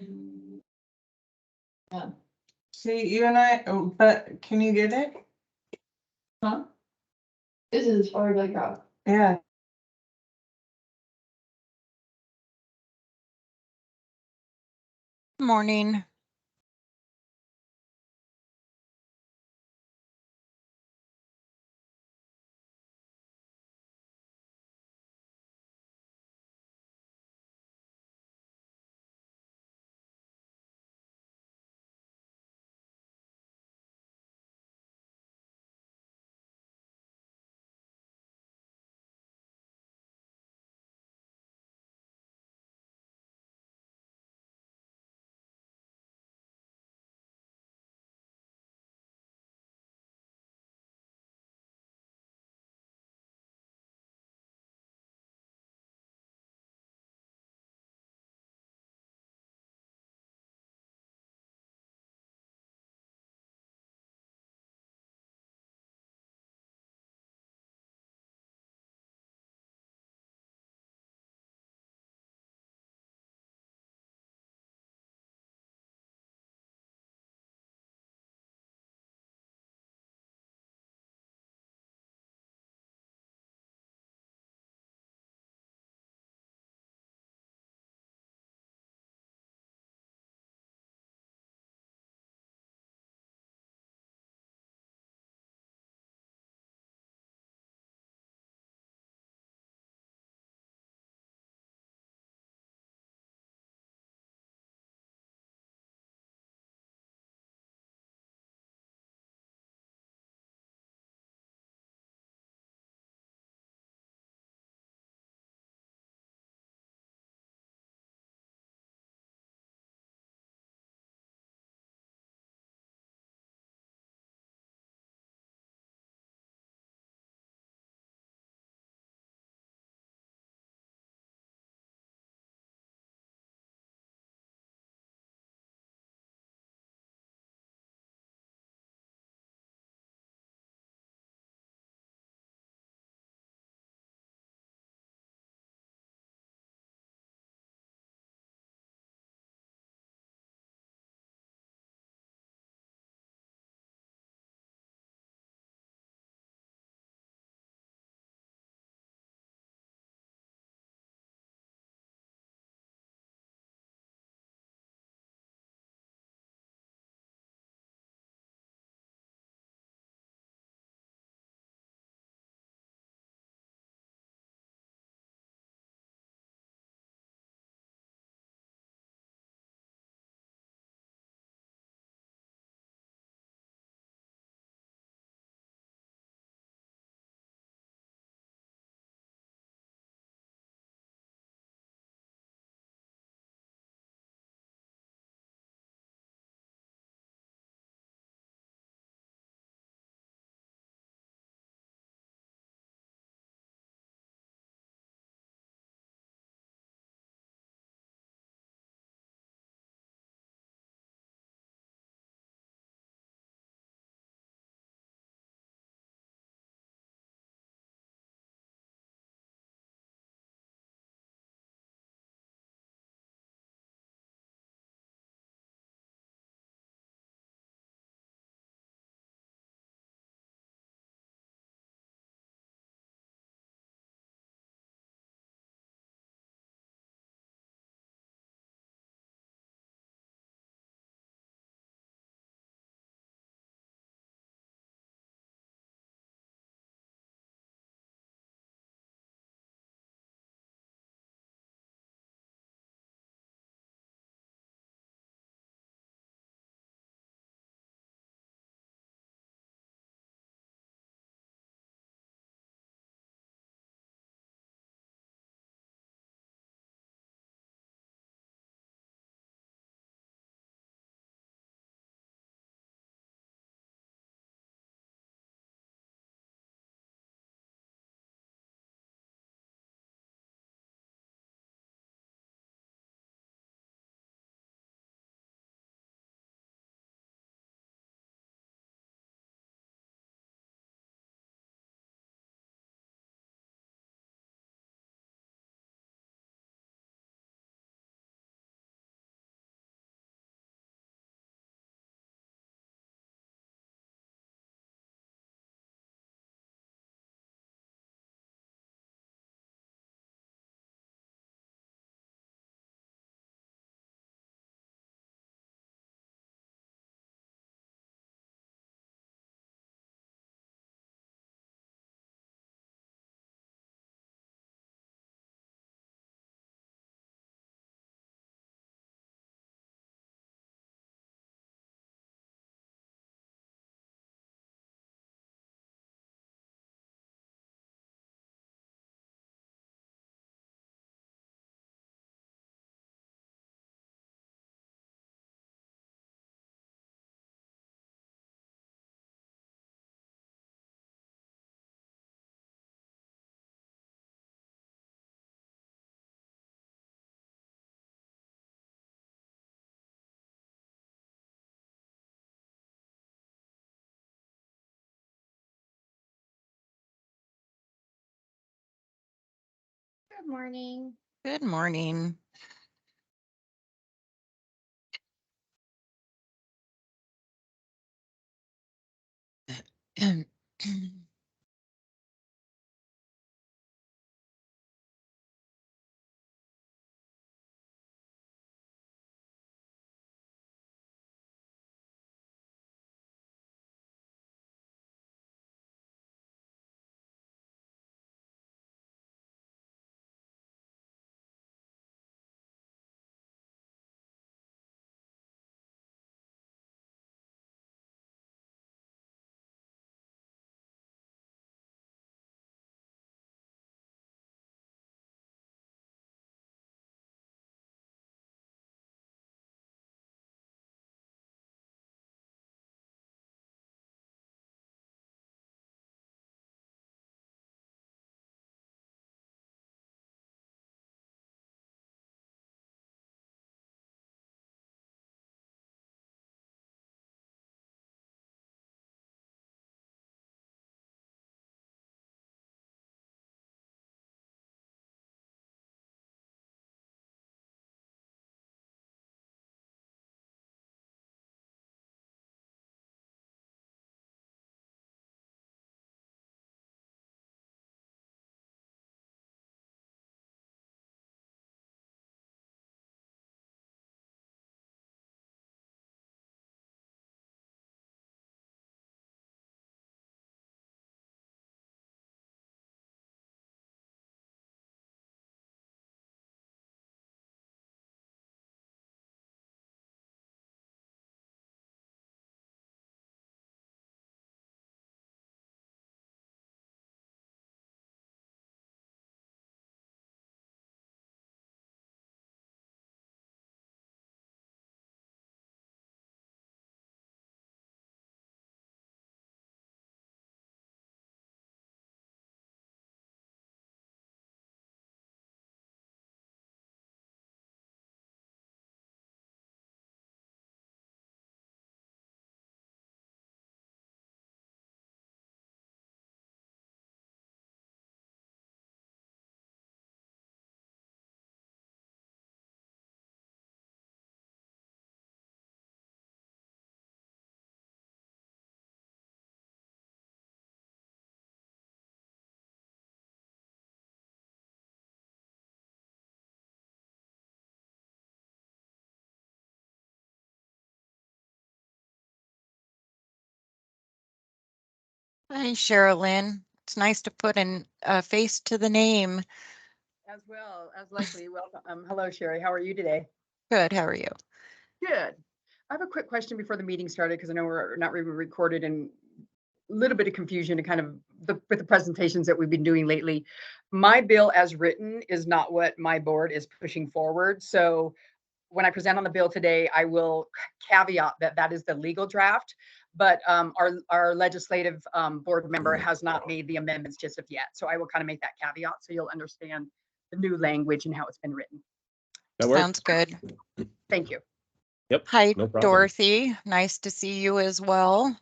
Yeah. See, you and I, but can you get it? Huh? This is as far as I got. Yeah. Morning. Good morning. Good morning. Hi, Sherilyn. It's nice to put a face to the name. As well as Leslie, welcome. Hello, Sherry. How are you today? Good, how are you? Good. I have a quick question before the meeting started because I know we're not really recorded and a little bit of confusion and kind of with the presentations that we've been doing lately. My bill as written is not what my board is pushing forward. So when I present on the bill today, I will caveat that that is the legal draft, but our legislative board member has not made the amendments just of yet. So I will kind of make that caveat so you'll understand the new language and how it's been written. That works. Sounds good. Thank you. Yep. Hi, No problem. Dorothy. Nice to see you as well.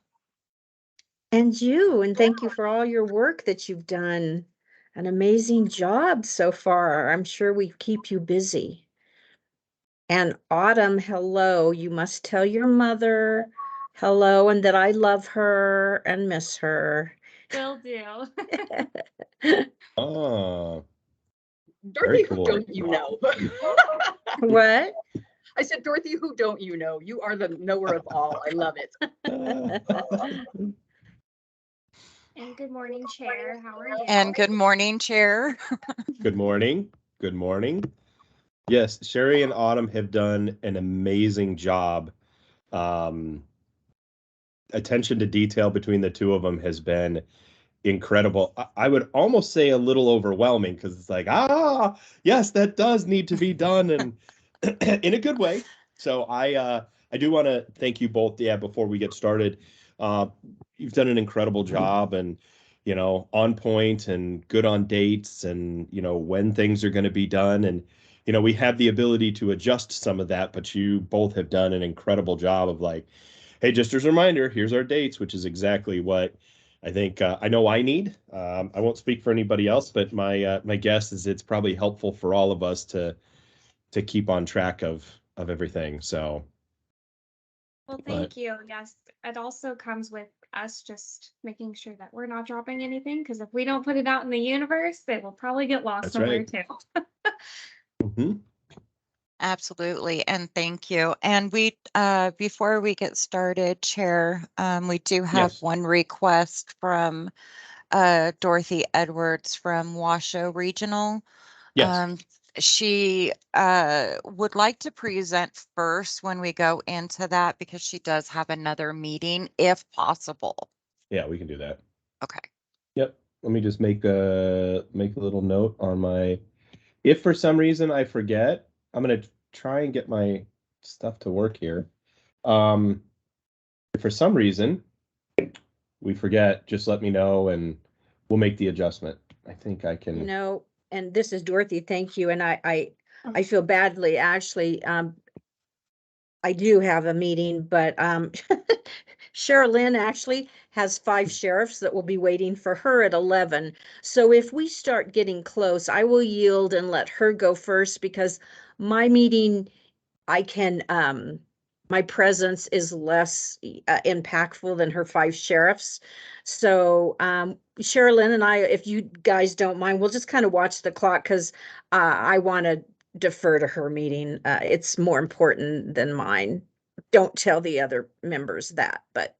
And you, and thank you for all your work that you've done. An amazing job so far. I'm sure we keep you busy. And Autumn, hello. You must tell your mother hello and that I love her and miss her. Will do. Oh, Dorothy, cool. who don't you know? What? I said, Dorothy, who don't you know? You are the knower of all. I love it. And good morning, Chair. How are you? And good morning, Chair. Good morning. Good morning. Yes, Sherry and Autumn have done an amazing job. Attention to detail between the two of them has been incredible. I would almost say a little overwhelming because it's like, yes, that does need to be done, and in a good way. So I do want to thank you both. Yeah, before we get started, you've done an incredible job, and on point and good on dates, and when things are going to be done, and we have the ability to adjust some of that, but you both have done an incredible job of like, hey, just as a reminder, here's our dates, which is exactly what I think I know I need. I won't speak for anybody else, but my guess is it's probably helpful for all of us to keep on track of everything. So. Well, But- thank you. Yes, it also comes with us just making sure that we're not dropping anything, because if we don't put it out in the universe, it will probably get lost That's somewhere right. too. Mhm. Absolutely, and thank you. And we, before we get started, Chair, we do have Yes. one request from Dorothy Edwards from Washoe Regional. Yes. She would like to present first when we go into that, because she does have another meeting if possible. Yeah, we can do that. Okay. Yep. Let me just make a little note on my. If for some reason I forget, I'm gonna try and get my stuff to work here. If for some reason we forget, just let me know and we'll make the adjustment. I think I can. You know, and this is Dorothy, thank you, and I feel badly, actually, I do have a meeting, but, Sherilyn actually has 5 sheriffs that will be waiting for her at 11. So if we start getting close, I will yield and let her go first, because my meeting, I can, my presence is less impactful than her 5 sheriffs. So, Sherilyn and I, if you guys don't mind, we'll just kind of watch the clock, because I want to defer to her meeting. It's more important than mine. Don't tell the other members that, but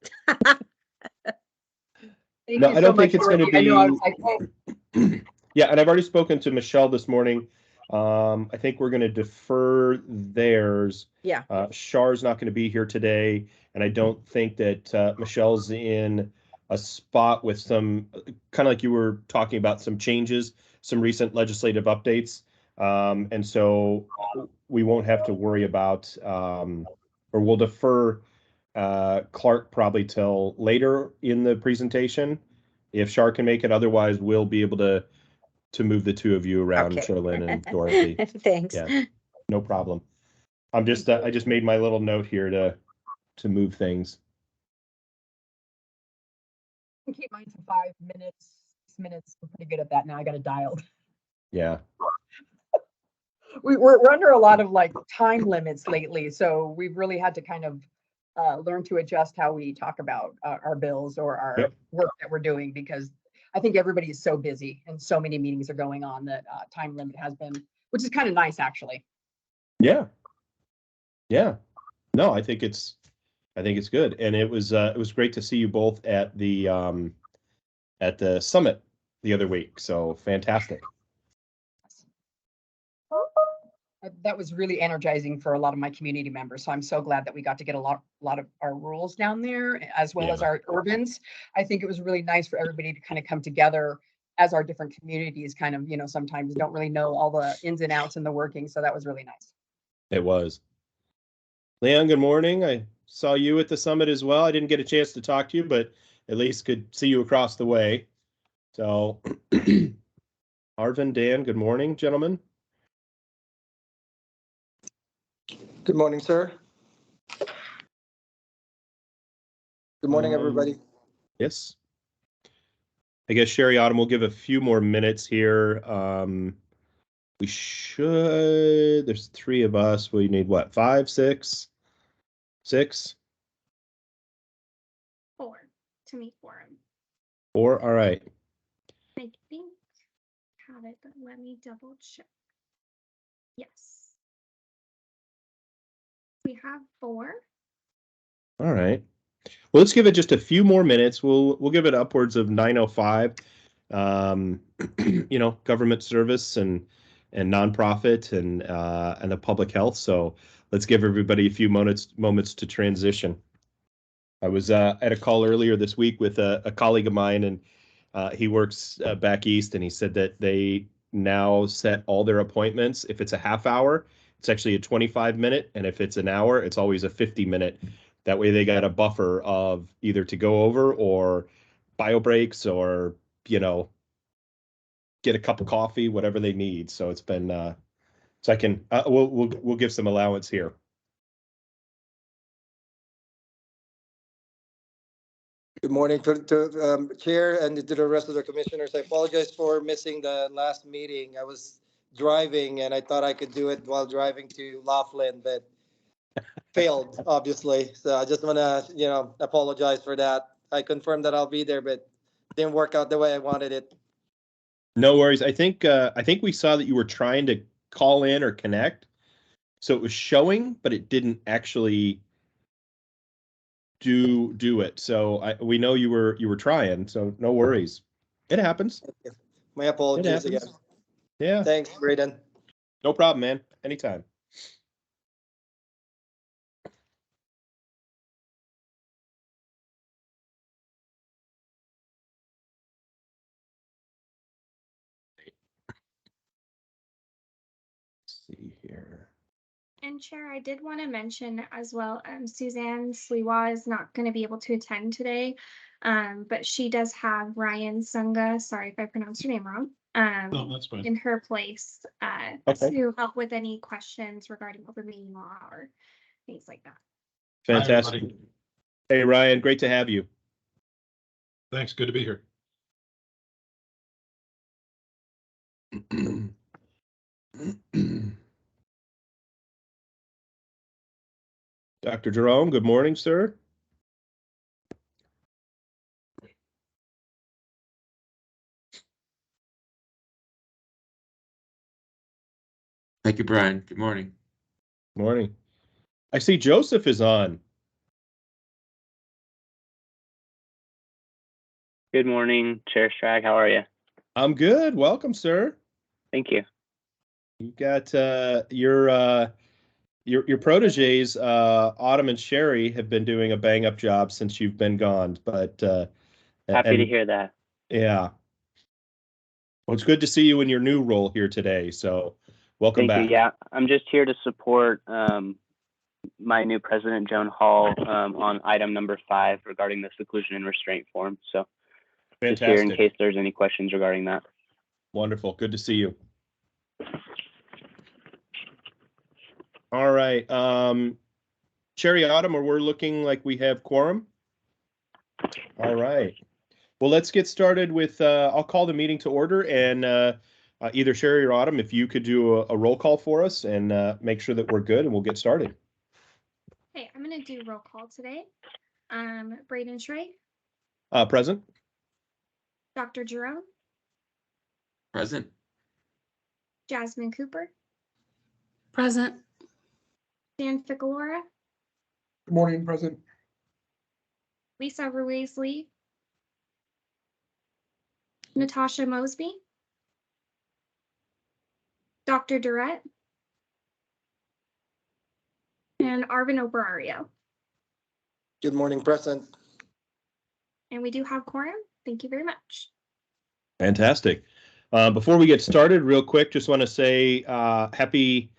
Thank No, you I so don't much, think it's gonna Dorothy. I know, I was be- like, oh, Yeah, and I've already spoken to Michelle this morning. I think we're gonna defer theirs. yeah. Char's not gonna be here today, and I don't think that Michelle's in a spot with some, kind of like you were talking about, some changes, some recent legislative updates. And so we won't have to worry about, or we'll defer Clark probably till later in the presentation. If Char can make it, otherwise we'll be able to move the two of you around, Okay. Sherilyn and Dorothy. Thanks. Yeah, no problem. I just made my little note here to move things. I keep mine to 5 minutes, 6 minutes. We're pretty good at that now. I got it dialed. Yeah, We're under a lot of like time limits lately, so we've really had to kind of learn to adjust how we talk about our bills or our Yep. work that we're doing, because I think everybody is so busy and so many meetings are going on that time limit has been, which is kind of nice, actually. yeah, yeah. No, I think it's good, and it was great to see you both at the summit the other week. So fantastic. That was really energizing for a lot of my community members. So I'm so glad that we got to get a lot of our rules down there, as well as Yeah. our urbans. I think it was really nice for everybody to kind of come together, as our different communities kind of, sometimes don't really know all the ins and outs and the working. So that was really nice. It was. Leon, good morning. I saw you at the summit as well. I didn't get a chance to talk to you, but at least could see you across the way. So, Arvin, Dan, good morning, gentlemen. Good morning, sir. Good morning, everybody. Yes. I guess Sherry Autumn will give a few more minutes here. We should, there's 3 of us. We need what, 5, 6? 6? 4 to meet quorum. 4, all right. I think have it, but let me double check. Yes. We have 4. All right. Well, let's give it just a few more minutes. We'll give it upwards of 9:05. Government service and nonprofit and the public health. So let's give everybody a few moments to transition. I was at a call earlier this week with a colleague of mine, and he works back east, and he said that they now set all their appointments. If it's a half hour, it's actually a 25-minute, and if it's an hour, it's always a 50-minute. That way they got a buffer of either to go over or bio breaks or, get a cup of coffee, whatever they need. So it's been, so I can, we'll give some allowance here. Good morning to Chair and to the rest of the commissioners. I apologize for missing the last meeting. I was driving and I thought I could do it while driving to Laughlin, but failed, obviously. So I just want to, apologize for that. I confirmed that I'll be there, but didn't work out the way I wanted it. No worries. I think we saw that you were trying to call in or connect. So it was showing, but it didn't actually do it. So we know you were trying, so no worries. It happens. My apologies It again. happens. Yeah. Thanks, Braden. No problem, man. Anytime. Let's see here. And Chair, I did want to mention as well, Suzanne Sliwa is not going to be able to attend today, but she does have Ryan Sunga, sorry if I pronounced your name wrong, No, that's fine. in her place Okay. to help with any questions regarding open meeting law or things like that. Fantastic. everybody. Hey, Ryan, great to have you. Thanks. Good to be here. Dr. Jerome, good morning, sir. Thank you, Brian. Good morning. Morning. I see Joseph is on. Good morning, Chair Schrag. How are you? I'm good. Welcome, sir. Thank you. You got your proteges, Autumn and Sherry, have been doing a bang up job since you've been gone. But Happy to hear that. Yeah. Well, it's good to see you in your new role here today. So welcome Thank back. you. Yeah, I'm just here to support my new president, Joan Hall, on item number 5 regarding the seclusion and restraint form. So just here in case there's any questions regarding that. Wonderful. Good to see you. All right. Sherry, Autumn, we're looking like we have quorum. All right. Well, let's get started with, I'll call the meeting to order, and either Sherry or Autumn, if you could do a roll call for us and make sure that we're good, and we'll get started. Okay, I'm going to do roll call today. Braden Schrag, Present. Dr. Giron, Present. Jasmine Cooper, Present. Dan Ficalora, Good morning, President. Lisa Ruiz-Lee, Natasha Mosby, Dr. Durette, and Arvin Operario. Good morning, President. And we do have quorum. Thank you very much. Fantastic. Before we get started, real quick, just want to say happy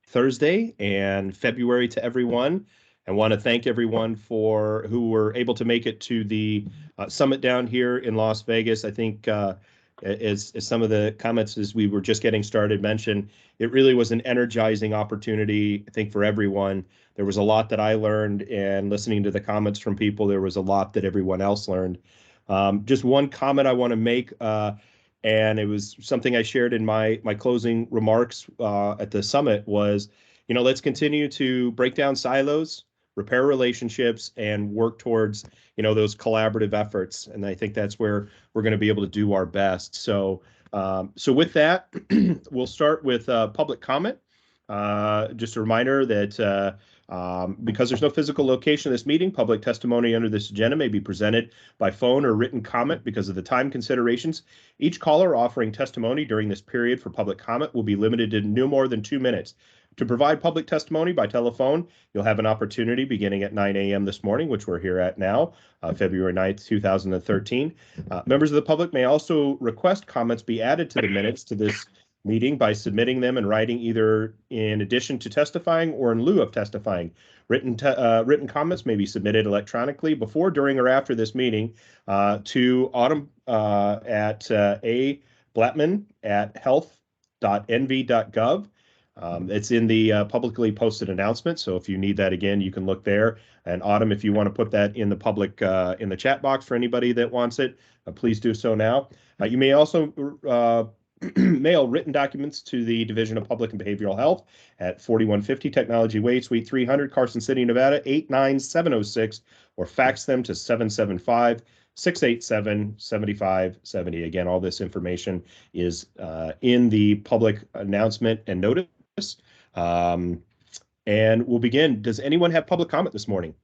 Thursday and February to everyone. I want to thank everyone who were able to make it to the summit down here in Las Vegas. I think as some of the comments as we were just getting started mentioned, it really was an energizing opportunity, I think, for everyone. There was a lot that I learned, and listening to the comments from people, there was a lot that everyone else learned. Just one comment I want to make, and it was something I shared in my closing remarks at the summit, was, let's continue to break down silos, repair relationships, and work towards, those collaborative efforts. And I think that's where we're going to be able to do our best. So with that, we'll start with public comment. Just a reminder that because there's no physical location of this meeting, public testimony under this agenda may be presented by phone or written comment because of the time considerations. Each caller offering testimony during this period for public comment will be limited to no more than 2 minutes. To provide public testimony by telephone, you'll have an opportunity beginning at 9 a.m. this morning, which we're here at now, February 9th, 2013. Members of the public may also request comments be added to the minutes to this meeting by submitting them in writing, either in addition to testifying or in lieu of testifying. Written comments may be submitted electronically before, during, or after this meeting to Autumn at a.blattman@health.nv.gov. It's in the publicly posted announcement. So if you need that again, you can look there. And Autumn, if you want to put that in the public, in the chat box for anybody that wants it, please do so now. You may also mail written documents to the Division of Public and Behavioral Health at 4150 Technology Way, Suite 300, Carson City, Nevada, 89706, or fax them to 775-687-7570. Again, all this information is in the public announcement and notice. And we'll begin. Does anyone have public comment this morning?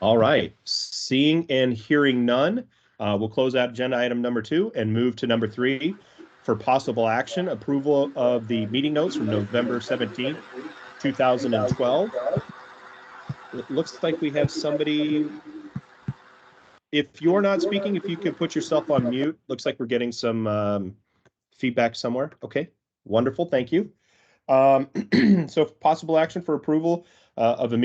All right. Seeing and hearing none, we'll close out agenda item number 2 and move to number 3 for possible action, approval of the meeting notes from November 17th, 2012. It looks like we have somebody. If you're not speaking, if you could put yourself on mute. Looks like we're getting some feedback somewhere. Okay, wonderful. Thank you. So possible action for approval of a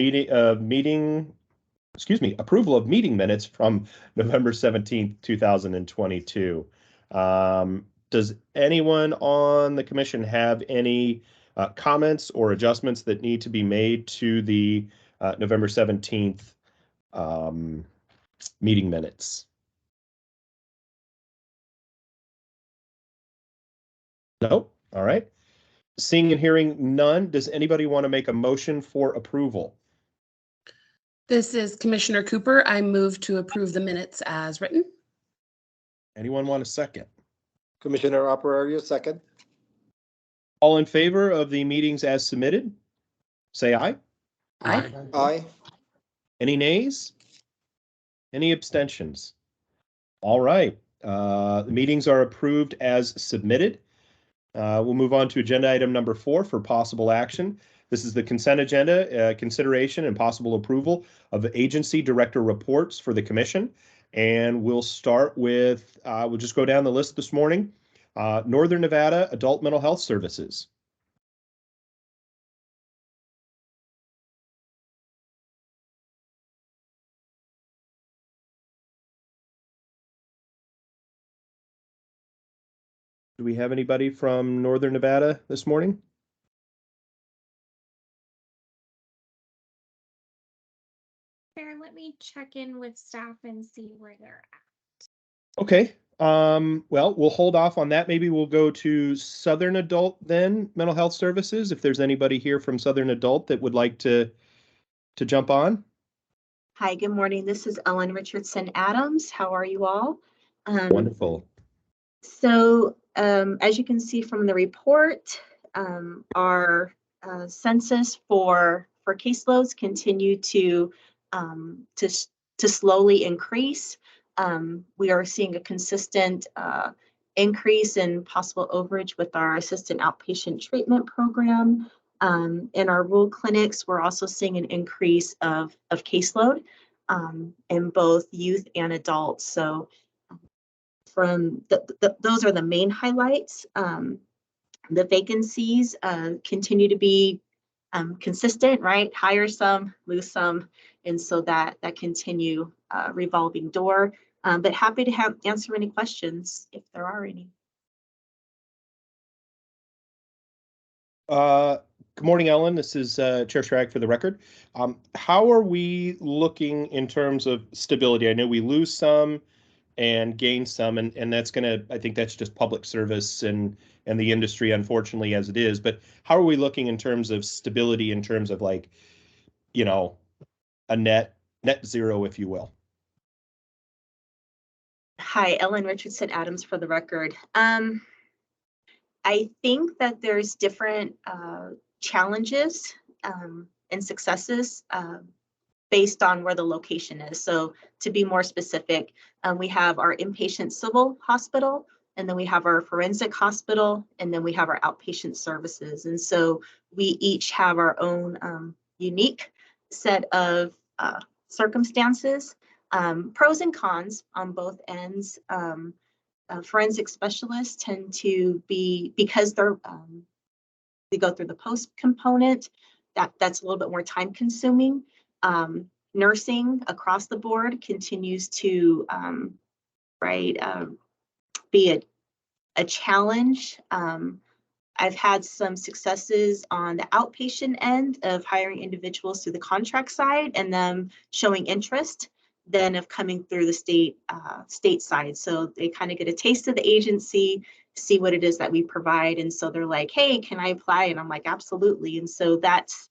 approval of meeting minutes from November 17th, 2022. Does anyone on the commission have any comments or adjustments that need to be made to the November 17th meeting minutes? Nope. All right. Seeing and hearing none, does anybody want to make a motion for approval? This is Commissioner Cooper. I move to approve the minutes as written. Anyone want a second? Commissioner Operario, second. All in favor of the meetings as submitted, say aye. Aye. Aye. Any nays? Any abstentions? All right. The meetings are approved as submitted. We'll move on to agenda item number 4 for possible action. This is the consent agenda, consideration and possible approval of the agency director reports for the commission. And we'll start with, we'll just go down the list this morning. Northern Nevada Adult Mental Health Services. Do we have anybody from Northern Nevada this morning? Fair, let me check in with staff and see where they're at. Okay. Well, we'll hold off on that. Maybe we'll go to Southern Adult then, Mental Health Services, if there's anybody here from Southern Adult that would like to jump on. Hi, good morning. This is Ellen Richardson Adams. How are you all? Wonderful. So as you can see from the report, our census for caseloads continue to slowly increase. We are seeing a consistent increase in possible overage with our assistant outpatient treatment program. In our rural clinics, we're also seeing an increase of caseload in both youth and adults. So from those are the main highlights. The vacancies continue to be consistent, right? Hire some, lose some, and so that continue revolving door. But happy to answer any questions if there are any. Good morning, Ellen. This is Chair Schrag for the record. How are we looking in terms of stability? I know we lose some and gain some, and that's I think that's just public service and the industry, unfortunately, as it is. But how are we looking in terms of stability, in terms of like, you know, a net zero, if you will? Hi, Ellen Richardson Adams for the record. I think that there's different challenges and successes based on where the location is. So to be more specific, we have our inpatient civil hospital, and then we have our forensic hospital, and then we have our outpatient services. And so we each have our own unique set of circumstances, pros and cons on both ends. Forensic specialists tend to be, because they're we go through the post component, that's a little bit more time consuming. nursing across the board continues to be a challenge. I've had some successes on the outpatient end of hiring individuals through the contract side and them showing interest, then of coming through the state side. So they kind of get a taste of the agency, see what it is that we provide. And so they're like, hey, can I apply? And I'm like, absolutely. And so that's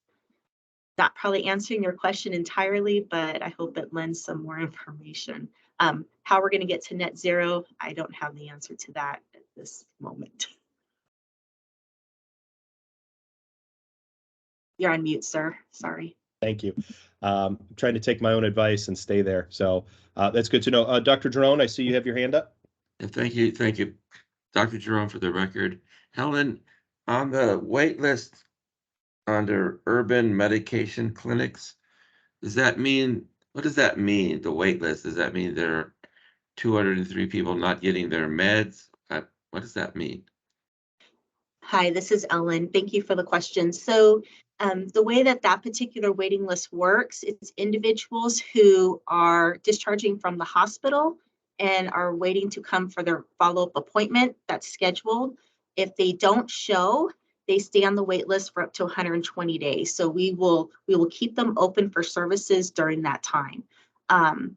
not probably answering your question entirely, but I hope it lends some more information. How we're going to get to net zero, I don't have the answer to that at this moment. You're on mute, sir. Sorry. Thank you. I'm trying to take my own advice and stay there. So that's good to know. Dr. Giron, I see you have your hand up. And thank you, Dr. Giron, for the record. Helen, on the wait list under urban medication clinics, does that mean, what does that mean, the wait list? Does that mean there are 203 people not getting their meds? What does that mean? Hi, this is Ellen. Thank you for the question. So the way that particular waiting list works, it's individuals who are discharging from the hospital and are waiting to come for their follow-up appointment that's scheduled. If they don't show, they stay on the wait list for up to 120 days. So we will keep them open for services during that time. While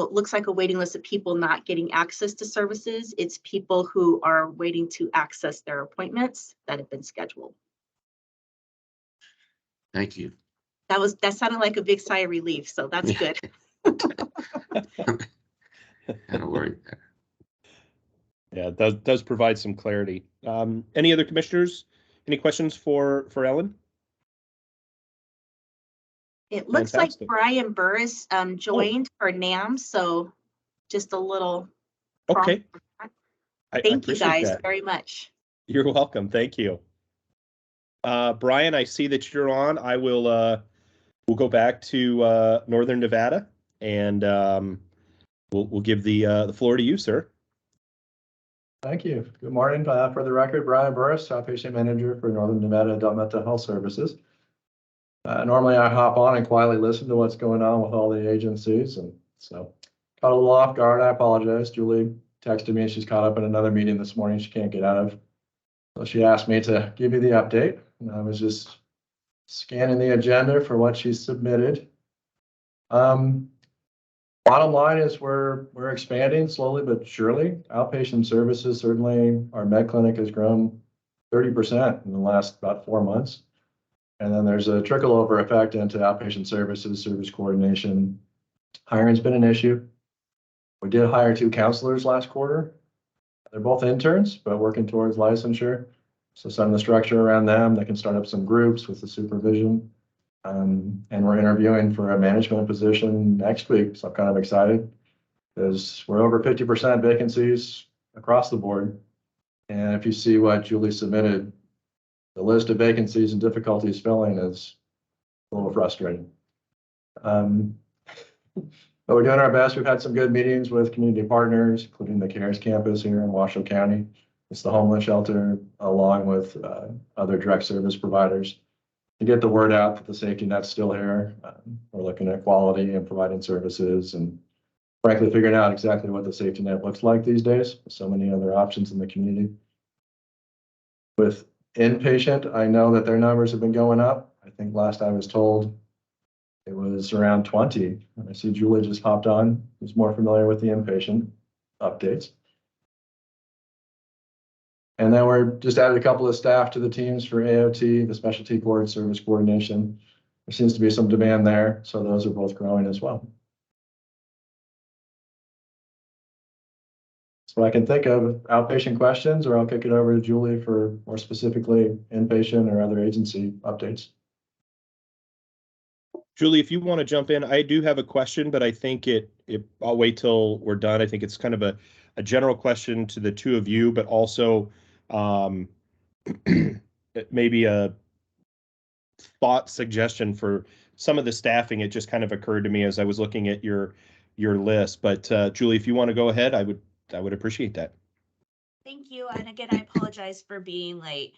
it looks like a waiting list of people not getting access to services, it's people who are waiting to access their appointments that have been scheduled. Thank you. That sounded like a big sigh of relief, so that's good. Kind of worried there. Yeah, it does provide some clarity. Any other commissioners? Any questions for Ellen? It looks Fantastic. like Brian Burris joined for NAM, so just a little Okay. Thank you guys very much. You're welcome. Thank you. Brian, I see that you're on. I will we'll go back to Northern Nevada and we'll give the floor to you, sir. Thank you. Good morning. For the record, Brian Burris, outpatient manager for Northern Nevada Adult Mental Health Services. Normally I hop on and quietly listen to what's going on with all the agencies, and so caught a little off guard. I apologize. Julie texted me. She's caught up in another meeting this morning she can't get out of. So she asked me to give you the update, and I was just scanning the agenda for what she submitted. Bottom line is we're expanding slowly but surely. Outpatient services, certainly our med clinic has grown 30% in the last about 4 months. And then there's a trickle over effect into outpatient services, service coordination. Hiring's been an issue. We did hire 2 counselors last quarter. They're both interns, but working towards licensure. So some of the structure around them, they can start up some groups with the supervision. And we're interviewing for a management position next week. So I'm kind of excited because we're over 50% vacancies across the board. And if you see what Julie submitted, the list of vacancies and difficulties filling is a little frustrating. But we're doing our best. We've had some good meetings with community partners, including the CARES campus here in Washoe County. It's the homeless shelter, along with other direct service providers, to get the word out that the safety net's still here. We're looking at quality and providing services, and frankly figuring out exactly what the safety net looks like these days. So many other options in the community. With inpatient, I know that their numbers have been going up. I think last I was told it was around 20. I see Julie just hopped on, who's more familiar with the inpatient updates. And then we're just added a couple of staff to the teams for AOT, the specialty board service coordination. There seems to be some demand there, so those are both growing as well. So I can think of outpatient questions, or I'll kick it over to Julie for more specifically inpatient or other agency updates. Julie, if you want to jump in, I do have a question, but I think I'll wait till we're done. I think it's kind of a general question to the two of you, but also maybe a thought suggestion for some of the staffing. It just kind of occurred to me as I was looking at your list. But Julie, if you want to go ahead, I would appreciate that. Thank you. And again, I apologize for being late.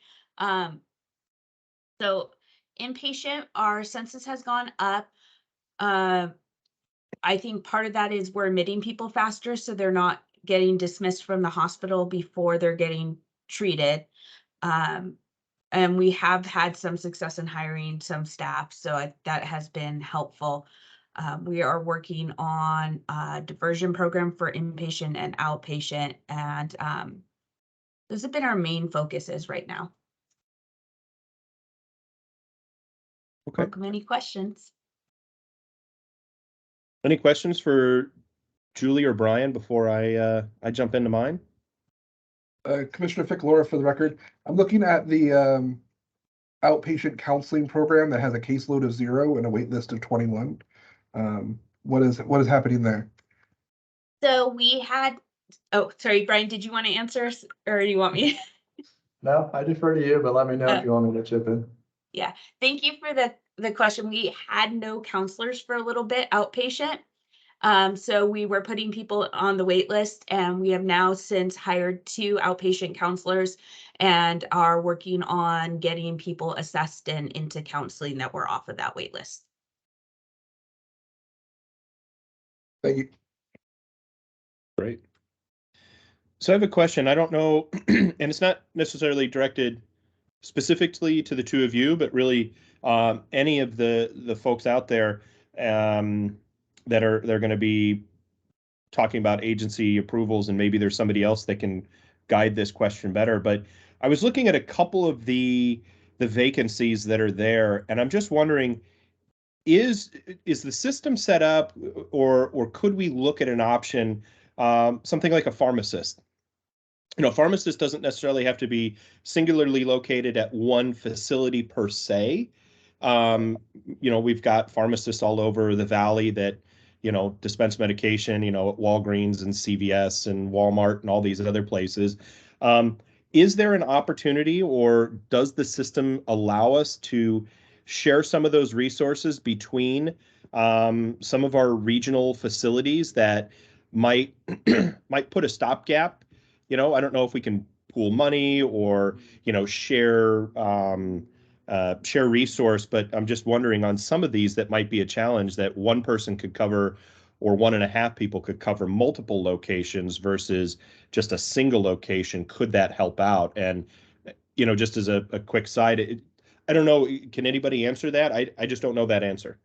So inpatient, our census has gone up. I think part of that is we're admitting people faster, so they're not getting dismissed from the hospital before they're getting treated. And we have had some success in hiring some staff, so that has been helpful. We are working on a diversion program for inpatient and outpatient, and those have been our main focuses right now. Okay. Welcome any questions. Any questions for Julie or Brian before I jump into mine? Commissioner Ficalora, for the record, I'm looking at the outpatient counseling program that has a caseload of 0 and a wait list of 21. What is happening there? So we had, oh, sorry, Brian, did you want to answer or do you want me? No, I defer to you, but let me know if you want me to chip in. Yeah, thank you for the question. We had no counselors for a little bit outpatient. So we were putting people on the wait list, and we have now since hired 2 outpatient counselors and are working on getting people assessed and into counseling that were off of that wait list. Thank you. Great. So I have a question. I don't know, and it's not necessarily directed specifically to the 2 of you, but really any of the folks out there they're going to be talking about agency approvals, and maybe there's somebody else that can guide this question better. But I was looking at a couple of the vacancies that are there, and I'm just wondering, is the system set up, or could we look at an option, something like a pharmacist? You know, pharmacist doesn't necessarily have to be singularly located at one facility per se. You know, we've got pharmacists all over the valley that, you know, dispense medication, you know, at Walgreens and CVS and Walmart and all these other places. Is there an opportunity, or does the system allow us to share some of those resources between some of our regional facilities that might put a stopgap? You know, I don't know if we can pool money or, you know, share resource, but I'm just wondering on some of these that might be a challenge that one person could cover, or 1.5 people could cover multiple locations versus just a single location. Could that help out? And, you know, just as a quick side, I don't know, can anybody answer that? I just don't know that answer.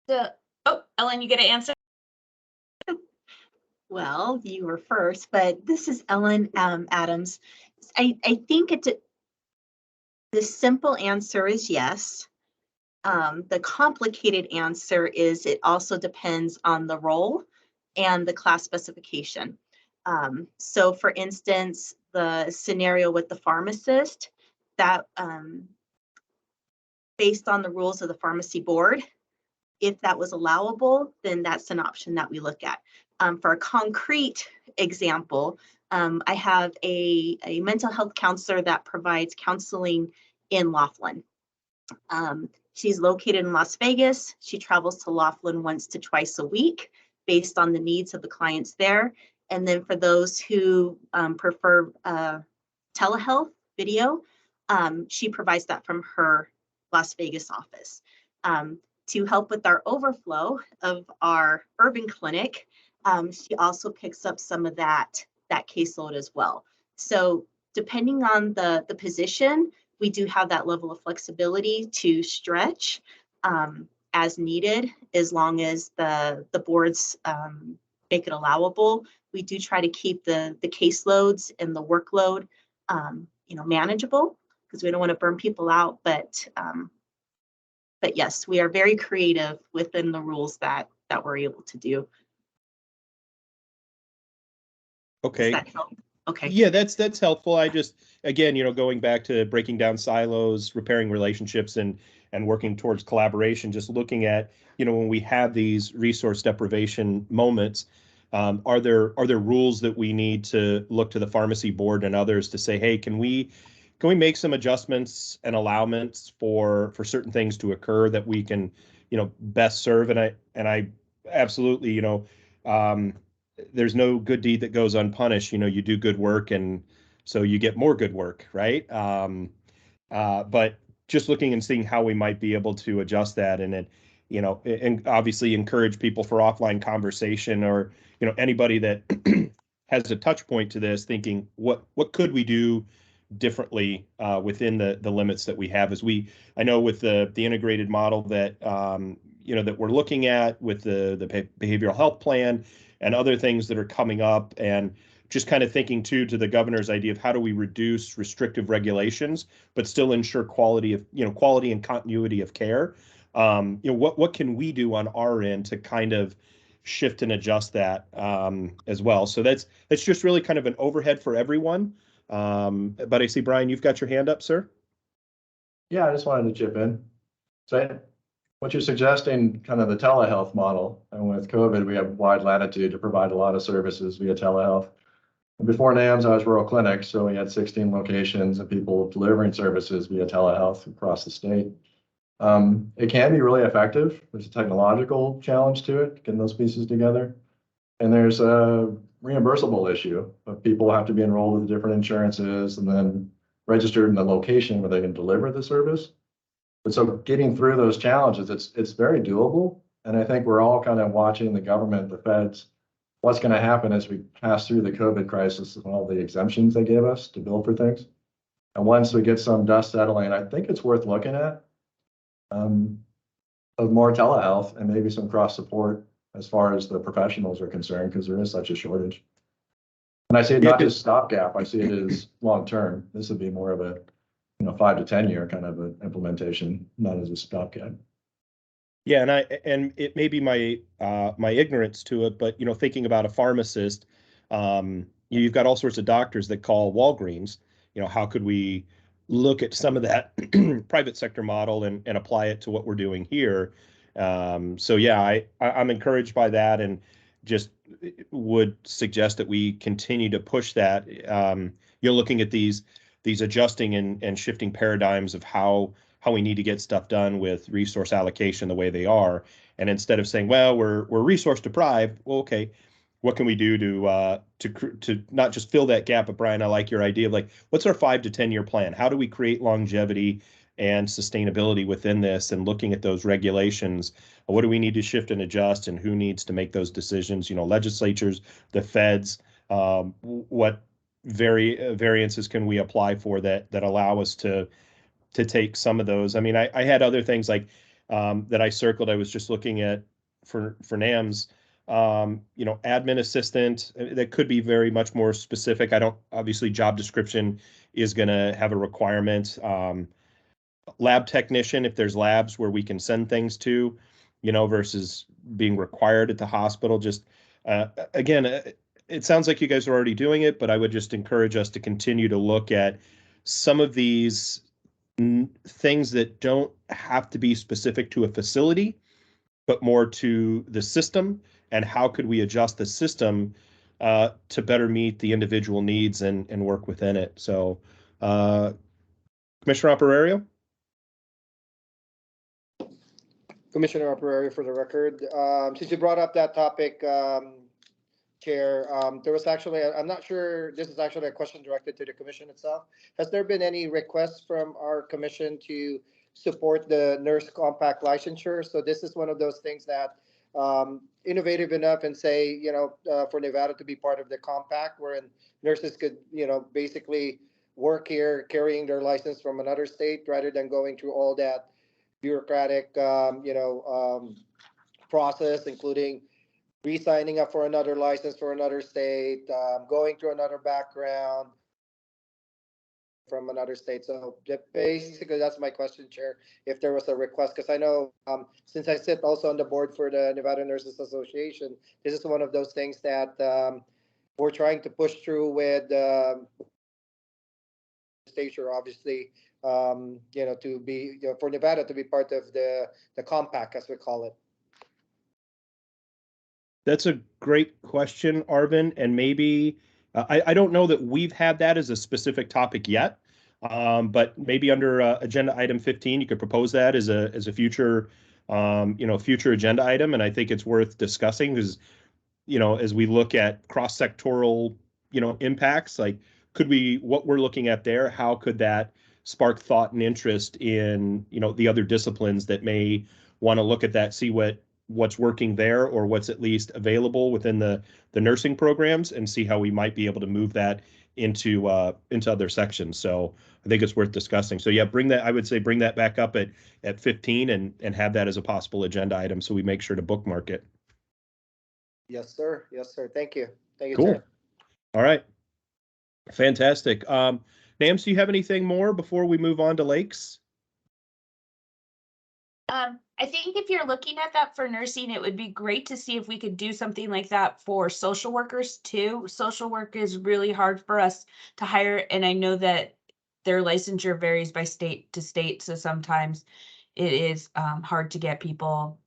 Oh, Ellen, you get to answer? Well, you were first, but this is Ellen Adams. I think the simple answer is yes. The complicated answer is it also depends on the role and the class specification. So for instance, the scenario with the pharmacist, that based on the rules of the pharmacy board, if that was allowable, then that's an option that we look at. For a concrete example, I have a mental health counselor that provides counseling in Laughlin. She's located in Las Vegas. She travels to Laughlin once to twice a week based on the needs of the clients there. And then for those who prefer telehealth video, she provides that from her Las Vegas office. To help with our overflow of our urban clinic, she also picks up some of that caseload as well. So depending on the position, we do have that level of flexibility to stretch as needed, as long as the boards make it allowable. We do try to keep the caseloads and the workload you know, manageable, because we don't want to burn people out. But yes, we are very creative within the rules that we're able to do. Okay. Does that help? Okay. Yeah, that's helpful. I just, again, you know, going back to breaking down silos, repairing relationships, and working towards collaboration, just looking at, you know, when we have these resource deprivation moments, are there rules that we need to look to the pharmacy board and others to say, hey, can we make some adjustments and allowments for certain things to occur that we can, you know, best serve? And I absolutely, you know, there's no good deed that goes unpunished. You know, you do good work, and so you get more good work, right? But just looking and seeing how we might be able to adjust that, and it, and obviously encourage people for offline conversation, or, anybody that has a touch point to this, thinking what could we do differently within the limits that we have. I know with the integrated model that that we're looking at with the behavioral health plan and other things that are coming up, and just kind of thinking too to the governor's idea of how do we reduce restrictive regulations but still ensure quality and continuity of care. What can we do on our end to kind of shift and adjust that as well? So that's just really kind of an overhead for everyone. But I see, Brian, you've got your hand up, sir. Yeah, I just wanted to chip in. So what you're suggesting, kind of the telehealth model, and with COVID, we have wide latitude to provide a lot of services via telehealth. And before NAMS, I was rural clinic, so we had 16 locations and people delivering services via telehealth across the state. It can be really effective. There's a technological challenge to it, getting those pieces together. And there's a reimbursable issue of people have to be enrolled with different insurances and then registered in the location where they can deliver the service. But so getting through those challenges, it's very doable. And I think we're all kind of watching the government, the feds, what's going to happen as we pass through the COVID crisis and all the exemptions they gave us to bill for things. And once we get some dust settling, I think it's worth looking at of more telehealth and maybe some cross support as far as the professionals are concerned, because there is such a shortage. And I see it not just stopgap, I see it as long term. This would be more of a 5 to 10 year kind of an implementation, not as a stopgap. Yeah, and it may be my my ignorance to it, but thinking about a pharmacist, you've got all sorts of doctors that call Walgreens. How could we look at some of that private sector model and apply it to what we're doing here? So yeah, I'm encouraged by that, and just would suggest that we continue to push that. You're looking at these adjusting and shifting paradigms of how we need to get stuff done with resource allocation the way they are. And instead of saying, well, we're resource deprived, well, okay, what can we do to not just fill that gap? But Brian, I like your idea of what's our 5 to 10 year plan? How do we create longevity and sustainability within this, and looking at those regulations? What do we need to shift and adjust, and who needs to make those decisions? Legislatures, the feds, what variances can we apply for that allow us to take some of those? I mean, I had other things that I circled. I was just looking at for NAMS, admin assistant, that could be very much more specific. Obviously job description is going to have a requirement. Lab technician, if there's labs where we can send things to, versus being required at the hospital. Just again, it sounds like you guys are already doing it, but I would just encourage us to continue to look at some of these things that don't have to be specific to a facility, but more to the system, and how could we adjust the system to better meet the individual needs and work within it. So, Commissioner Operario? Commissioner Operario for the record. Since you brought up that topic, Chair, there was actually, I'm not sure, this is actually a question directed to the commission itself. Has there been any requests from our commission to support the nurse compact licensure? So this is one of those things that innovative enough and say, for Nevada to be part of the compact, wherein nurses could, basically work here carrying their license from another state rather than going through all that bureaucratic, process, including re-signing up for another license for another state, going through another background from another state. So basically, that's my question, Chair, if there was a request, because I know since I sit also on the board for the Nevada Nurses Association, this is one of those things that we're trying to push through with Legislature, obviously, to be, for Nevada to be part of the compact, as we call it. That's a great question, Arvin, and maybe I don't know that we've had that as a specific topic yet, but maybe under agenda item 15, you could propose that as a future future agenda item, and I think it's worth discussing because as we look at cross-sectoral impacts, like what we're looking at there, how could that spark thought and interest in, you know, the other disciplines that may want to look at that, see what's working there or what's at least available within the nursing programs, and see how we might be able to move that into other sections. So I think it's worth discussing. So yeah, I would say bring that back up at 15 and have that as a possible agenda item, so we make sure to bookmark it. Yes, sir. Yes, sir. Thank you. Thank you, Cool. Chair. All right. Fantastic. Nams, do you have anything more before we move on to lakes? I think if you're looking at that for nursing, it would be great to see if we could do something like that for social workers too. Social work is really hard for us to hire, and I know that their licensure varies by state to state, so sometimes it is hard to get people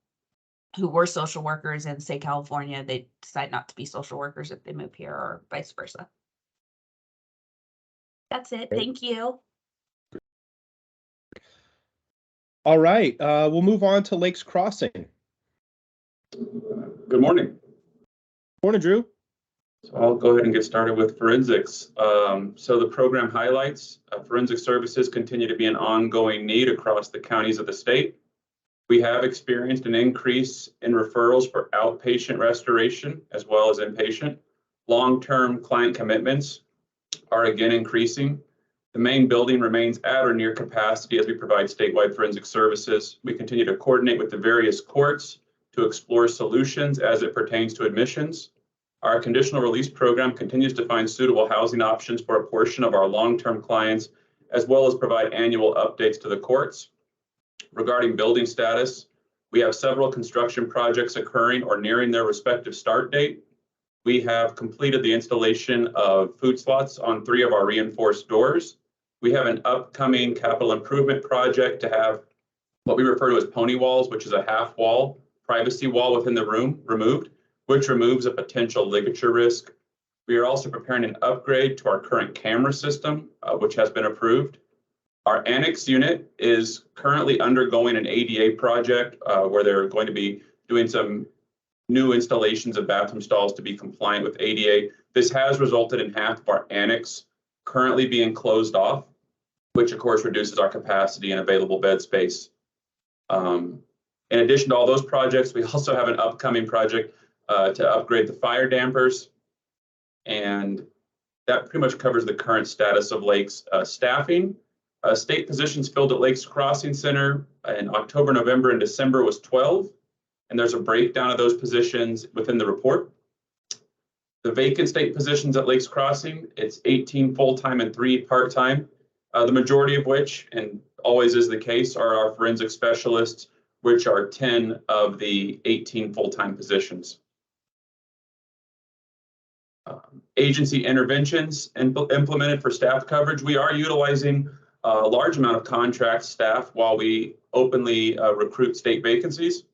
who were social workers in, say, California. They decide not to be social workers if they move here, or vice versa. That's it. Thank you. All right, we'll move on to Lakes Crossing. Good morning. Morning, Drew. So I'll go ahead and get started with forensics. So the program highlights, forensic services continue to be an ongoing need across the counties of the state. We have experienced an increase in referrals for outpatient restoration as well as inpatient. Long-term client commitments are again increasing. The main building remains at or near capacity as we provide statewide forensic services. We continue to coordinate with the various courts to explore solutions as it pertains to admissions. Our conditional release program continues to find suitable housing options for a portion of our long-term clients, as well as provide annual updates to the courts. Regarding building status, we have several construction projects occurring or nearing their respective start date. We have completed the installation of food slots on 3 of our reinforced doors. We have an upcoming capital improvement project to have what we refer to as pony walls, which is a half wall, privacy wall within the room removed, which removes a potential ligature risk. We are also preparing an upgrade to our current camera system, which has been approved. Our annex unit is currently undergoing an ADA project where they're going to be doing some new installations of bathroom stalls to be compliant with ADA. This has resulted in half of our annex currently being closed off, which of course reduces our capacity and available bed space. In addition to all those projects, we also have an upcoming project to upgrade the fire dampers. And that pretty much covers the current status of Lakes staffing. State positions filled at Lakes Crossing Center in October, November, and December was 12. And there's a breakdown of those positions within the report. The vacant state positions at Lakes Crossing, it's 18 full-time and 3 part-time, the majority of which, and always is the case, are our forensic specialists, which are 10 of the 18 full-time positions. Agency interventions implemented for staff coverage. We are utilizing a large amount of contract staff while we openly recruit state vacancies.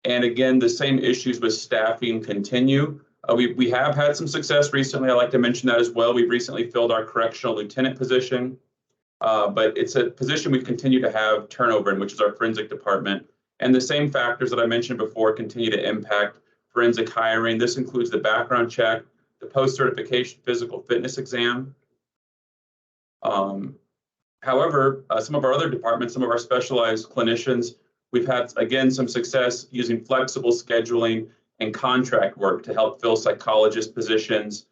And again, the same issues with staffing continue. We have had some success recently. I'd like to mention that as well. We've recently filled our correctional lieutenant position, but it's a position we continue to have turnover in, which is our forensic department. And the same factors that I mentioned before continue to impact forensic hiring. This includes the background check, the post-certification physical fitness exam. However, some of our other departments, some of our specialized clinicians, we've had, again, some success using flexible scheduling and contract work to help fill psychologist positions.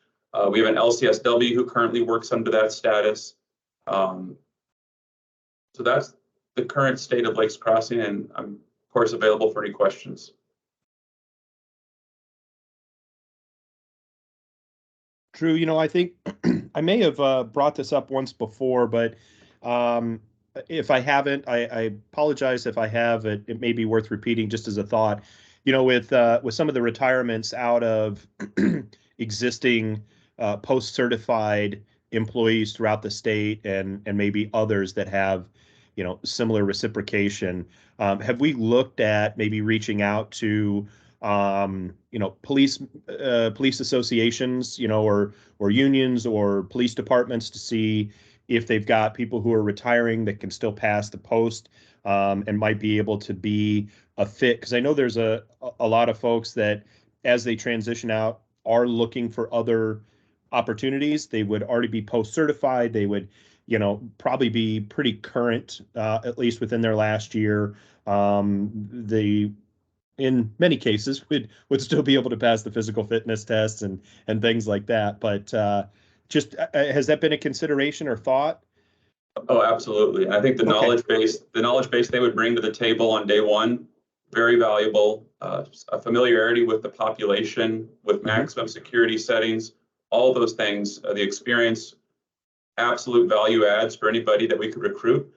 We have an LCSW who currently works under that status. So that's the current state of Lakes Crossing, and I'm, of course, available for any questions. Drew, you know, I think I may have brought this up once before, but if I haven't, I apologize if I have. It may be worth repeating just as a thought. You know, with some of the retirements out of existing post-certified employees throughout the state, and maybe others that have, you know, similar reciprocation, have we looked at maybe reaching out to you know, police associations, you know, or unions or police departments to see if they've got people who are retiring that can still pass the post and might be able to be a fit? Because I know there's a lot of folks that, as they transition out, are looking for other opportunities. They would already be post-certified. They would, you know, probably be pretty current, at least within their last year. They, in many cases, would still be able to pass the physical fitness tests and things like that. But just has that been a consideration or thought? Oh, absolutely. I think the knowledge base they would bring to the table on day one, very valuable. A familiarity with the population, with maximum security settings, all those things, the experience, absolute value adds for anybody that we could recruit.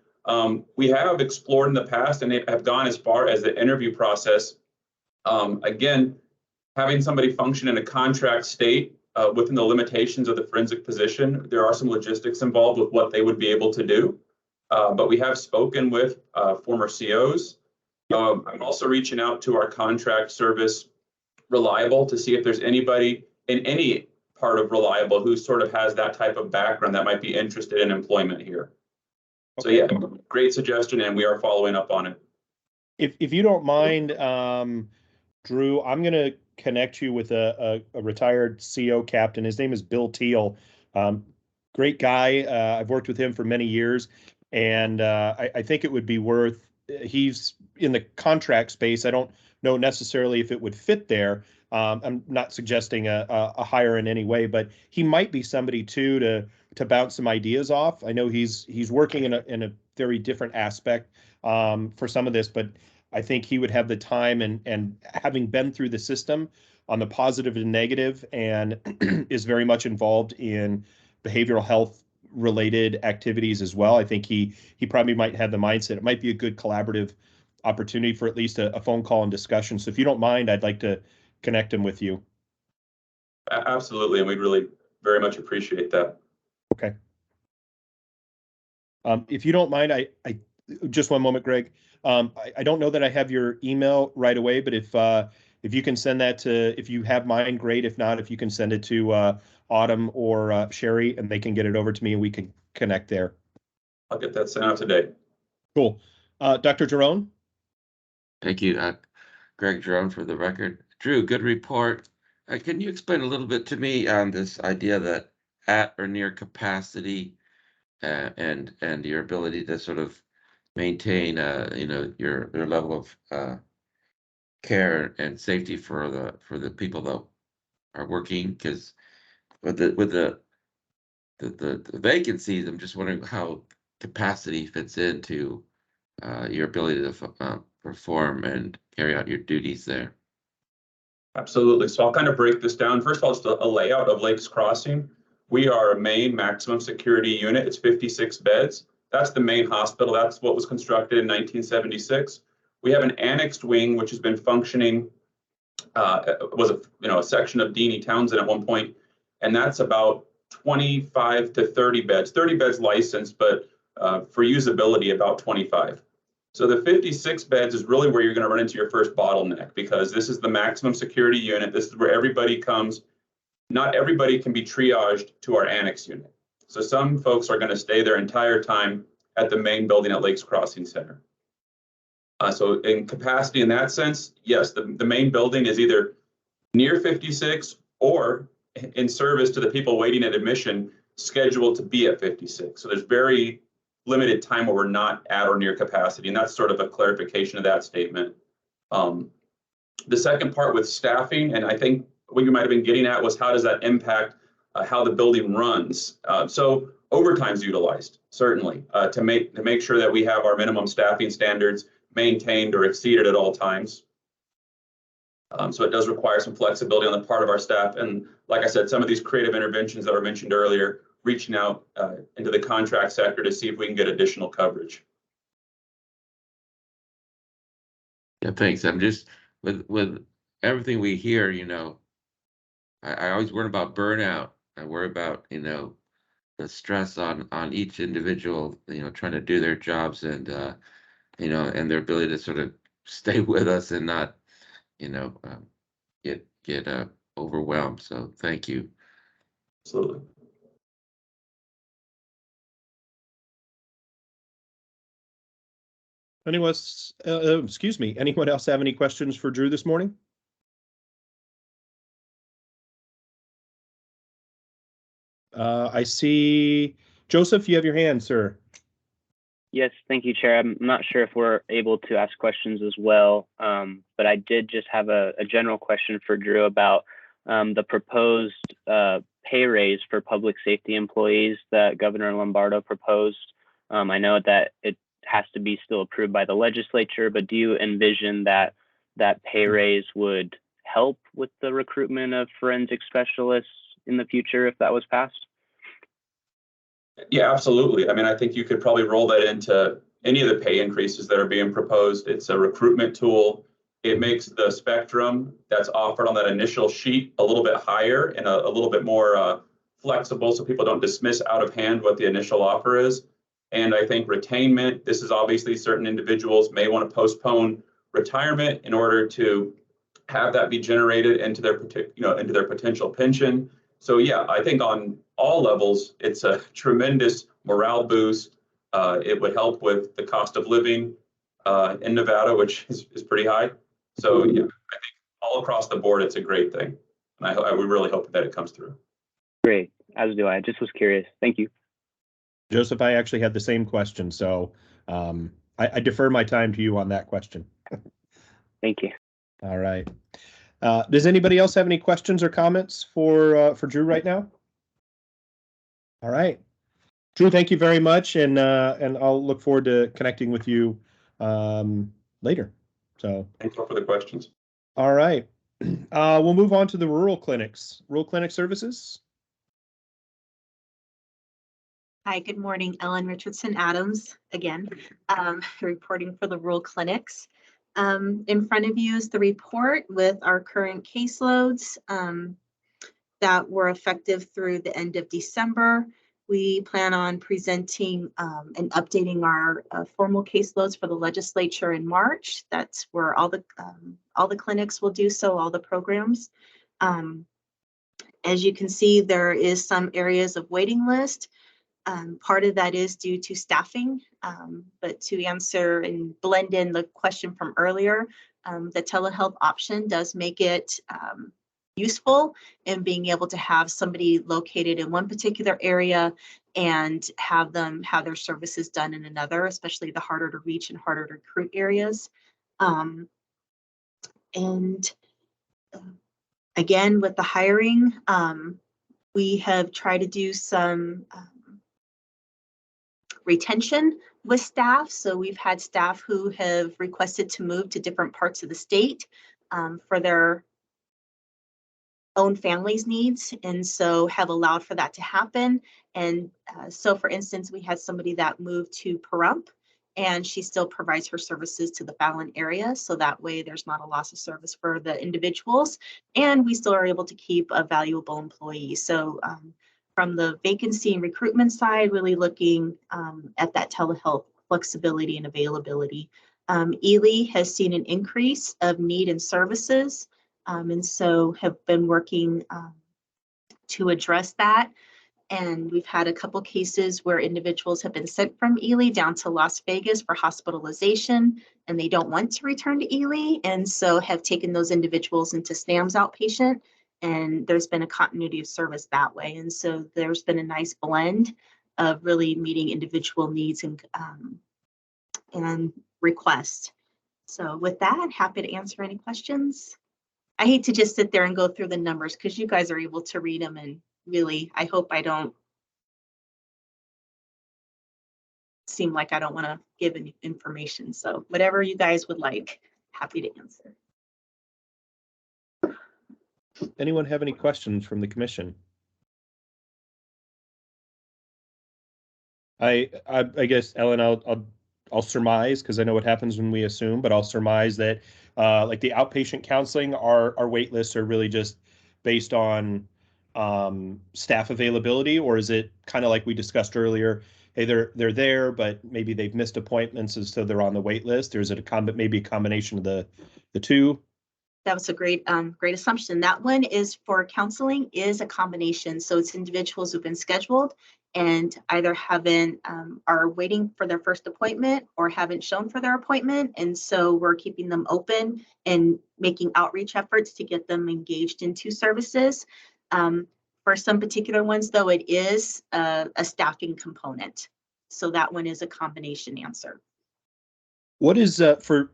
We have explored in the past and have gone as far as the interview process. Again, having somebody function in a contract state within the limitations of the forensic position, there are some logistics involved with what they would be able to do. But we have spoken with former COs. I'm also reaching out to our contract service Reliable to see if there's anybody in any part of Reliable who sort of has that type of background that might be interested in employment here. So yeah, great suggestion, and we are following up on it. If you don't mind, Drew, I'm going to connect you with a retired CO captain. His name is Bill Teal. Great guy. I've worked with him for many years, and I think it would be worth, he's in the contract space. I don't know necessarily if it would fit there. I'm not suggesting a hire in any way, but he might be somebody too to bounce some ideas off. I know he's working in a very different aspect for some of this, but I think he would have the time and having been through the system on the positive and negative, and is very much involved in behavioral health related activities as well. I think he probably might have the mindset. It might be a good collaborative opportunity for at least a phone call and discussion. So if you don't mind, I'd like to connect him with you. Absolutely, and we'd really very much appreciate that. Okay. If you don't mind, I just one moment, Greg. I don't know that I have your email right away, but if you can send that to, if you have mine, great. If not, if you can send it to Autumn or Sherry, and they can get it over to me and we can connect there. I'll get that sent out today. Cool. Dr. Giron? Thank you, Greg Giron, for the record. Drew, good report. Can you explain a little bit to me on this idea that at or near capacity and your ability to sort of maintain, you know, your level of care and safety for the people that are working? Because with the vacancies, I'm just wondering how capacity fits into your ability to perform and carry out your duties there. Absolutely. So I'll kind of break this down. First of all, just a layout of Lakes Crossing. We are a main maximum security unit. It's 56 beds. That's the main hospital. That's what was constructed in 1976. We have an annexed wing, which has been functioning, was a section of Deanie Townsend at one point, and that's about 25 to 30 beds. 30 beds licensed, but for usability, about 25. So the 56 beds is really where you're going to run into your first bottleneck, because this is the maximum security unit. This is where everybody comes. Not everybody can be triaged to our annex unit. So some folks are going to stay their entire time at the main building at Lakes Crossing Center. So in capacity in that sense, yes, the main building is either near 56 or in service to the people waiting at admission, scheduled to be at 56. So there's very limited time where we're not at or near capacity, and that's sort of a clarification of that statement. The second part with staffing, and I think what you might have been getting at, was how does that impact how the building runs? So overtime's utilized, certainly, to make sure that we have our minimum staffing standards maintained or exceeded at all times. So it does require some flexibility on the part of our staff. And like I said, some of these creative interventions that were mentioned earlier, reaching out into the contract sector to see if we can get additional coverage. Yeah, thanks. I'm just, with everything we hear, you know, I always worry about burnout. I worry about, you know, the stress on each individual, you know, trying to do their jobs, and you know, and their ability to sort of stay with us and not, you know, get overwhelmed. So thank you. Absolutely. Anyone else have any questions for Drew this morning? I see Joseph, you have your hand, sir. Yes, thank you, Chair. I'm not sure if we're able to ask questions as well, but I did just have a general question for Drew about the proposed pay raise for public safety employees that Governor Lombardo proposed. I know that it has to be still approved by the legislature, but do you envision that that pay raise would help with the recruitment of forensic specialists in the future if that was passed? Yeah, absolutely. I mean, I think you could probably roll that into any of the pay increases that are being proposed. It's a recruitment tool. It makes the spectrum that's offered on that initial sheet a little bit higher and a little bit more flexible, so people don't dismiss out of hand what the initial offer is. And I think retainment, this is obviously certain individuals may want to postpone retirement in order to have that be generated into their into their potential pension. So yeah, I think on all levels, it's a tremendous morale boost. It would help with the cost of living in Nevada, which is pretty high. So yeah, I think all across the board, it's a great thing. And I would really hope that it comes through. Great, as do I. Just was curious. Thank you. Joseph, I actually had the same question, so I defer my time to you on that question. Thank you. All right. Does anybody else have any questions or comments for Drew right now? All right. Drew, thank you very much, and I'll look forward to connecting with you later. So thanks for the questions. All right. We'll move on to the rural clinics. Rural clinic services. Hi, good morning. Ellen Richardson Adams again, reporting for the rural clinics. In front of you is the report with our current caseloads that were effective through the end of December. We plan on presenting and updating our formal caseloads for the legislature in March. That's where all the clinics will do so, all the programs. As you can see, there is some areas of waiting list. Part of that is due to staffing, but to answer and blend in the question from earlier, the telehealth option does make it useful in being able to have somebody located in one particular area and have them have their services done in another, especially the harder to reach and harder to recruit areas. Again, with the hiring, we have tried to do some retention with staff. So we've had staff who have requested to move to different parts of the state for their own family's needs, and so have allowed for that to happen. And so for instance, we had somebody that moved to Pahrump, and she still provides her services to the Fallon area. So that way there's not a loss of service for the individuals, and we still are able to keep a valuable employee. So from the vacancy and recruitment side, really looking at that telehealth flexibility and availability. Ely has seen an increase of need and services, and so have been working to address that. And we've had a couple cases where individuals have been sent from Ely down to Las Vegas for hospitalization, and they don't want to return to Ely, and so have taken those individuals into SNAM's outpatient. And there's been a continuity of service that way. And so there's been a nice blend of really meeting individual needs and requests. So with that, happy to answer any questions. I hate to just sit there and go through the numbers because you guys are able to read them, and really, I hope I don't seem like I don't want to give any information. So whatever you guys would like, happy to answer. Anyone have any questions from the commission? I guess, Ellen, I'll surmise, because I know what happens when we assume, but I'll surmise that like the outpatient counseling, our wait lists are really just based on staff availability, or is it kind of like we discussed earlier? Hey, they're there, but maybe they've missed appointments, and so they're on the wait list, or is it maybe a combination of the two? That was a great assumption. That one is for counseling is a combination. So it's individuals who've been scheduled and either are waiting for their first appointment or haven't shown for their appointment. And so we're keeping them open and making outreach efforts to get them engaged into services. For some particular ones, though, it is a staffing component. So that one is a combination answer. What is for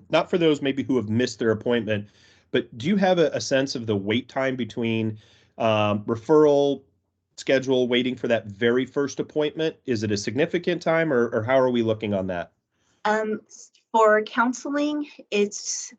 not for those maybe who have missed their appointment, but do you have a sense of the wait time between referral schedule waiting for that very first appointment? Is it a significant time, or how are we looking on that? For counseling, it's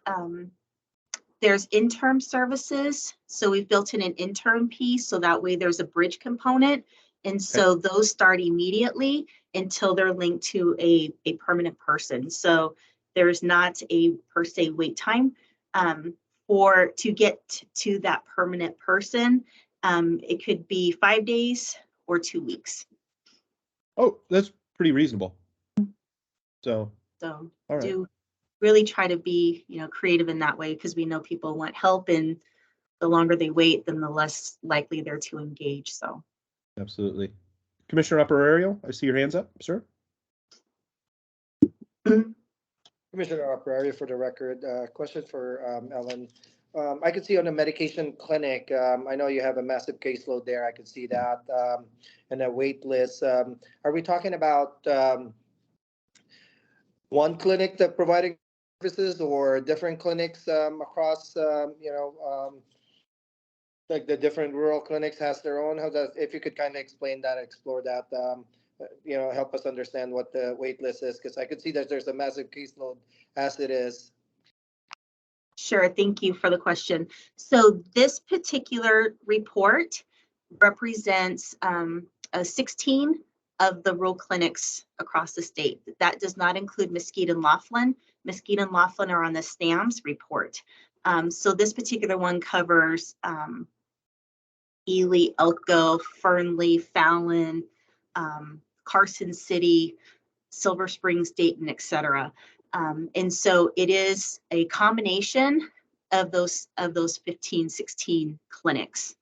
there's interim services. So we've built in an interim piece, so that way there's a bridge component. And so those start immediately until they're linked to a permanent person. So there's not a per se wait time. To get to that permanent person, it could be 5 days or 2 weeks. Oh, that's pretty reasonable. So all right. Do really try to be, creative in that way, because we know people want help, and the longer they wait, then the less likely they're to engage. So absolutely. Commissioner Operario, I see your hands up, sir. Commissioner Operario, for the record, question for Ellen. I could see on the medication clinic, I know you have a massive caseload there. I could see that, and a wait list. Are we talking about one clinic that providing services, or different clinics across, like the different rural clinics has their own? If you could kind of explain that, explore that, help us understand what the wait list is, because I could see that there's a massive caseload as it is. Sure, thank you for the question. So this particular report represents 16 of the rural clinics across the state. That does not include Mesquite and Laughlin. Mesquite and Laughlin are on the SNAMS report. So this particular one covers Ely, Elko, Fernley, Fallon, Carson City, Silver Springs, Dayton, etc. And so it is a combination of those 15, 16 clinics.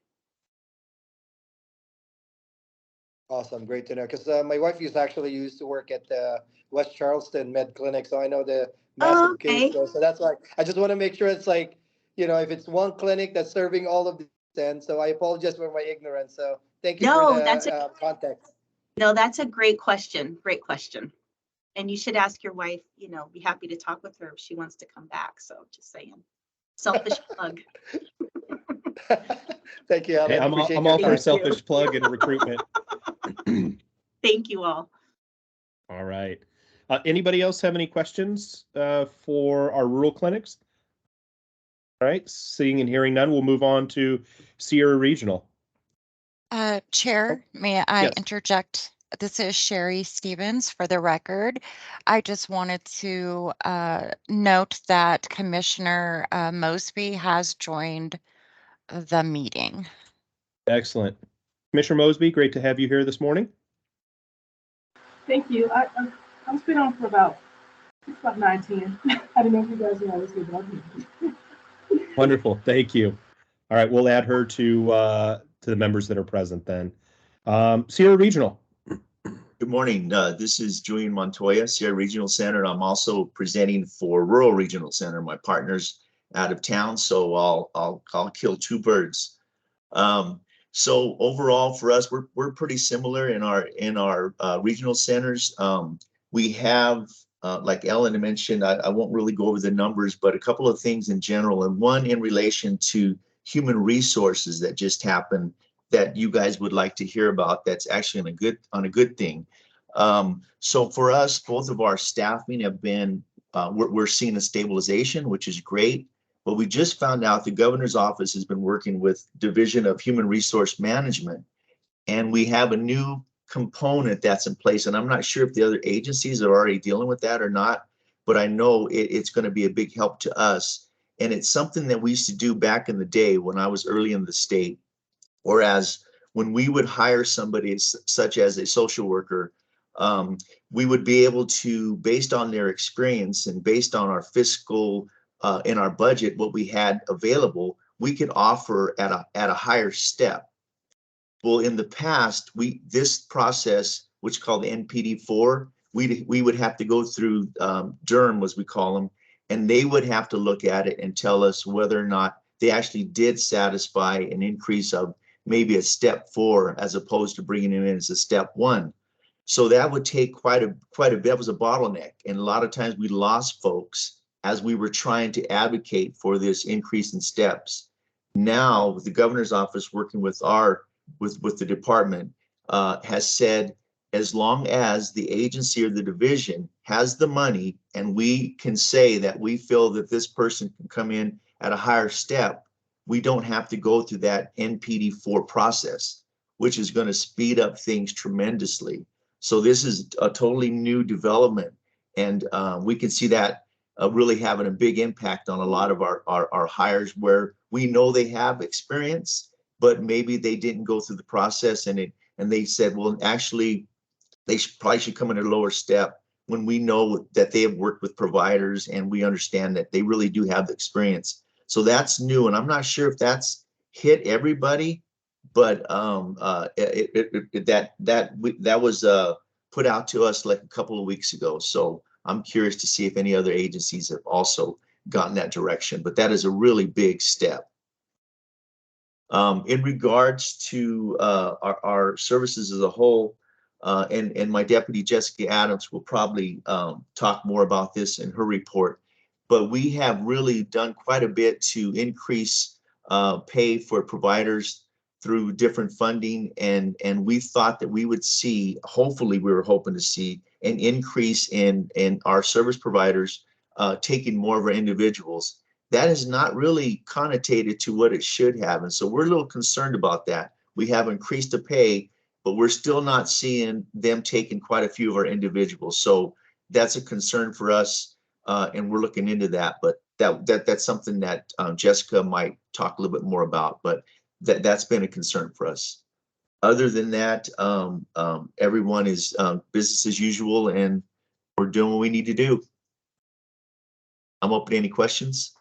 Awesome, great to know. Because my wife actually used to work at the West Charleston Med Clinic, so I know the massive case. So that's why I just want to make sure it's like, if it's one clinic that's serving all of these, and so I apologize for my ignorance. So thank you for the context. No, that's a great question. Great question. And you should ask your wife, be happy to talk with her if she wants to come back. So just saying. Selfish plug. Thank you, Ellen. Hey, I'm all for a selfish plug in recruitment. Thank you all. All right. Anybody else have any questions for our rural clinics? All right. Seeing and hearing none, we'll move on to Sierra Regional. Chair, may I interject? This is Sherry Stevens for the record. I just wanted to note that Commissioner Mosby has joined the meeting. Excellent. Commissioner Mosby, great to have you here this morning. Thank you. I've been on for about 9-10. I don't know if you guys know this, but I'm here. Wonderful. Thank you. All right. We'll add her to the members that are present then. Sierra Regional. Good morning. This is Julian Montoya, Sierra Regional Center. I'm also presenting for Rural Regional Center. My partner's out of town, so I'll kill two birds. So overall, for us, we're pretty similar in our regional centers. We have, like Ellen mentioned, I won't really go over the numbers, but a couple of things in general, and one in relation to human resources that just happened that you guys would like to hear about. That's actually on a good thing. So for us, both of our staffing have been, we're seeing a stabilization, which is great. But we just found out the governor's office has been working with Division of Human Resource Management, and we have a new component that's in place. And I'm not sure if the other agencies are already dealing with that or not, but I know it's going to be a big help to us. And it's something that we used to do back in the day when I was early in the state. Whereas when we would hire somebody such as a social worker, we would be able to, based on their experience and based on our fiscal in our budget, what we had available, we could offer at a higher step. Well, in the past, this process, which is called the NPD4, we would have to go through Durham, as we call them, and they would have to look at it and tell us whether or not they actually did satisfy an increase of maybe a step 4 as opposed to bringing him in as a step 1. So that would take quite a bit. That was a bottleneck. And a lot of times we lost folks as we were trying to advocate for this increase in steps. Now, with the governor's office working with with the department, has said, as long as the agency or the division has the money and we can say that we feel that this person can come in at a higher step, we don't have to go through that NPD4 process, which is going to speed up things tremendously. So this is a totally new development, and we can see that really having a big impact on a lot of our hires where we know they have experience, but maybe they didn't go through the process, and they said, well, actually, they probably should come in at a lower step, when we know that they have worked with providers and we understand that they really do have the experience. So that's new, and I'm not sure if that's hit everybody, but that was put out to us like a couple of weeks ago. So I'm curious to see if any other agencies have also gotten that direction, but that is a really big step. In regards to our services as a whole, and my deputy Jessica Adams will probably talk more about this in her report, but we have really done quite a bit to increase pay for providers through different funding, and we thought that we would see, hopefully we were hoping to see an increase in our service providers taking more of our individuals. That is not really connotated to what it should have, and so we're a little concerned about that. We have increased the pay, but we're still not seeing them taking quite a few of our individuals. So that's a concern for us, and we're looking into that. But that's something that Jessica might talk a little bit more about, but that's been a concern for us. Other than that, everyone is business as usual, and we're doing what we need to do. I'm open to any questions.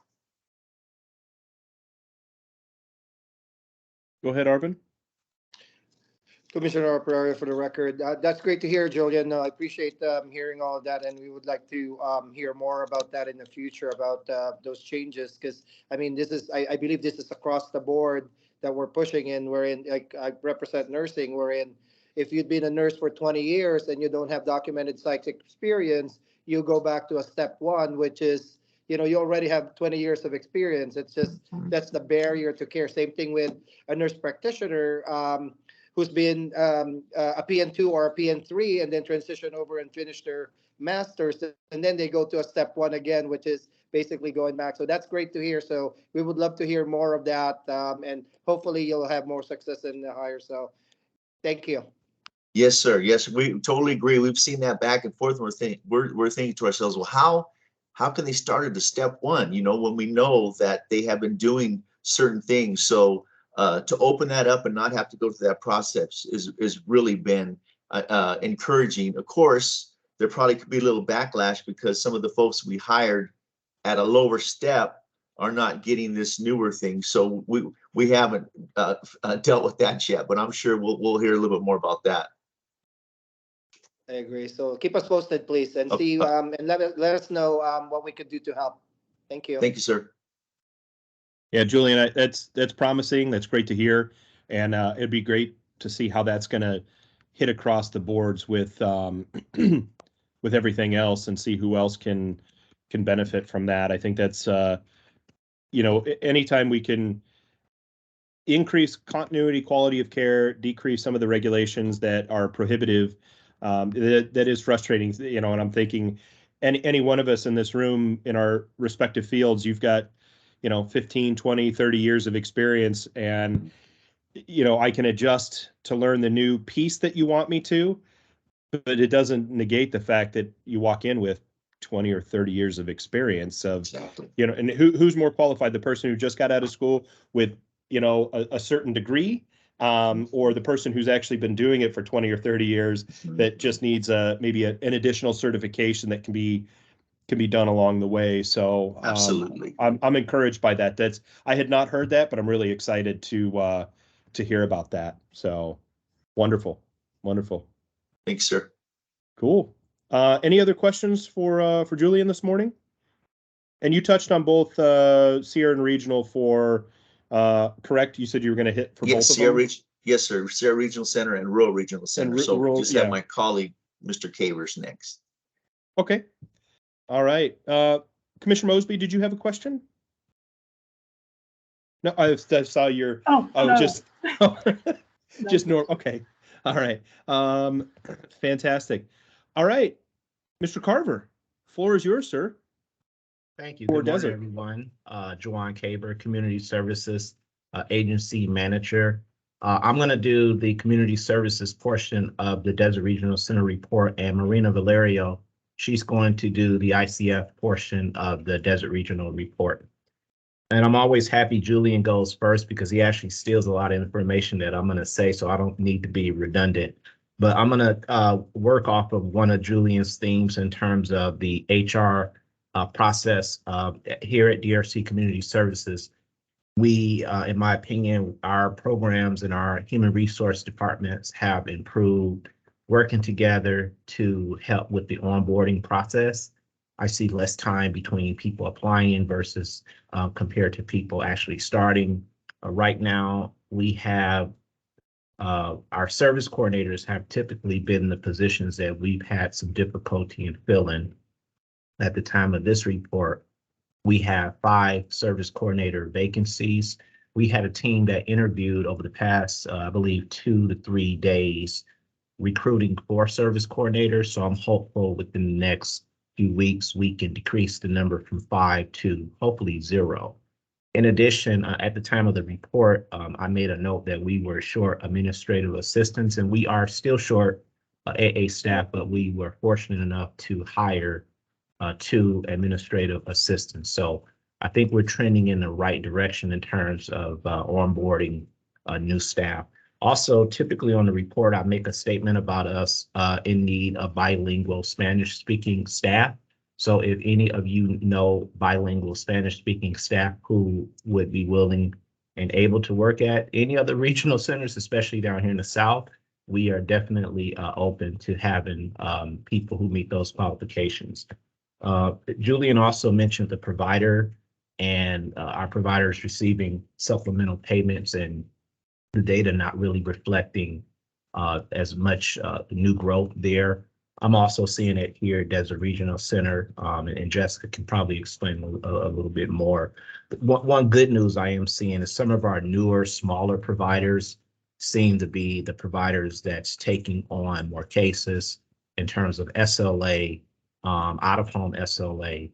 Go ahead, Arvin. Commissioner Operario, for the record, that's great to hear, Julian. I appreciate hearing all of that, and we would like to hear more about that in the future, about those changes, because I mean, this is, I believe this is across the board that we're pushing in. We're in, like, I represent nursing. We're in, if you've been a nurse for 20 years and you don't have documented psych experience, you go back to a step 1, which is, you know, you already have 20 years of experience. It's just, that's the barrier to care. Same thing with a nurse practitioner who's been a PN2 or a PN3 and then transition over and finish their master's, and then they go to a step 1 again, which is basically going back. So that's great to hear. So we would love to hear more of that, and hopefully you'll have more success in the hire. So thank you. Yes, sir. Yes, we totally agree. We've seen that back and forth. And we're thinking to ourselves, well, how can they start at a step 1? You know, when we know that they have been doing certain things. So to open that up and not have to go through that process is really been encouraging. Of course, there probably could be a little backlash because some of the folks we hired at a lower step are not getting this newer thing. So we haven't dealt with that yet, but I'm sure we'll hear a little bit more about that. I agree. So keep us posted, please, and see and let us know what we could do to help. Thank you. Thank you, sir. Yeah, Julian, that's promising. That's great to hear, and it'd be great to see how that's going to hit across the boards with with everything else, and see who else can benefit from that. I think that's you know, anytime we can increase continuity, quality of care, decrease some of the regulations that are prohibitive, that is frustrating. You know, and I'm thinking, any one of us in this room in our respective fields, you've got, you know, 15, 20, 30 years of experience, and, you know, I can adjust to learn the new piece that you want me to, but it doesn't negate the fact that you walk in with 20 or 30 years of experience of, exactly. You know, and who's more qualified, the person who just got out of school with, you know, a certain degree, or the person who's actually been doing it for 20 or 30 years that just needs maybe an additional certification that can be done along the way. So absolutely, I'm encouraged by that. I had not heard that, but I'm really excited to hear about that. So wonderful. Thanks, sir. Cool. Any other questions for Julian this morning? And you touched on both Sierra and Regional for correct? You said you were going to hit for Yes, both of them? Yes, sir. Sierra Regional Center and Rural Regional Center. So rural, just have my colleague, Mr. Cavers, next. Okay. All right. Commissioner Mosby, did you have a question? No, I saw your. Oh, no. Just just normal. Okay. All right. Fantastic. All right, Mr. Carver, floor is yours, sir. Thank you. Good morning, everyone. Juwan Caber, Community Services Agency Manager. I'm going to do the community services portion of the Desert Regional Center report, and Marina Valerio, she's going to do the ICF portion of the Desert Regional report. And I'm always happy Julian goes first because he actually steals a lot of information that I'm going to say, so I don't need to be redundant. But I'm going to work off of one of Julian's themes in terms of the HR process here at DRC Community Services. We, in my opinion, our programs and our human resource departments have improved working together to help with the onboarding process. I see less time between people applying versus compared to people actually starting. Right now, we have our service coordinators have typically been the positions that we've had some difficulty in filling. At the time of this report, we have 5 service coordinator vacancies. We had a team that interviewed over the past, I believe, 2 to 3 days, recruiting 4 service coordinators. So I'm hopeful within the next few weeks, we can decrease the number from 5 to hopefully 0. In addition, at the time of the report, I made a note that we were short administrative assistants, and we are still short AA staff, but we were fortunate enough to hire 2 administrative assistants. So I think we're trending in the right direction in terms of onboarding new staff. Also, typically on the report, I make a statement about us in need of bilingual Spanish-speaking staff. So if any of you know bilingual Spanish-speaking staff who would be willing and able to work at any other regional centers, especially down here in the South, we are definitely open to having people who meet those qualifications. Julian also mentioned the provider and our providers receiving supplemental payments and the data not really reflecting as much new growth there. I'm also seeing it here at Desert Regional Center, and Jessica can probably explain a little bit more. One good news I am seeing is some of our newer, smaller providers seem to be the providers that's taking on more cases in terms of SLA, out-of-home SLA,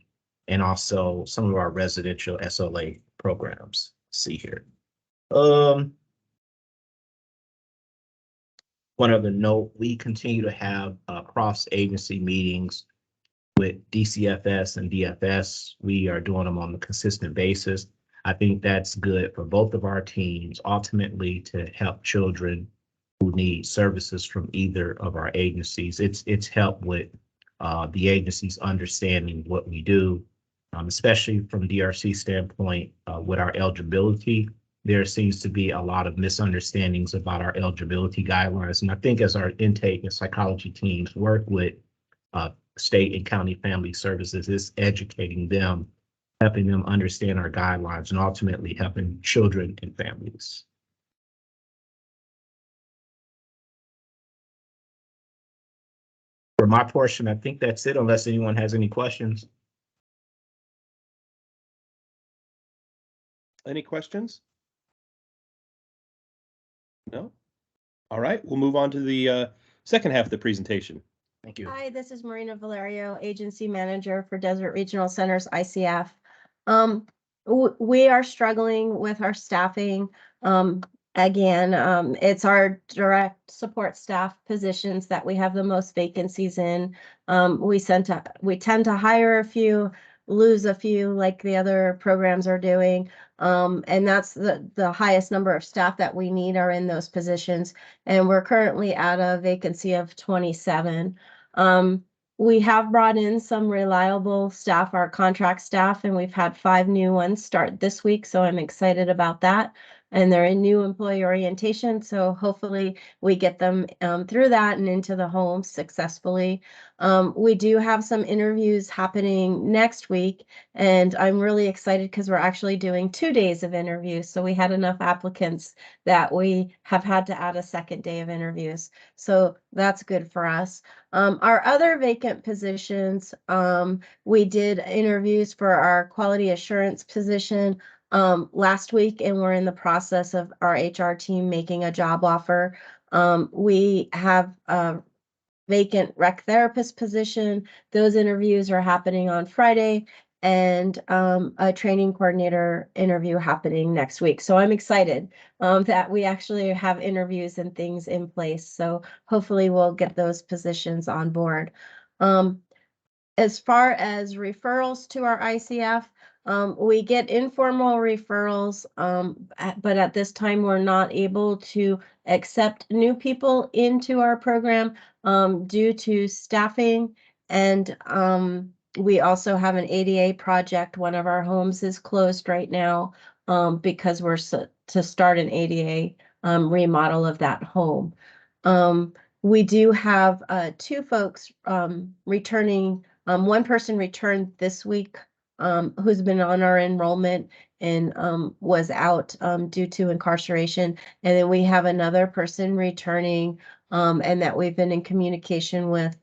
and also some of our residential SLA programs. See here. One other note, we continue to have cross-agency meetings with DCFS and DFS. We are doing them on a consistent basis. I think that's good for both of our teams, ultimately to help children who need services from either of our agencies. It's helped with the agencies understanding what we do, especially from DRC standpoint with our eligibility. There seems to be a lot of misunderstandings about our eligibility guidelines. And I think as our intake and psychology teams work with state and county family services, it's educating them, helping them understand our guidelines, and ultimately helping children and families. For my portion, I think that's it, unless anyone has any questions. Any questions? No? All right, we'll move on to the second half of the presentation. Thank you. Hi, this is Marina Valerio, Agency Manager for Desert Regional Centers, ICF. We are struggling with our staffing. Again, it's our direct support staff positions that we have the most vacancies in. We tend to hire a few, lose a few like the other programs are doing. And that's the highest number of staff that we need are in those positions. And we're currently at a vacancy of 27. We have brought in some reliable staff, our contract staff, and we've had 5 new ones start this week. So I'm excited about that. and they're in new employee orientation. So hopefully we get them through that and into the homes successfully. We do have some interviews happening next week, and I'm really excited because we're actually doing 2 days of interviews. So we had enough applicants that we have had to add a second day of interviews. So that's good for us. Our other vacant positions, we did interviews for our quality assurance position last week, and we're in the process of our HR team making a job offer. We have a vacant rec therapist position. Those interviews are happening on Friday, and a training coordinator interview happening next week. So I'm excited that we actually have interviews and things in place. So hopefully we'll get those positions on board. As far as referrals to our ICF, we get informal referrals, but at this time we're not able to accept new people into our program due to staffing, and we also have an ADA project. One of our homes is closed right now because we're to start an ADA remodel of that home. We do have 2 folks returning. One person returned this week who's been on our enrollment and was out due to incarceration. And then we have another person returning and that we've been in communication with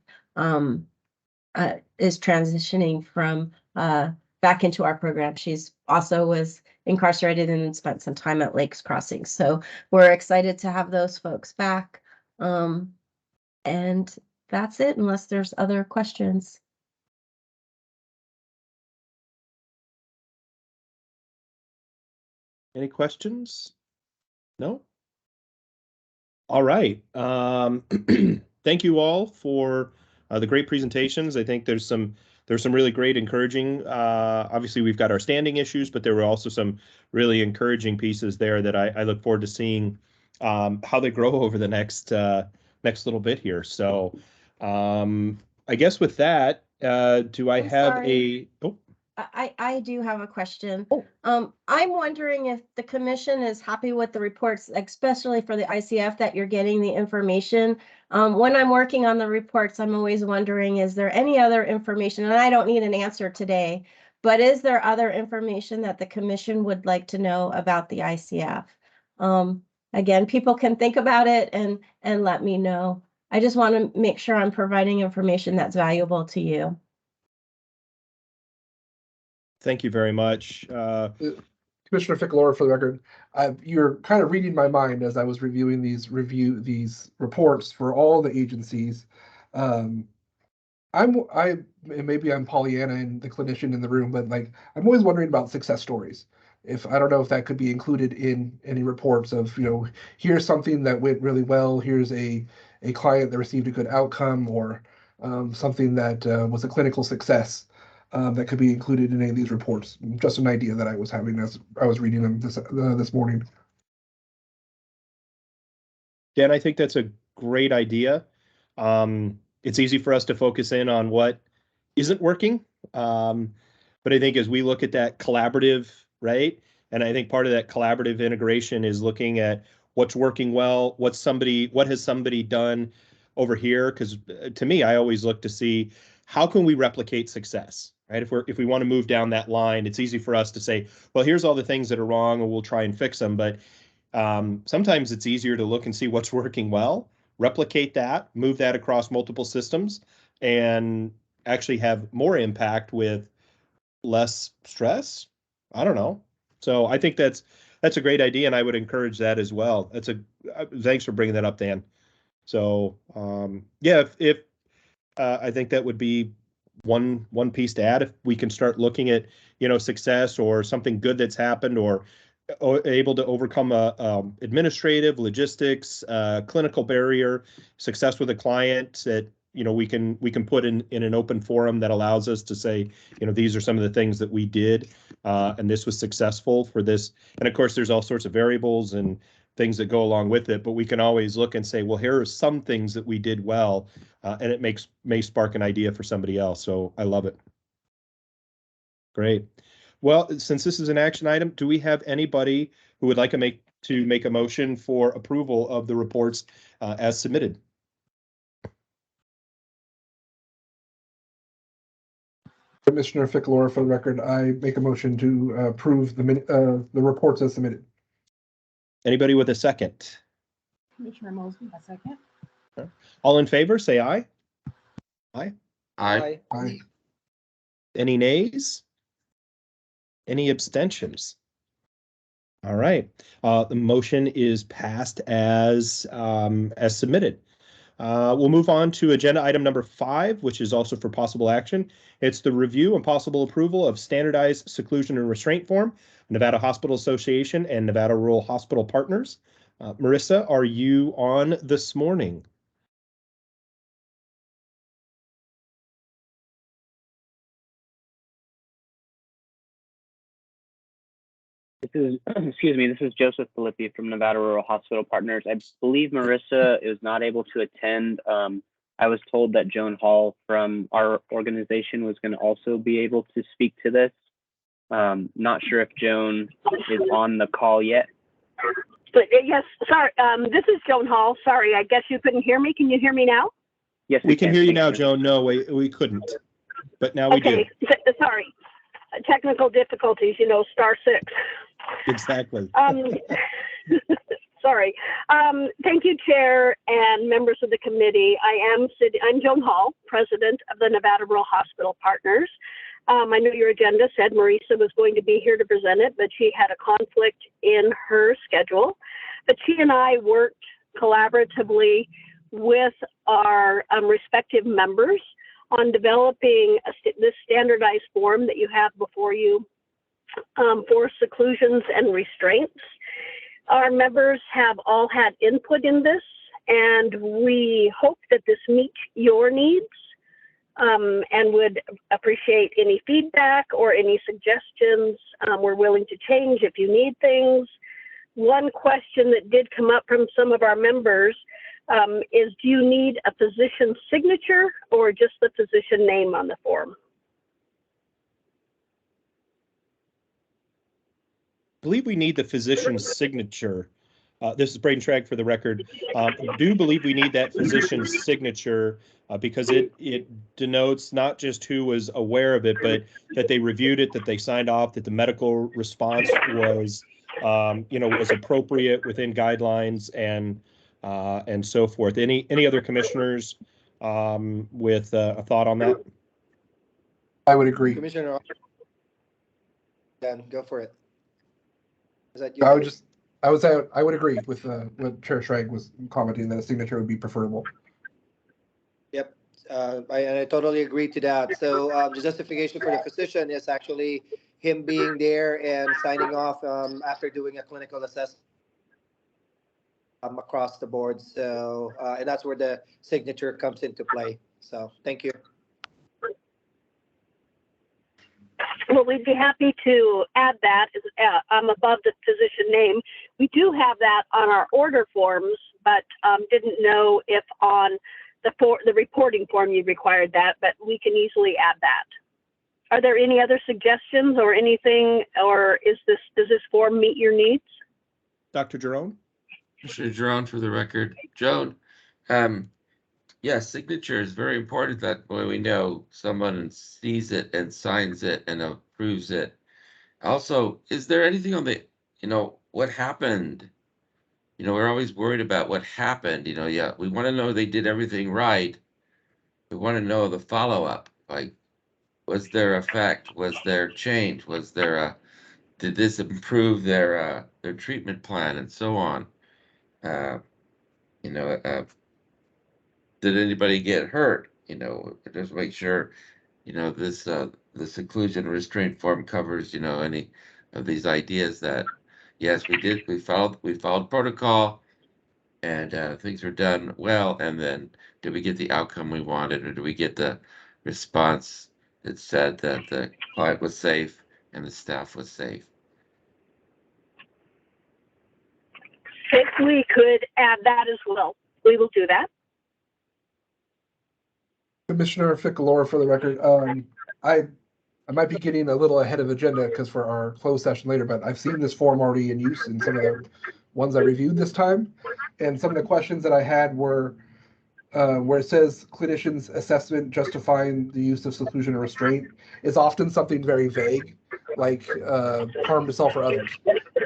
is transitioning from back into our program. She's also was incarcerated and spent some time at Lakes Crossing. So we're excited to have those folks back. And that's it, unless there's other questions. Any questions? No? All right. Thank you all for the great presentations. I think there's some really great encouraging. Obviously, we've got our standing issues, but there were also some really encouraging pieces there that I look forward to seeing how they grow over the next little bit here. So I guess with that, do I have a... Oh. I do have a question. I'm wondering if the commission is happy with the reports, especially for the ICF, that you're getting the information. When I'm working on the reports, I'm always wondering, is there any other information? And I don't need an answer today, but is there other information that the commission would like to know about the ICF? Again, people can think about it and let me know. I just want to make sure I'm providing information that's valuable to you. Thank you very much. Commissioner Ficalora, for the record, you're kind of reading my mind as I was reviewing these reports for all the agencies. Maybe I'm Pollyanna and the clinician in the room, but like I'm always wondering about success stories. I don't know if that could be included in any reports of, here's something that went really well, here's a client that received a good outcome, or something that was a clinical success. That could be included in any of these reports. Just an idea that I was having as I was reading them this morning. Dan, I think that's a great idea. It's easy for us to focus in on what isn't working. But I think as we look at that collaborative, right? And I think part of that collaborative integration is looking at what's working well, what has somebody done over here? Because to me, I always look to see how can we replicate success, right? If we want to move down that line, it's easy for us to say, well, here's all the things that are wrong and we'll try and fix them. But sometimes it's easier to look and see what's working well, replicate that, move that across multiple systems, and actually have more impact with less stress. I don't know. So I think that's a great idea, and I would encourage that as well. Thanks for bringing that up, Dan. So yeah, if I think that would be one piece to add. If we can start looking at success or something good that's happened, or able to overcome a administrative, logistics, clinical barrier, success with a client that we can put in an open forum that allows us to say, these are some of the things that we did, and this was successful for this. And of course, there's all sorts of variables and things that go along with it, but we can always look and say, well, here are some things that we did well, and it may spark an idea for somebody else. So I love it. Great. Well, since this is an action item, do we have anybody who would like to make to make a motion for approval of the reports as submitted? Commissioner Ficalora, for the record, I make a motion to approve the reports as submitted. Anybody with a second? Commissioner Mosby, a second. All in favor, say aye. Aye. Aye. Aye. Any nays? Any abstentions? All right. The motion is passed as submitted. We'll move on to agenda item number 5, which is also for possible action. It's the review and possible approval of standardized seclusion and restraint form, Nevada Hospital Association and Nevada Rural Hospital Partners. Marissa, are you on this morning? This is, excuse me, this is Joseph Filippi from Nevada Rural Hospital Partners. I believe Marissa is not able to attend. I was told that Joan Hall from our organization was going to also be able to speak to this. Not sure if Joan is on the call yet. But yes, sorry, this is Joan Hall. Sorry, I guess you couldn't hear me. Can you hear me now? Yes, we can hear you now, Joan. No, we couldn't, but now we do. Sorry, technical difficulties, you know, *6. Exactly. Sorry. Thank you, Chair and members of the committee. I'm Joan Hall, President of the Nevada Rural Hospital Partners. I know your agenda said Marissa was going to be here to present it, but she had a conflict in her schedule. But she and I worked collaboratively with our respective members on developing this standardized form that you have before you for seclusions and restraints. Our members have all had input in this, and we hope that this meets your needs and would appreciate any feedback or any suggestions. We're willing to change if you need things. One question that did come up from some of our members is, do you need a physician signature or just the physician name on the form? I believe we need the physician's signature. This is Braden Schrag for the record. I do believe we need that physician's signature because it denotes not just who was aware of it, but that they reviewed it, that they signed off, that the medical response was, was appropriate within guidelines and so forth. Any other commissioners with a thought on that? I would agree. Commissioner, Dan, go for it. Is that you? I would agree with what Chair Schrag was commenting, that a signature would be preferable. Yep, I totally agree to that. So the justification for the physician is actually him being there and signing off after doing a clinical assessment across the board. So and that's where the signature comes into play. So thank you. Well, we'd be happy to add that above the physician name. We do have that on our order forms, but didn't know if on the reporting form you required that, but we can easily add that. Are there any other suggestions or anything, or does this form meet your needs? Dr. Giron? Commissioner Giron for the record. Joan, yes, signature is very important. That way we know someone sees it and signs it and approves it. Also, is there anything on the, what happened? We're always worried about what happened. Yeah, we want to know they did everything right. We want to know the follow-up. Like, was there effect? Was there change? Was there did this improve their treatment plan and so on? Did anybody get hurt? Just make sure, this the seclusion restraint form covers, any of these ideas that, yes, we followed protocol and things were done well. And then did we get the outcome we wanted, or did we get the response that said that the client was safe and the staff was safe? If we could add that as well, we will do that. Commissioner Ficalora, for the record, I might be getting a little ahead of agenda because for our closed session later, but I've seen this form already in use in some of the ones I reviewed this time. And some of the questions that I had were where it says clinician's assessment justifying the use of seclusion or restraint is often something very vague, like harm to self or others.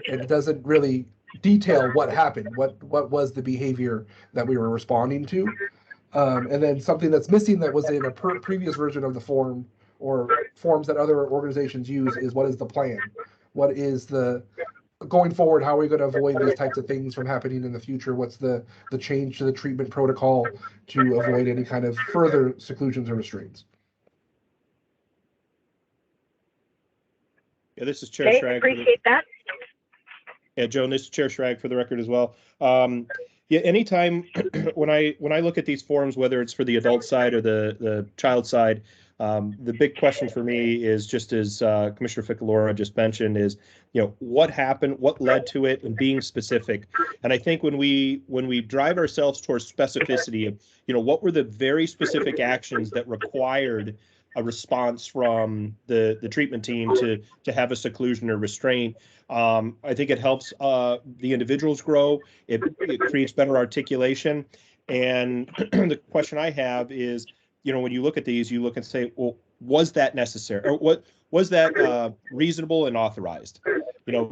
And it doesn't really detail what happened, what was the behavior that we were responding to. And then something that's missing that was in a previous version of the form or forms that other organizations use is what is the plan? What is the going forward, how are we going to avoid these types of things from happening in the future? What's the change to the treatment protocol to avoid any kind of further seclusions or restraints? Yeah, this is Chair Okay, Schrag. appreciate that. Yeah, Joan, this is Chair Schrag for the record as well. Yeah, anytime when I look at these forms, whether it's for the adult side or the child side, the big question for me is, just as Commissioner Ficalora just mentioned, is, what happened, what led to it, and being specific. And I think when we drive ourselves towards specificity of, what were the very specific actions that required a response from the treatment team to have a seclusion or restraint, I think it helps the individuals grow. It creates better articulation. And the question I have is, when you look at these, you look and say, well, was that necessary? Or what was that reasonable and authorized?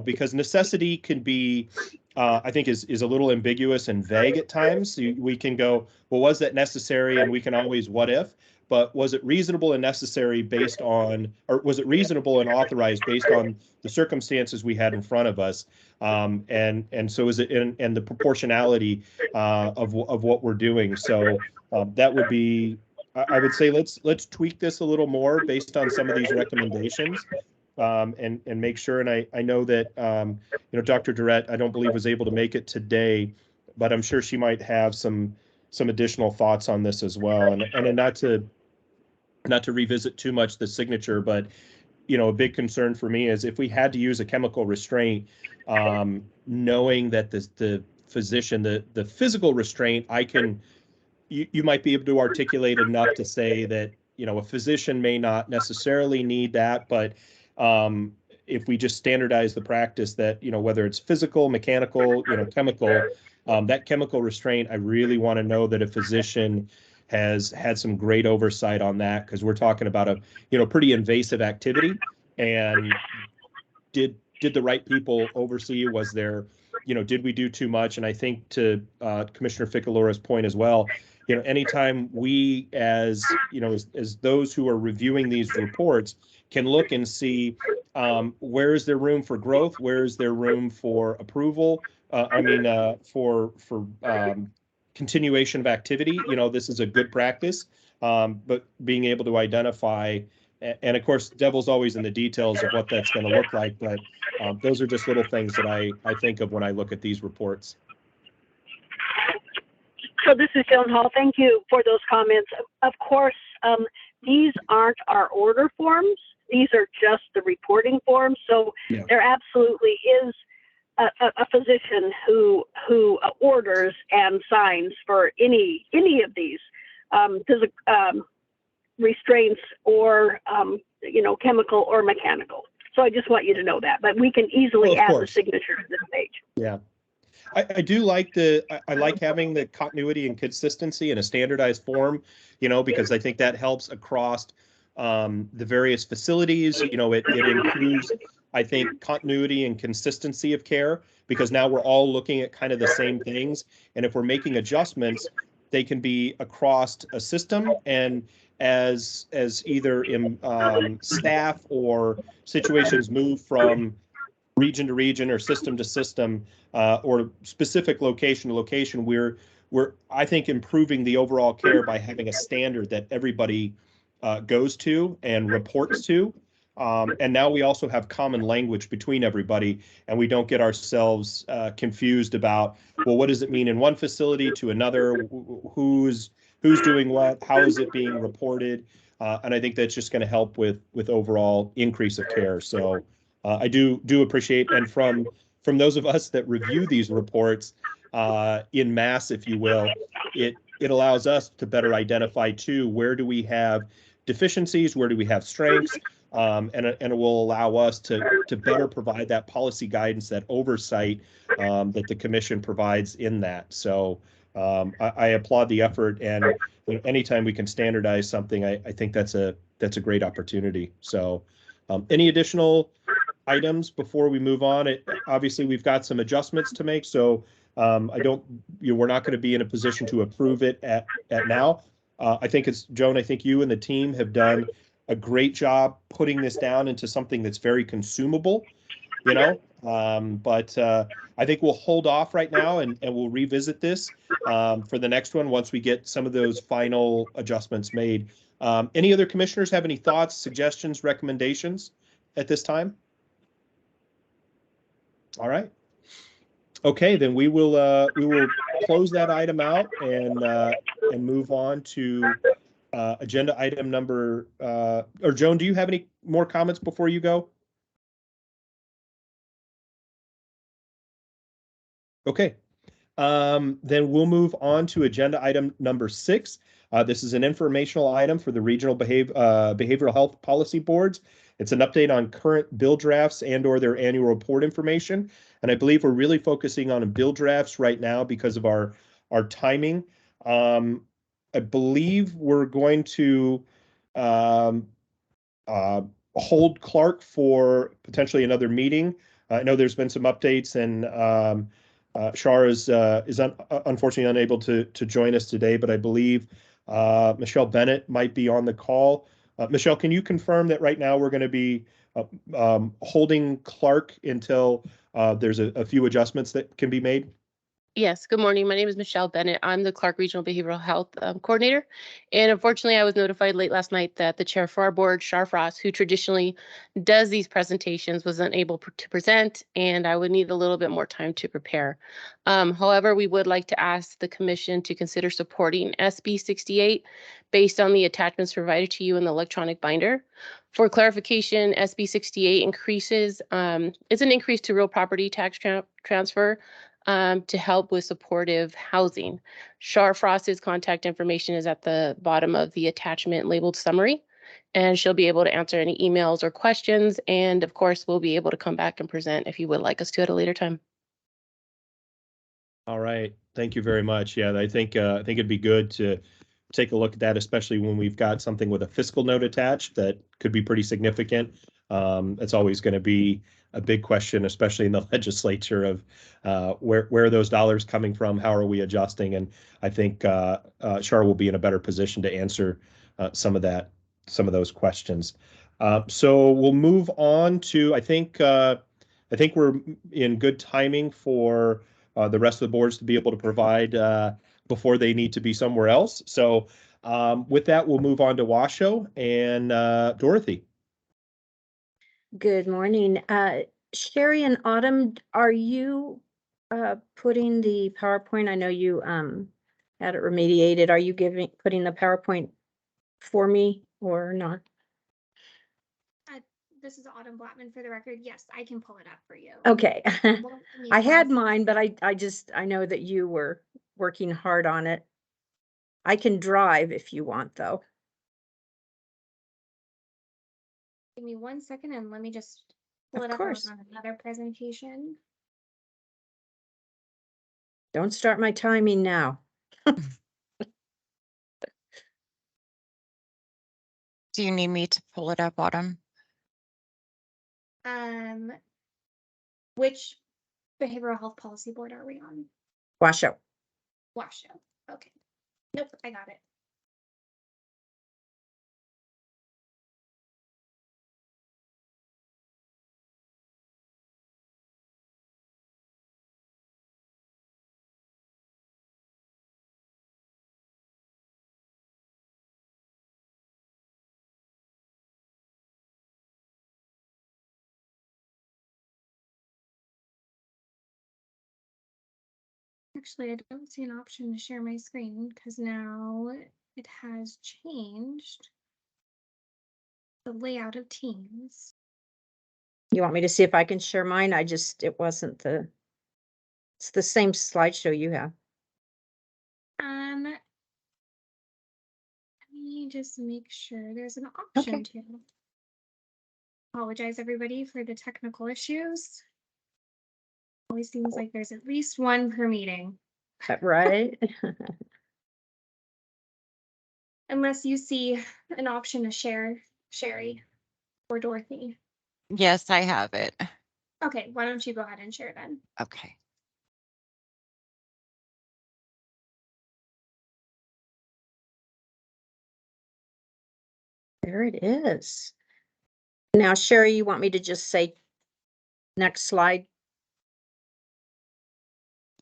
Because necessity can be, I think, is a little ambiguous and vague at times. We can go, well, was that necessary? And we can always what if. But was it reasonable and necessary based on, or was it reasonable and authorized based on the circumstances we had in front of us? And so is it in the proportionality of what we're doing? So that would be, I would say, let's tweak this a little more based on some of these recommendations, and make sure. And I know that Dr. Durette, I don't believe, was able to make it today, but I'm sure she might have some additional thoughts on this as well. And not to revisit too much the signature, but a big concern for me is if we had to use a chemical restraint, knowing that the physician, the physical restraint, you might be able to articulate enough to say that a physician may not necessarily need that, but if we just standardize the practice that whether it's physical, mechanical, chemical, that chemical restraint, I really want to know that a physician has had some great oversight on that, because we're talking about a pretty invasive activity. And did the right people oversee? Was there, did we do too much? And I think, to Commissioner Ficalora's point as well, anytime we as those who are reviewing these reports can look and see where is there room for growth, where is there room for approval, for continuation of activity. This is a good practice, but being able to identify, and of course, devil's always in the details of what that's going to look like. But those are just little things that I think of when I look at these reports. So this is Joan Hall. Thank you for those comments. Of course, these aren't our order forms. These are just the reporting forms. So yeah, there absolutely is a physician who orders and signs for any of these restraints or chemical or mechanical. So I just want you to know that. But we can easily add the signature to this page. Yeah. I do like I like having the continuity and consistency in a standardized form, because I think that helps across the various facilities. It improves, I think, continuity and consistency of care, because now we're all looking at kind of the same things. And if we're making adjustments, they can be across a system, and as either in staff or situations move from region to region or system to system, or specific location to location, we're I think improving the overall care by having a standard that everybody goes to and reports to. And now we also have common language between everybody, and we don't get ourselves confused about, well, what does it mean in one facility to another? Who's doing what? How is it being reported? And I think that's just going to help with overall increase of care. So I do appreciate, and from those of us that review these reports in mass, if you will, it allows us to better identify too, where do we have deficiencies, where do we have strengths, and it will allow us to better provide that policy guidance, that oversight that the commission provides in that. So I applaud the effort, and anytime we can standardize something, I think that's a great opportunity. So any additional items before we move on? Obviously, we've got some adjustments to make, so we're not going to be in a position to approve it at now. I think Joan, I think you and the team have done a great job putting this down into something that's very consumable, but I think we'll hold off right now and we'll revisit this for the next one once we get some of those final adjustments made. Any other commissioners have any thoughts, suggestions, recommendations at this time? All right. Okay, then we will close that item out and move on to agenda item number. Or Joan, do you have any more comments before you go? Okay, then we'll move on to agenda item number 6. This is an informational item for the regional behavioral health policy boards. It's an update on current bill drafts and/or their annual report information. And I believe we're really focusing on bill drafts right now because of our timing. I believe we're going to hold Clark for potentially another meeting. I know there's been some updates, and Shar is unfortunately unable to join us today, but I believe Michelle Bennett might be on the call. Michelle, can you confirm that right now we're going to be holding Clark until there's a few adjustments that can be made? Yes, good morning. My name is Michelle Bennett. I'm the Clark Regional Behavioral Health Coordinator. And unfortunately, I was notified late last night that the chair for our board, Shar Frost, who traditionally does these presentations, was unable to present, and I would need a little bit more time to prepare. However, we would like to ask the commission to consider supporting SB 68 based on the attachments provided to you in the electronic binder. For clarification, SB 68 increases, it's an increase to real property tax transfer to help with supportive housing. Shar Frost's contact information is at the bottom of the attachment labeled summary, and she'll be able to answer any emails or questions. And of course, we'll be able to come back and present if you would like us to at a later time. All right, thank you very much. Yeah, I think it'd be good to take a look at that, especially when we've got something with a fiscal note attached that could be pretty significant. It's always going to be a big question, especially in the legislature, of where are those dollars coming from? How are we adjusting? And I think Shar will be in a better position to answer some of those questions. So we'll move on to, I think we're in good timing for the rest of the boards to be able to provide before they need to be somewhere else. So with that, we'll move on to Washoe and Dorothy. Good morning. Sherry and Autumn, are you putting the PowerPoint? I know you had it remediated. Are you putting the PowerPoint for me or not? This is Autumn Blattman for the record. Yes, I can pull it up for you. Okay. I had mine, but I know that you were working hard on it. I can drive if you want, though. Give me 1 second and let me just pull it up on another presentation. Don't start my timing now. Do you need me to pull it up, Autumn? Which behavioral health policy board are we on? Washoe. Washoe. Okay. Nope, I got it. Actually, I don't see an option to share my screen because now it has changed the layout of Teams. You want me to see if I can share mine? It's the same slideshow you have. Let me just make sure there's an option to. Apologize, everybody, for the technical issues. Always seems like there's at least one per meeting. Right? Unless you see an option to share, Sherry or Dorothy. Yes, I have it. Okay, why don't you go ahead and share then? Okay. There it is. Now, Sherry, you want me to just say next slide?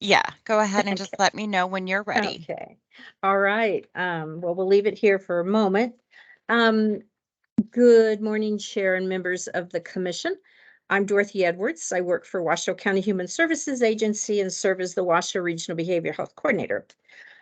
Yeah, go ahead and just let me know when you're ready. Okay. All right. Well, we'll leave it here for a moment. Good morning, Chair and members of the Commission. I'm Dorothy Edwards. I work for Washoe County Human Services Agency and serve as the Washoe Regional Behavioral Health Coordinator.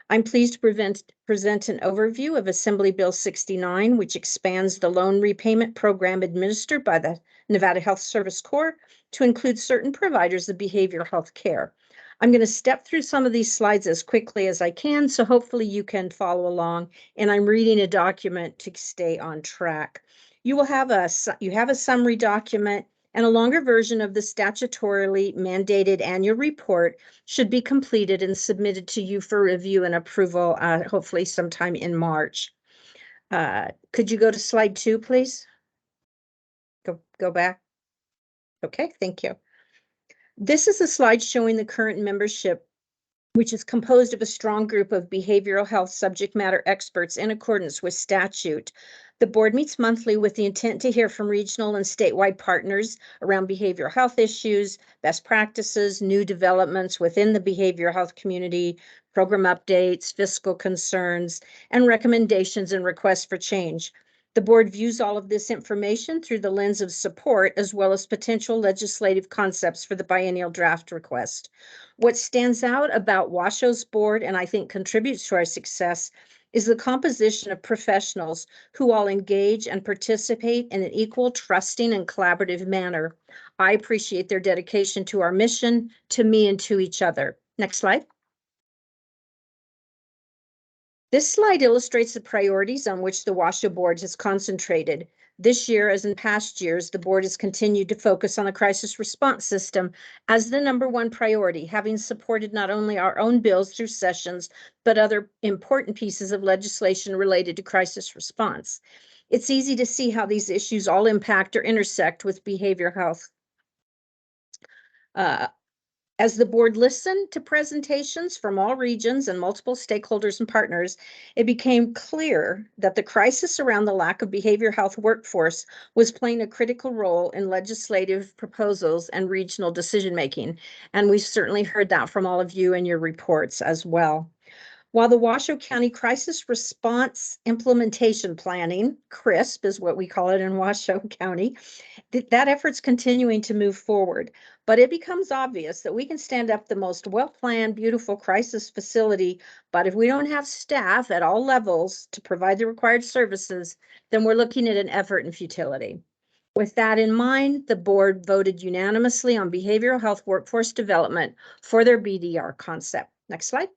I'm pleased to present an overview of Assembly Bill 69, which expands the loan repayment program administered by the Nevada Health Service Corps to include certain providers of behavioral health care. I'm going to step through some of these slides as quickly as I can, so hopefully you can follow along, and I'm reading a document to stay on track. You have a summary document, and a longer version of the statutorily mandated annual report should be completed and submitted to you for review and approval, hopefully sometime in March. Could you go to slide 2, please? Go back. Okay, thank you. This is a slide showing the current membership, which is composed of a strong group of behavioral health subject matter experts in accordance with statute. The board meets monthly with the intent to hear from regional and statewide partners around behavioral health issues, best practices, new developments within the behavioral health community, program updates, fiscal concerns, and recommendations and requests for change. The board views all of this information through the lens of support as well as potential legislative concepts for the biennial draft request. What stands out about Washoe's board, and I think contributes to our success, is the composition of professionals who all engage and participate in an equal, trusting, and collaborative manner. I appreciate their dedication to our mission, to me, and to each other. Next slide. This slide illustrates the priorities on which the Washoe board has concentrated. This year, as in past years, the board has continued to focus on the crisis response system as the #1 priority, having supported not only our own bills through sessions, but other important pieces of legislation related to crisis response. It's easy to see how these issues all impact or intersect with behavioral health. As the board listened to presentations from all regions and multiple stakeholders and partners, it became clear that the crisis around the lack of behavioral health workforce was playing a critical role in legislative proposals and regional decision-making. And we've certainly heard that from all of you in your reports as well. While the Washoe County Crisis Response Implementation Planning, CRISP is what we call it in Washoe County, that effort's continuing to move forward, but it becomes obvious that we can stand up the most well-planned, beautiful crisis facility, but if we don't have staff at all levels to provide the required services, then we're looking at an effort and futility. With that in mind, the board voted unanimously on behavioral health workforce development for their BDR concept. Next slide.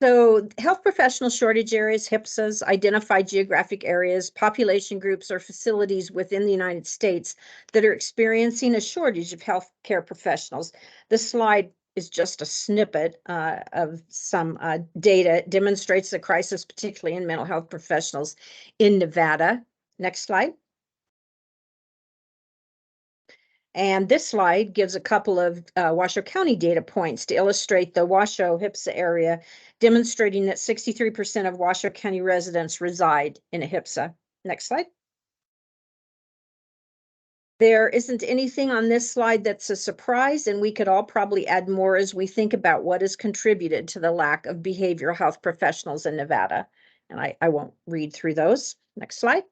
So health professional shortage areas, HPSAs, identify geographic areas, population groups, or facilities within the United States that are experiencing a shortage of healthcare professionals. This slide is just a snippet of some data. It demonstrates the crisis, particularly in mental health professionals in Nevada. Next slide. And this slide gives a couple of Washoe County data points to illustrate the Washoe HPSA area, demonstrating that 63% of Washoe County residents reside in a HPSA. Next slide. There isn't anything on this slide that's a surprise, and we could all probably add more as we think about what has contributed to the lack of behavioral health professionals in Nevada. And I won't read through those. Next slide.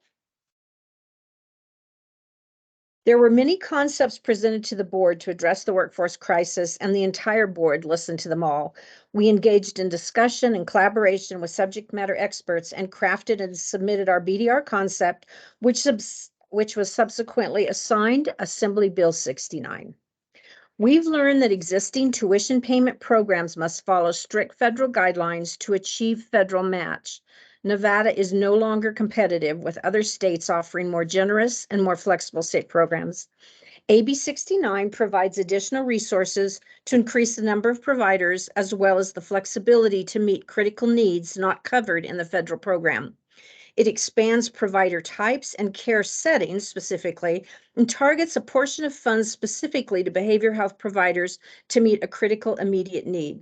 There were many concepts presented to the board to address the workforce crisis, and the entire board listened to them all. We engaged in discussion and collaboration with subject matter experts and crafted and submitted our BDR concept, which was subsequently assigned Assembly Bill 69. We've learned that existing tuition payment programs must follow strict federal guidelines to achieve federal match. Nevada is no longer competitive with other states offering more generous and more flexible state programs. AB 69 provides additional resources to increase the number of providers as well as the flexibility to meet critical needs not covered in the federal program. It expands provider types and care settings specifically and targets a portion of funds specifically to behavioral health providers to meet a critical immediate need.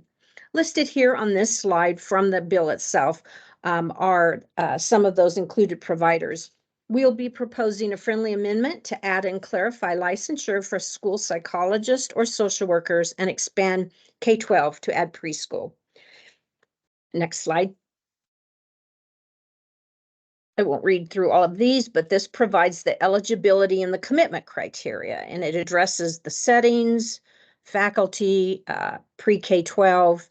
Listed here on this slide from the bill itself are some of those included providers. We'll be proposing a friendly amendment to add and clarify licensure for school psychologists or social workers and expand K-12 to add preschool. Next slide. I won't read through all of these, but this provides the eligibility and the commitment criteria, and it addresses the settings, faculty, pre-K-12,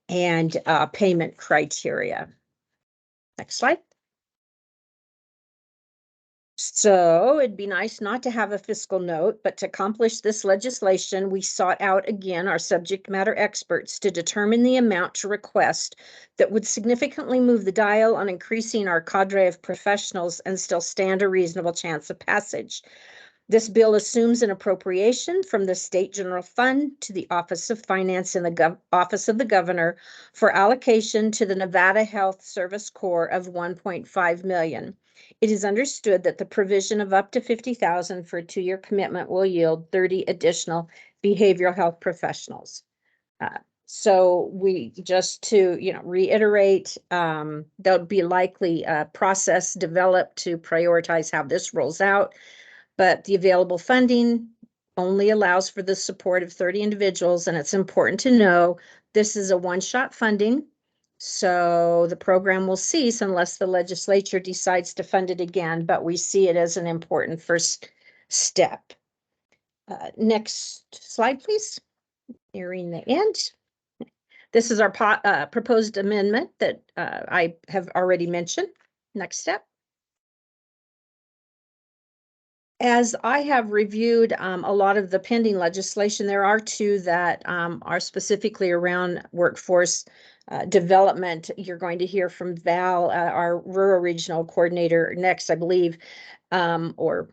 and payment criteria. Next slide. So it'd be nice not to have a fiscal note, but to accomplish this legislation, we sought out again our subject matter experts to determine the amount to request that would significantly move the dial on increasing our cadre of professionals and still stand a reasonable chance of passage. This bill assumes an appropriation from the State General Fund to the Office of Finance and the Office of the Governor for allocation to the Nevada Health Service Corps of $1.5 million. It is understood that the provision of up to $50,000 for a 2-year commitment will yield 30 additional behavioral health professionals. So we just to reiterate, there'll be likely a process developed to prioritize how this rolls out, but the available funding only allows for the support of 30 individuals, and it's important to know this is a one-shot funding. So the program will cease unless the legislature decides to fund it again, but we see it as an important first step. Next slide, please. Nearing the end. This is our proposed amendment that I have already mentioned. Next step. As I have reviewed a lot of the pending legislation, there are two that are specifically around workforce development. You're going to hear from Val, our rural regional coordinator, next, I believe, or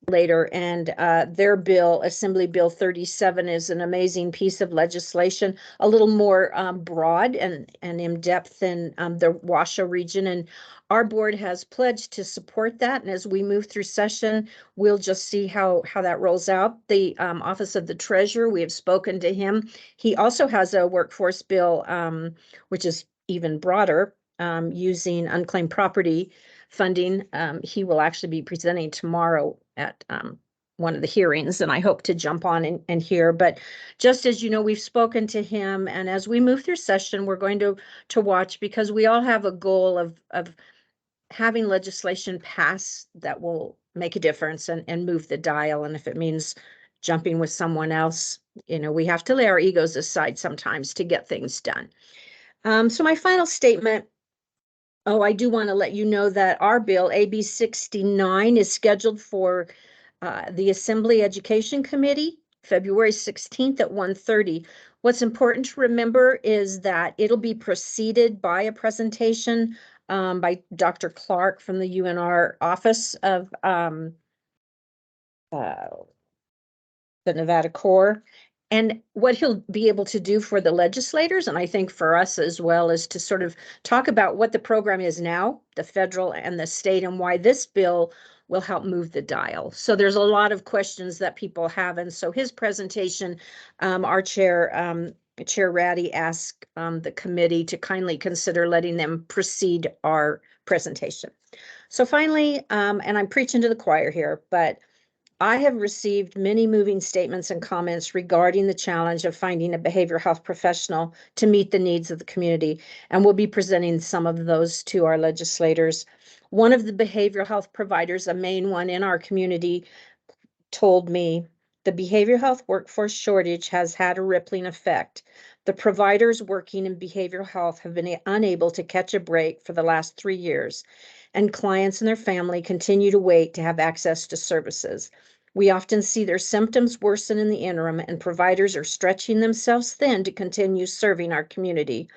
later. And their bill, Assembly Bill 37, is an amazing piece of legislation, a little more broad and in-depth than the Washoe region. And our board has pledged to support that. And as we move through session, we'll just see how that rolls out. The Office of the Treasurer, we have spoken to him. He also has a workforce bill, which is even broader, using unclaimed property funding. He will actually be presenting tomorrow at one of the hearings, and I hope to jump on and hear. But just as you know, we've spoken to him, and as we move through session, we're going to watch, because we all have a goal of having legislation pass that will make a difference and move the dial. And if it means jumping with someone else, we have to lay our egos aside sometimes to get things done. So my final statement. Oh, I do want to let you know that our bill, AB 69, is scheduled for the Assembly Education Committee, February 16th at 1:30. What's important to remember is that it'll be preceded by a presentation by Dr. Clark from the UNR Office of the Nevada Corps. And what he'll be able to do for the legislators, and I think for us as well, is to sort of talk about what the program is now, the federal and the state, and why this bill will help move the dial. So there's a lot of questions that people have. And so his presentation, our chair, Chair Ratty, asked the committee to kindly consider letting them precede our presentation. So finally, and I'm preaching to the choir here, but I have received many moving statements and comments regarding the challenge of finding a behavioral health professional to meet the needs of the community, and we'll be presenting some of those to our legislators. One of the behavioral health providers, a main one in our community, told me the behavioral health workforce shortage has had a rippling effect. The providers working in behavioral health have been unable to catch a break for the last 3 years, and clients and their family continue to wait to have access to services. We often see their symptoms worsen in the interim, and providers are stretching themselves thin to continue serving our community.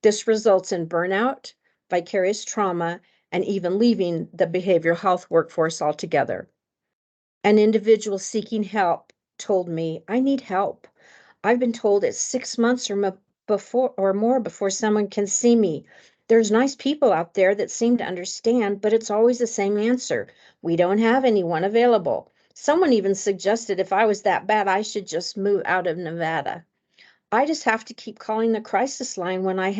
This results in burnout, vicarious trauma, and even leaving the behavioral health workforce altogether. An individual seeking help told me, I need help. I've been told it's 6 months or more before someone can see me. There's nice people out there that seem to understand, but it's always the same answer. We don't have anyone available. Someone even suggested if I was that bad, I should just move out of Nevada. I just have to keep calling the crisis line when I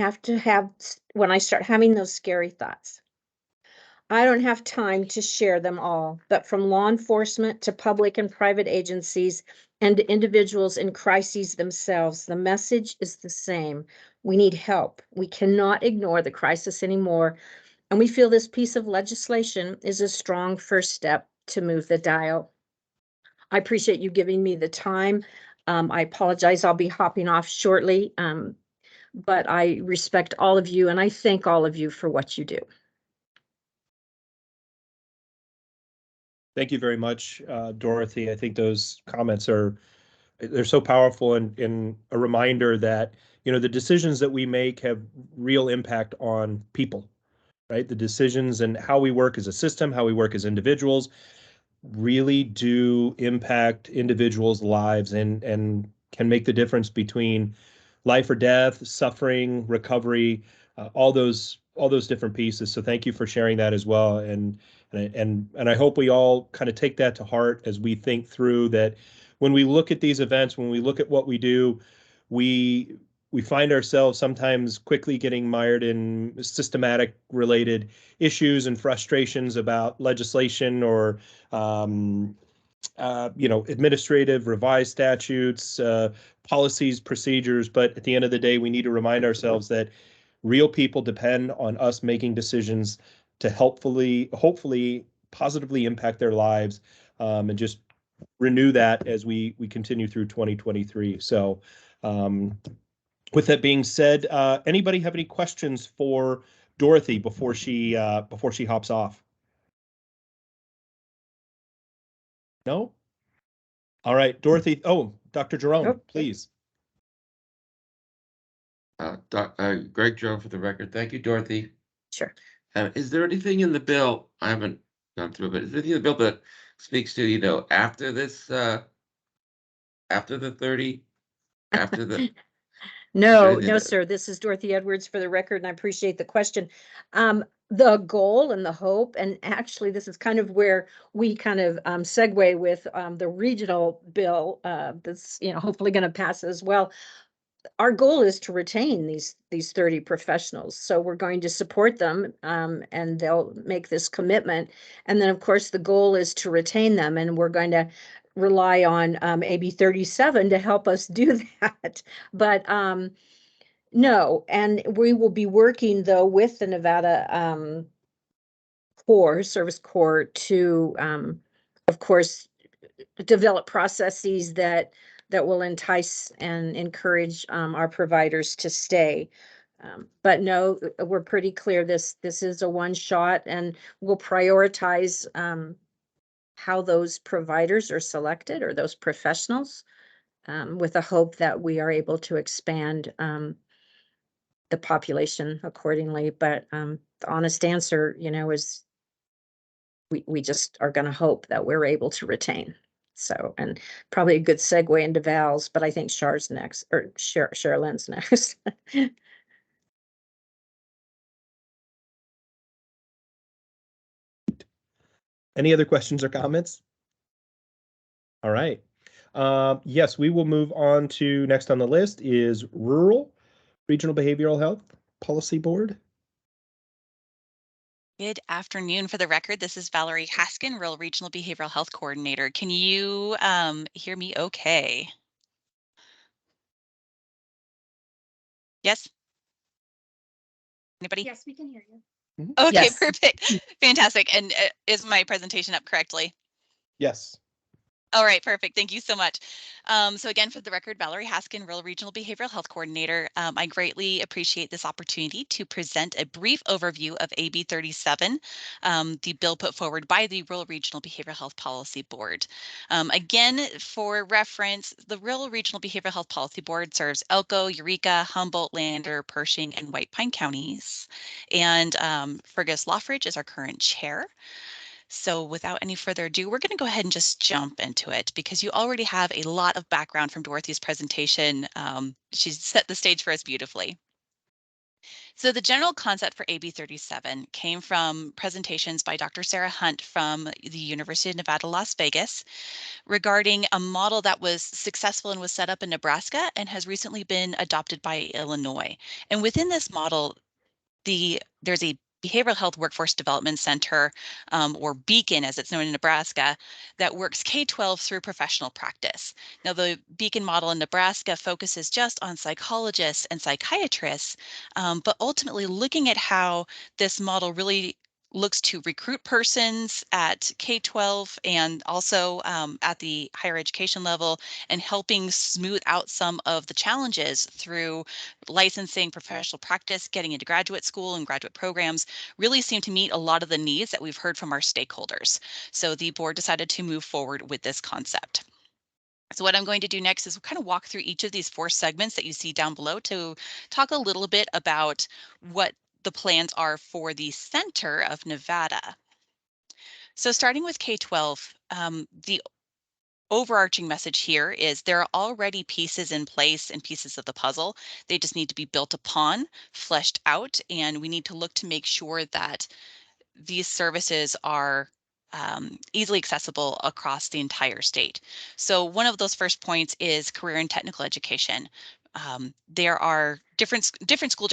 start having those scary thoughts. I don't have time to share them all, but from law enforcement to public and private agencies and to individuals in crises themselves, the message is the same. We need help. We cannot ignore the crisis anymore, and we feel this piece of legislation is a strong first step to move the dial. I appreciate you giving me the time. I apologize, I'll be hopping off shortly, but I respect all of you and I thank all of you for what you do. Thank you very much, Dorothy. I think those comments they're so powerful and a reminder that, you know, the decisions that we make have real impact on people, right? The decisions and how we work as a system, how we work as individuals really do impact individuals' lives and can make the difference between life or death, suffering, recovery, all those different pieces. So thank you for sharing that as well. And I hope we all kind of take that to heart as we think through that. When we look at these events, when we look at what we do, we find ourselves sometimes quickly getting mired in systematic related issues and frustrations about legislation or administrative revised statutes, policies, procedures. But at the end of the day, we need to remind ourselves that real people depend on us making decisions to hopefully positively impact their lives, and just renew that as we continue through 2023. So with that being said, anybody have any questions for Dorothy before she hops off? No? All right, Dorothy. Oh, Dr. Giron, please. Greg Giron for the record. Thank you, Dorothy. Sure. Is there anything in the bill, I haven't gone through it, but is there anything in the bill that speaks to, you know, after this, after the 30, after the... No, sir. This is Dorothy Edwards for the record, and I appreciate the question. The goal and the hope, and actually this is kind of where we kind of segue with the regional bill that's, you know, hopefully going to pass as well. Our goal is to retain these 30 professionals. So we're going to support them, and they'll make this commitment. And then, of course, the goal is to retain them, and we're going to rely on AB 37 to help us do that. But no, and we will be working, though, with the Nevada Service Corps to, of course, develop processes that will entice and encourage our providers to stay. But no, we're pretty clear this is a one shot, and we'll prioritize how those providers are selected, or those professionals, with the hope that we are able to expand the population accordingly. But the honest answer, you know, is we just are going to hope that we're able to retain. So, and probably a good segue into Val's, but I think Char's next, or Sherilyn's next. Any other questions or comments? All right. Yes, we will move on to next on the list is Rural Regional Behavioral Health Policy Board. Good afternoon. For the record, this is Valerie Haskin, Rural Regional Behavioral Health Coordinator. Can you hear me okay? Yes? Anybody? Yes, we can hear you. Okay, Yes. perfect. Fantastic. And is my presentation up correctly? Yes. All right, perfect. Thank you so much. So again, for the record, Valerie Haskin, Rural Regional Behavioral Health Coordinator. I greatly appreciate this opportunity to present a brief overview of AB 37, the bill put forward by the Rural Regional Behavioral Health Policy Board. Again, for reference, the Rural Regional Behavioral Health Policy Board serves Elko, Eureka, Humboldt, Lander, Pershing, and White Pine counties. And Fergus Loffridge is our current chair. So without any further ado, we're going to go ahead and just jump into it because you already have a lot of background from Dorothy's presentation. She's set the stage for us beautifully. So the general concept for AB 37 came from presentations by Dr. Sarah Hunt from the University of Nevada, Las Vegas, regarding a model that was successful and was set up in Nebraska and has recently been adopted by Illinois. And within this model, there's a Behavioral Health Workforce Development Center, or Beacon as it's known in Nebraska, that works K-12 through professional practice. Now, the Beacon model in Nebraska focuses just on psychologists and psychiatrists, but ultimately looking at how this model really looks to recruit persons at K-12 and also at the higher education level, and helping smooth out some of the challenges through licensing, professional practice, getting into graduate school and graduate programs really seem to meet a lot of the needs that we've heard from our stakeholders. So the board decided to move forward with this concept. So what I'm going to do next is kind of walk through each of these 4 segments that you see down below to talk a little bit about what the plans are for the center of Nevada. So starting with K-12, the overarching message here is there are already pieces in place and pieces of the puzzle. They just need to be built upon, fleshed out, and we need to look to make sure that these services are easily accessible across the entire state. So one of those first points is career and technical education. There are different school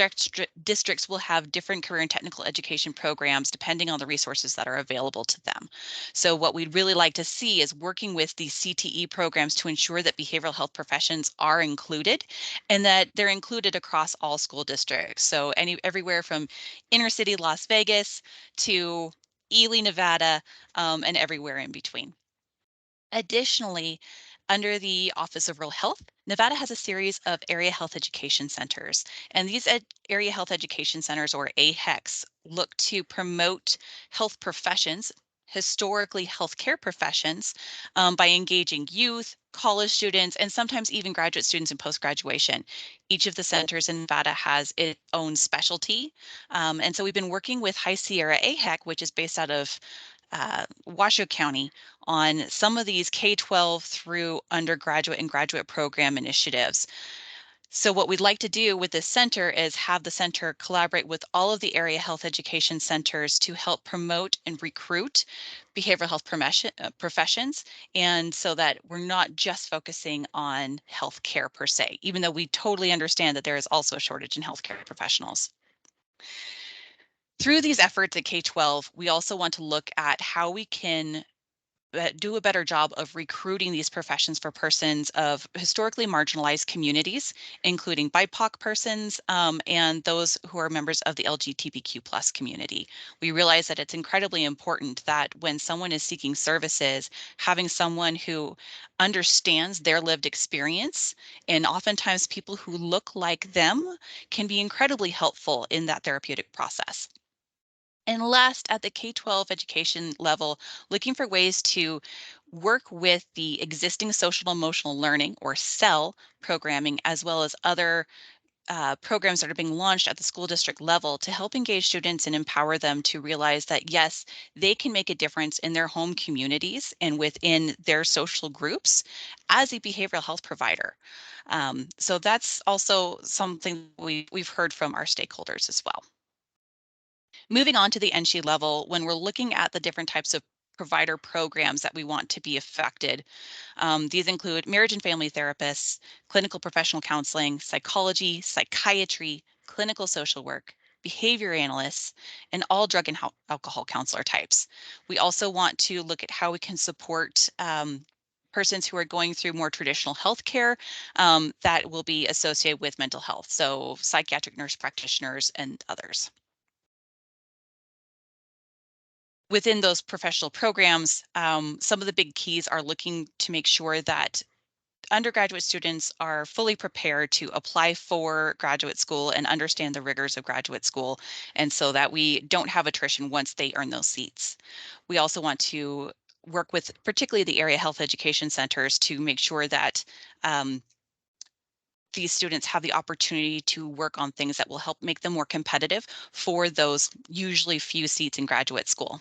districts will have different career and technical education programs depending on the resources that are available to them. So what we'd really like to see is working with these CTE programs to ensure that behavioral health professions are included and that they're included across all school districts. So everywhere from inner city Las Vegas to Ely, Nevada, and everywhere in between. Additionally, under the Office of Rural Health, Nevada has a series of area health education centers, and these area health education centers, or AHECs, look to promote health professions, historically healthcare professions, by engaging youth, college students, and sometimes even graduate students and post-graduation. Each of the centers in Nevada has its own specialty, and so we've been working with High Sierra AHEC, which is based out of Washoe County, on some of these K-12 through undergraduate and graduate program initiatives. So what we'd like to do with this center is have the center collaborate with all of the area health education centers to help promote and recruit behavioral health professions, and so that we're not just focusing on healthcare per se, even though we totally understand that there is also a shortage in healthcare professionals. Through these efforts at K-12, we also want to look at how we can do a better job of recruiting these professions for persons of historically marginalized communities, including BIPOC persons and those who are members of the LGBTQ+ community. We realize that it's incredibly important that when someone is seeking services, having someone who understands their lived experience, and oftentimes people who look like them, can be incredibly helpful in that therapeutic process. And last, at the K-12 education level, looking for ways to work with the existing social emotional learning, or SEL programming, as well as other programs that are being launched at the school district level to help engage students and empower them to realize that, yes, they can make a difference in their home communities and within their social groups as a behavioral health provider. So that's also something we've heard from our stakeholders as well. Moving on to the NSHE level, when we're looking at the different types of provider programs that we want to be affected, these include marriage and family therapists, clinical professional counseling, psychology, psychiatry, clinical social work, behavior analysts, and all drug and alcohol counselor types. We also want to look at how we can support persons who are going through more traditional healthcare that will be associated with mental health, so psychiatric nurse practitioners and others. within those professional programs, some of the big keys are looking to make sure that undergraduate students are fully prepared to apply for graduate school and understand the rigors of graduate school, and so that we don't have attrition once they earn those seats. We also want to work with particularly the area health education centers to make sure that these students have the opportunity to work on things that will help make them more competitive for those usually few seats in graduate school.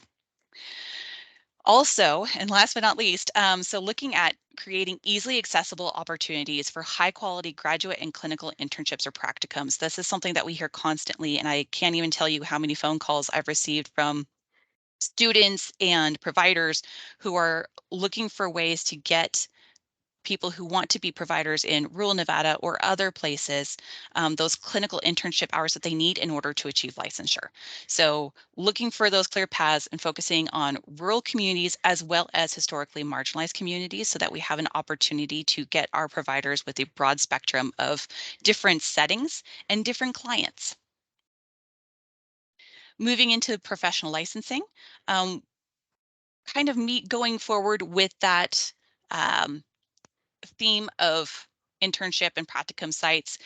Also, and last but not least, so looking at creating easily accessible opportunities for high quality graduate and clinical internships or practicums. This is something that we hear constantly, and I can't even tell you how many phone calls I've received from students and providers who are looking for ways to get people who want to be providers in rural Nevada or other places, those clinical internship hours that they need in order to achieve licensure. So looking for those clear paths and focusing on rural communities as well as historically marginalized communities so that we have an opportunity to get our providers with a broad spectrum of different settings and different clients. Moving into professional licensing, kind of going forward with that theme of internship and practicum sites.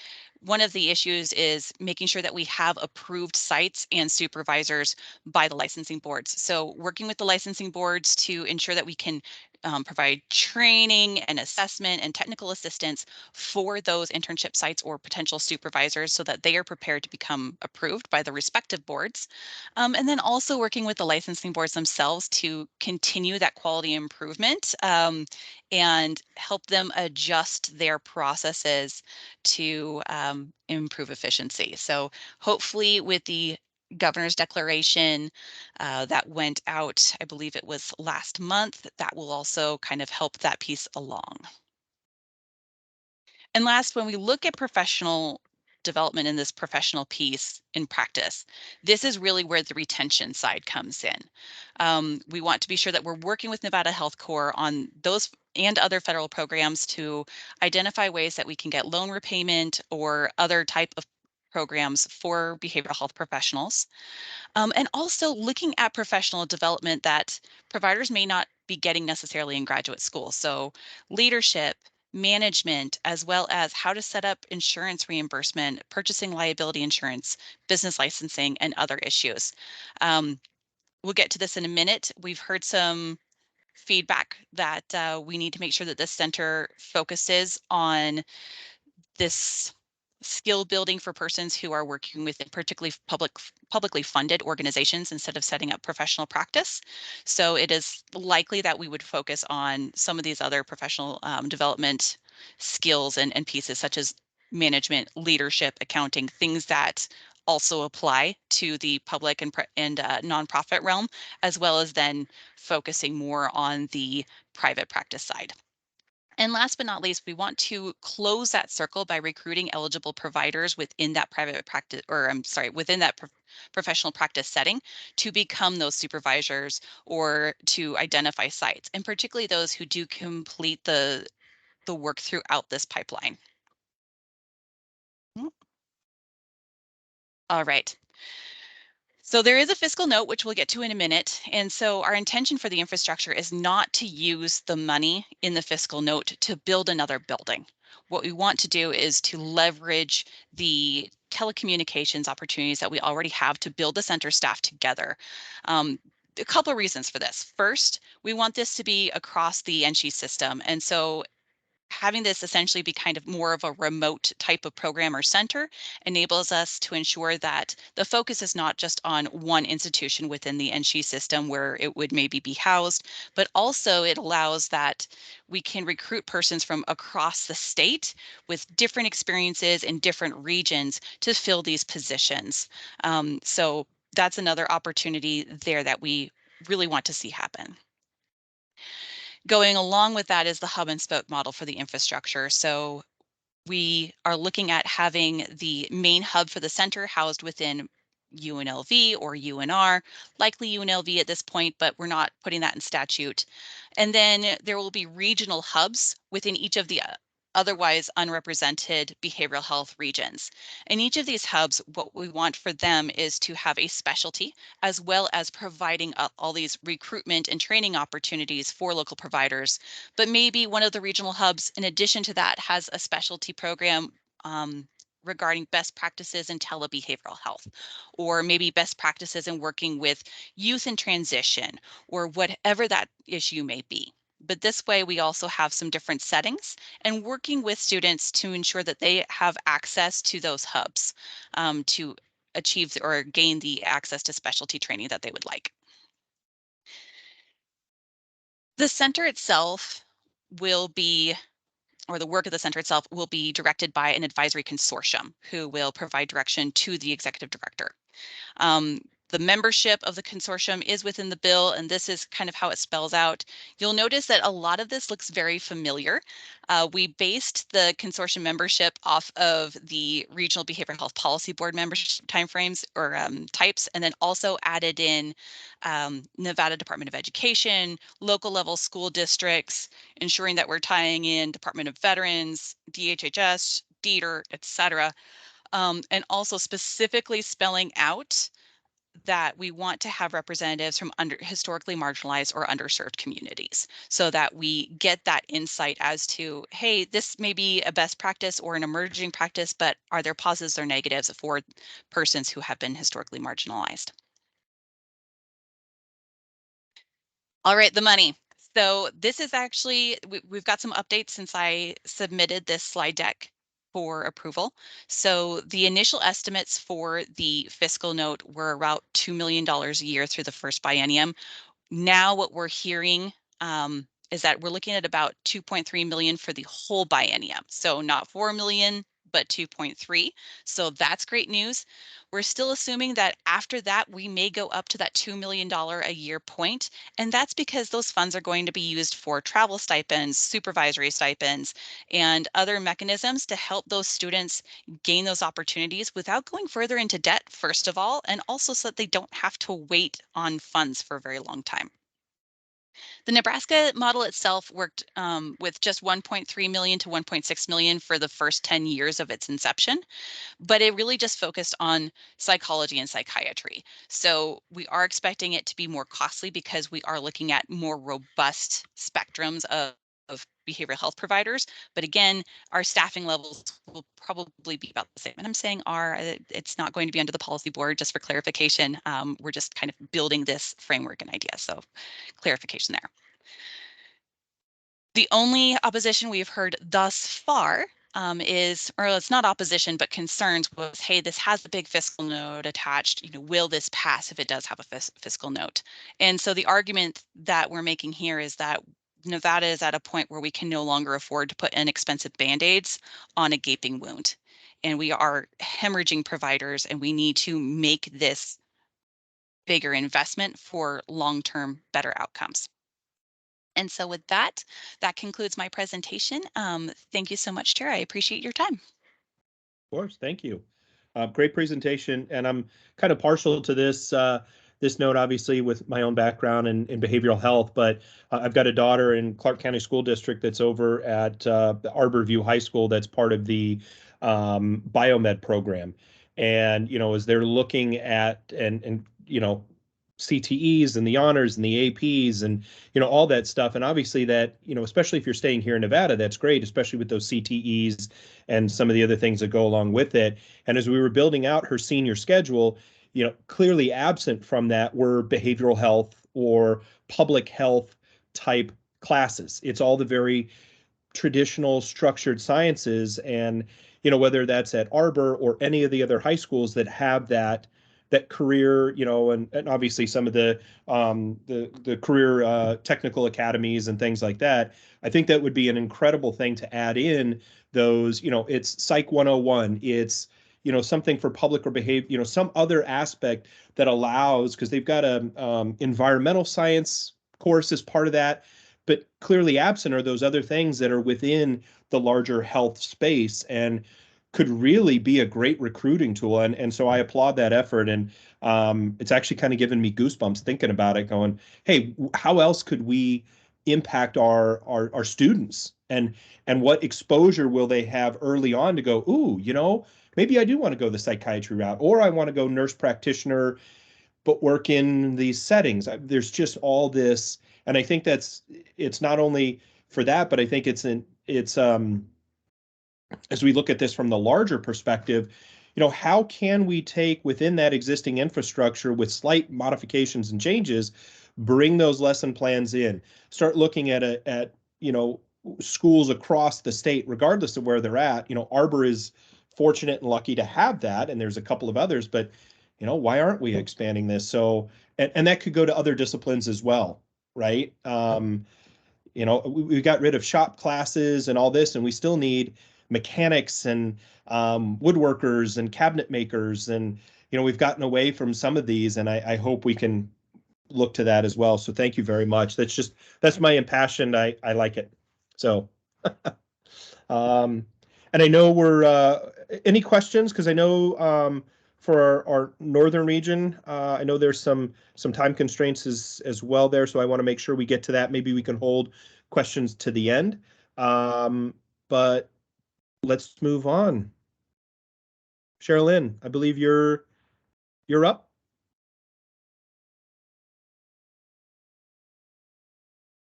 One of the issues is making sure that we have approved sites and supervisors by the licensing boards. So working with the licensing boards to ensure that we can provide training and assessment and technical assistance for those internship sites or potential supervisors so that they are prepared to become approved by the respective boards. And then also working with the licensing boards themselves to continue that quality improvement and help them adjust their processes to improve efficiency. So hopefully with the governor's declaration that went out, I believe it was last month, that will also kind of help that piece along. And last, when we look at professional development in this professional piece in practice, this is really where the retention side comes in. We want to be sure that we're working with Nevada Health Corps on those and other federal programs to identify ways that we can get loan repayment or other type of programs for behavioral health professionals. And also looking at professional development that providers may not be getting necessarily in graduate school. So leadership, management, as well as how to set up insurance reimbursement, purchasing liability insurance, business licensing, and other issues. We'll get to this in a minute. We've heard some feedback that we need to make sure that this center focuses on this skill building for persons who are working within particularly publicly funded organizations instead of setting up professional practice. So it is likely that we would focus on some of these other professional development skills and pieces such as management, leadership, accounting, things that also apply to the public and nonprofit realm, as well as then focusing more on the private practice side. And last but not least, we want to close that circle by recruiting eligible providers within that private practice, or I'm sorry, within that professional practice setting to become those supervisors or to identify sites, and particularly those who do complete the work throughout this pipeline. All right. So there is a fiscal note, which we'll get to in a minute. And so our intention for the infrastructure is not to use the money in the fiscal note to build another building. What we want to do is to leverage the telecommunications opportunities that we already have to build the center staff together. A couple of reasons for this. First, we want this to be across the NSHE system. And so having this essentially be kind of more of a remote type of program or center enables us to ensure that the focus is not just on one institution within the NSHE system where it would maybe be housed, but also it allows that we can recruit persons from across the state with different experiences in different regions to fill these positions. So that's another opportunity there that we really want to see happen. Going along with that is the hub and spoke model for the infrastructure. So we are looking at having the main hub for the center housed within UNLV or UNR, likely UNLV at this point, but we're not putting that in statute. And then there will be regional hubs within each of the otherwise unrepresented behavioral health regions. In each of these hubs, what we want for them is to have a specialty, as well as providing all these recruitment and training opportunities for local providers. But maybe one of the regional hubs, in addition to that, has a specialty program regarding best practices in telebehavioral health, or maybe best practices in working with youth in transition, or whatever that issue may be. But this way, we also have some different settings and working with students to ensure that they have access to those hubs to achieve or gain the access to specialty training that they would like. The center itself will be, or the work of the center itself will be directed by an advisory consortium who will provide direction to the executive director. The membership of the consortium is within the bill, and this is kind of how it spells out. You'll notice that a lot of this looks very familiar. We based the consortium membership off of the Regional Behavioral Health Policy Board membership timeframes or types, and then also added in Nevada Department of Education, local level school districts, ensuring that we're tying in Department of Veterans, DHHS, DEETR, et cetera, and also specifically spelling out that we want to have representatives from historically marginalized or underserved communities so that we get that insight as to, hey, this may be a best practice or an emerging practice, but are there positives or negatives for persons who have been historically marginalized? All right, the money. So this is actually, we've got some updates since I submitted this slide deck for approval. So the initial estimates for the fiscal note were about $2 million a year through the first biennium. Now what we're hearing is that we're looking at about 2.3 million for the whole biennium. So not 4 million, but 2.3. So that's great news. We're still assuming that after that, we may go up to that $2 million a year point. And that's because those funds are going to be used for travel stipends, supervisory stipends, and other mechanisms to help those students gain those opportunities without going further into debt, first of all, and also so that they don't have to wait on funds for a very long time. The Nebraska model itself worked with just 1.3 million to 1.6 million for the first 10 years of its inception, but it really just focused on psychology and psychiatry. So we are expecting it to be more costly because we are looking at more robust spectrums of behavioral health providers. But again, our staffing levels will probably be about the same. And I'm saying it's not going to be under the policy board, just for clarification. We're just kind of building this framework and idea. So clarification there. The only opposition we've heard thus far is, or it's not opposition, but concerns was, hey, this has the big fiscal note attached. Will this pass if it does have a fiscal note? And so the argument that we're making here is that Nevada is at a point where we can no longer afford to put inexpensive Band-Aids on a gaping wound. And we are hemorrhaging providers, and we need to make this bigger investment for long-term better outcomes. And so with that, that concludes my presentation. Thank you so much, Chair. I appreciate your time. Of course, thank you. Great presentation, and I'm kind of partial to this this note, obviously, with my own background in behavioral health, but I've got a daughter in Clark County School District that's over at the Arborview High School that's part of the biomed program. And, as they're looking at and CTEs and the honors and the APs and, all that stuff. And obviously that, especially if you're staying here in Nevada, that's great, especially with those CTEs and some of the other things that go along with it. And as we were building out her senior schedule, clearly absent from that were behavioral health or public health type classes. It's all the very traditional structured sciences. And, whether that's at Arbor or any of the other high schools that have that career, and obviously some of the career technical academies and things like that, I think that would be an incredible thing to add in those, it's Psych 101, it's, something for public or behavior, some other aspect that allows, because they've got a environmental science course as part of that, but clearly absent are those other things that are within the larger health space and could really be a great recruiting tool. And so I applaud that effort. And it's actually kind of given me goosebumps thinking about it, going, hey, how else could we impact our students, and what exposure will they have early on to go, ooh, you know, maybe I do want to go the psychiatry route, or I want to go nurse practitioner, but work in these settings. There's just all this, and I think it's not only for that, but I think it's as we look at this from the larger perspective, you know, how can we take within that existing infrastructure with slight modifications and changes, bring those lesson plans in, start looking at you know, schools across the state, regardless of where they're at. You know, Arbor is fortunate and lucky to have that, and there's a couple of others, but you know, why aren't we expanding this? So, and that could go to other disciplines as well, right? You know, we got rid of shop classes and all this, and we still need mechanics and woodworkers and cabinet makers. And, you know, we've gotten away from some of these, and I hope we can look to that as well. So thank you very much. That's my impassioned, I like it. So, and I know we're, any questions? Because I know for our northern region, I know there's some time constraints as well there. So I want to make sure we get to that. Maybe we can hold questions to the end. But let's move on. Sherilyn, I believe you're up.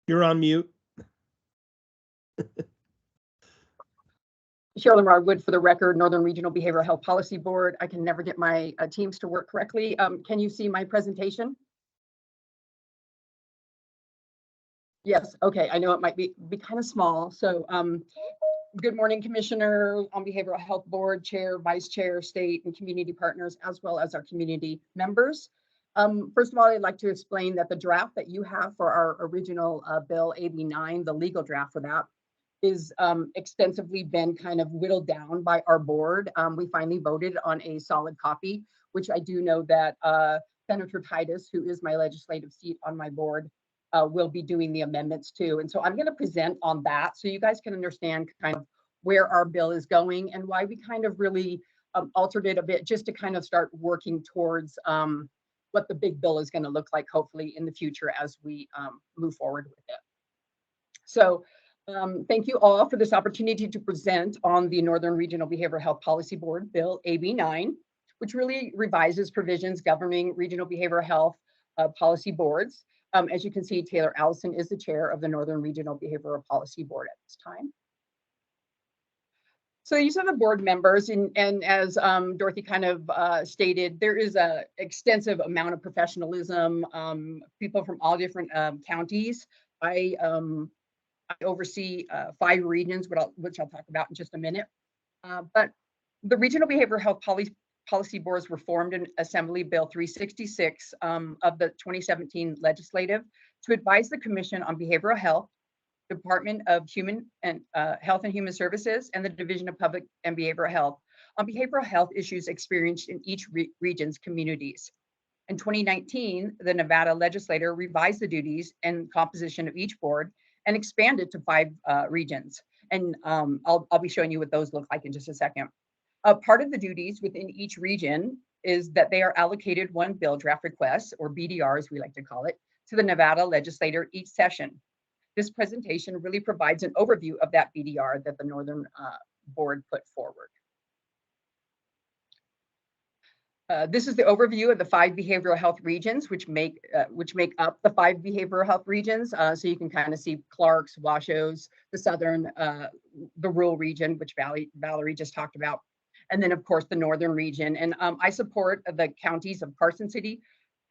You're on mute. Sherilyn Rodwood, for the record, Northern Regional Behavioral Health Policy Board. I can never get my teams to work correctly. Can you see my presentation? Yes, okay, I know it might be kind of small. So good morning, Commissioner on Behavioral Health Board, Chair, Vice Chair, State and Community Partners, as well as our community members. First of all, I'd like to explain that the draft that you have for our original bill AB 9, the legal draft for that, is extensively been kind of whittled down by our board. We finally voted on a solid copy, which I do know that Senator Titus, who is my legislative seat on my board, will be doing the amendments too. And so I'm going to present on that so you guys can understand kind of where our bill is going and why we kind of really altered it a bit, just to kind of start working towards what the big bill is going to look like, hopefully in the future as we move forward with it. So thank you all for this opportunity to present on the Northern Regional Behavioral Health Policy Board Bill AB 9, which really revises provisions governing regional behavioral health policy boards. As you can see, Taylor Allison is the chair of the Northern Regional Behavioral Policy Board at this time. So these are the board members, and as Dorothy kind of stated, there is an extensive amount of professionalism, people from all different counties. I oversee 5 regions, which I'll talk about in just a minute. But the Regional Behavioral Health Policy Boards were formed in Assembly Bill 366 of the 2017 legislative to advise the Commission on Behavioral Health, Department of Human and Health and Human Services, and the Division of Public and Behavioral Health on behavioral health issues experienced in each region's communities. In 2019, the Nevada legislature revised the duties and composition of each board and expanded to 5 regions. And I'll be showing you what those look like in just a second. Part of the duties within each region is that they are allocated 1 bill draft request, or BDRs we like to call it, to the Nevada legislature each session. This presentation really provides an overview of that BDR that the Northern Board put forward. This is the overview of the 5 behavioral health regions, which make up the 5 behavioral health regions. So you can kind of see Clark's, Washos, the Southern, the rural region, which Valerie just talked about, and then of course the Northern region. And I support the counties of Carson City,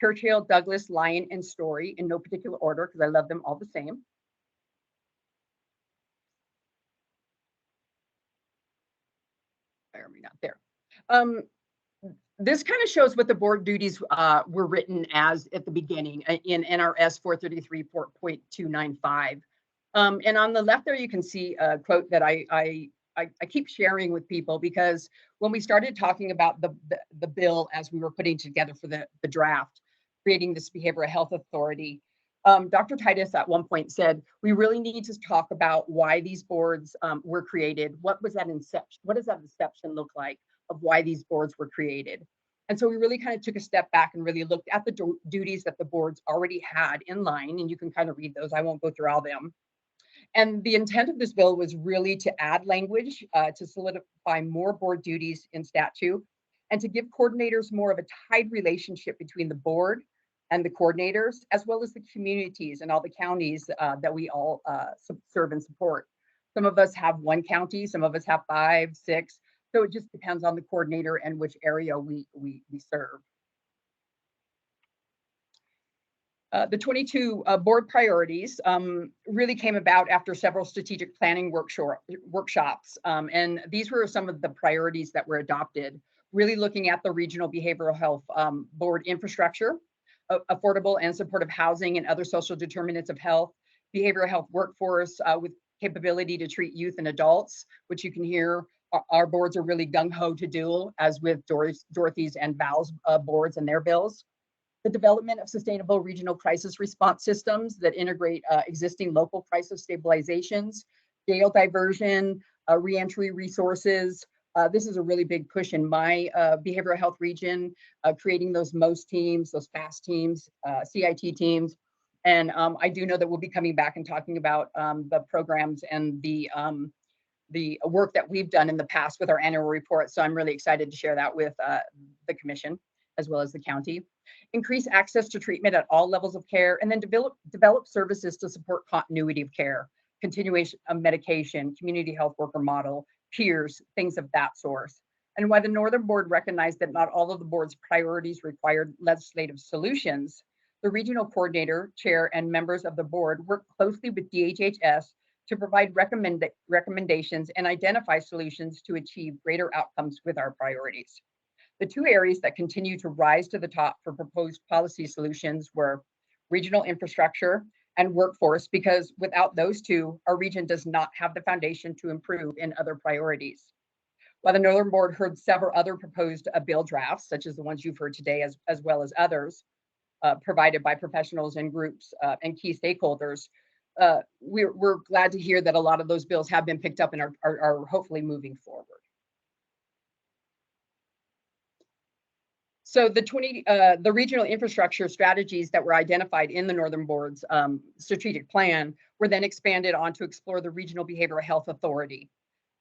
Churchill, Douglas, Lyon, and Story in no particular order because I love them all the same. Where are we not there? This kind of shows what the board duties were written as at the beginning in NRS 433.295. And on the left there, you can see a quote that I keep sharing with people, because when we started talking about the bill as we were putting together for the draft, creating this behavioral health authority, Dr. Titus at one point said, we really need to talk about why these boards were created. What was that inception? What does that inception look like of why these boards were created? And so we really kind of took a step back and really looked at the duties that the boards already had in line, and you can kind of read those. I won't go through all them. And the intent of this bill was really to add language to solidify more board duties in statute and to give coordinators more of a tied relationship between the board and the coordinators, as well as the communities and all the counties that we all serve and support. Some of us have one county, some of us have 5, 6. So it just depends on the coordinator and which area we serve. The 22 board priorities really came about after several strategic planning workshops. And these were some of the priorities that were adopted, really looking at the regional behavioral health board infrastructure, affordable and supportive housing and other social determinants of health, behavioral health workforce with capability to treat youth and adults, which you can hear our boards are really gung-ho to do, as with Dorothy's and Val's boards and their bills. The development of sustainable regional crisis response systems that integrate existing local crisis stabilizations, jail diversion, reentry resources. This is a really big push in my behavioral health region, creating those MOST teams, those FAST teams, CIT teams. And I do know that we'll be coming back and talking about the programs and the work that we've done in the past with our annual report. So I'm really excited to share that with the commission as well as the county. Increase access to treatment at all levels of care, and then develop services to support continuity of care, continuation of medication, community health worker model, peers, things of that sort. And while the Northern Board recognized that not all of the board's priorities required legislative solutions, the regional coordinator, chair, and members of the board work closely with DHHS to provide recommendations and identify solutions to achieve greater outcomes with our priorities. The two areas that continue to rise to the top for proposed policy solutions were regional infrastructure and workforce, because without those two, our region does not have the foundation to improve in other priorities. While the Northern Board heard several other proposed bill drafts, such as the ones you've heard today, as well as others provided by professionals and groups and key stakeholders, we're glad to hear that a lot of those bills have been picked up and are hopefully moving forward. So the regional infrastructure strategies that were identified in the Northern Board's strategic plan were then expanded on to explore the Regional Behavioral Health Authority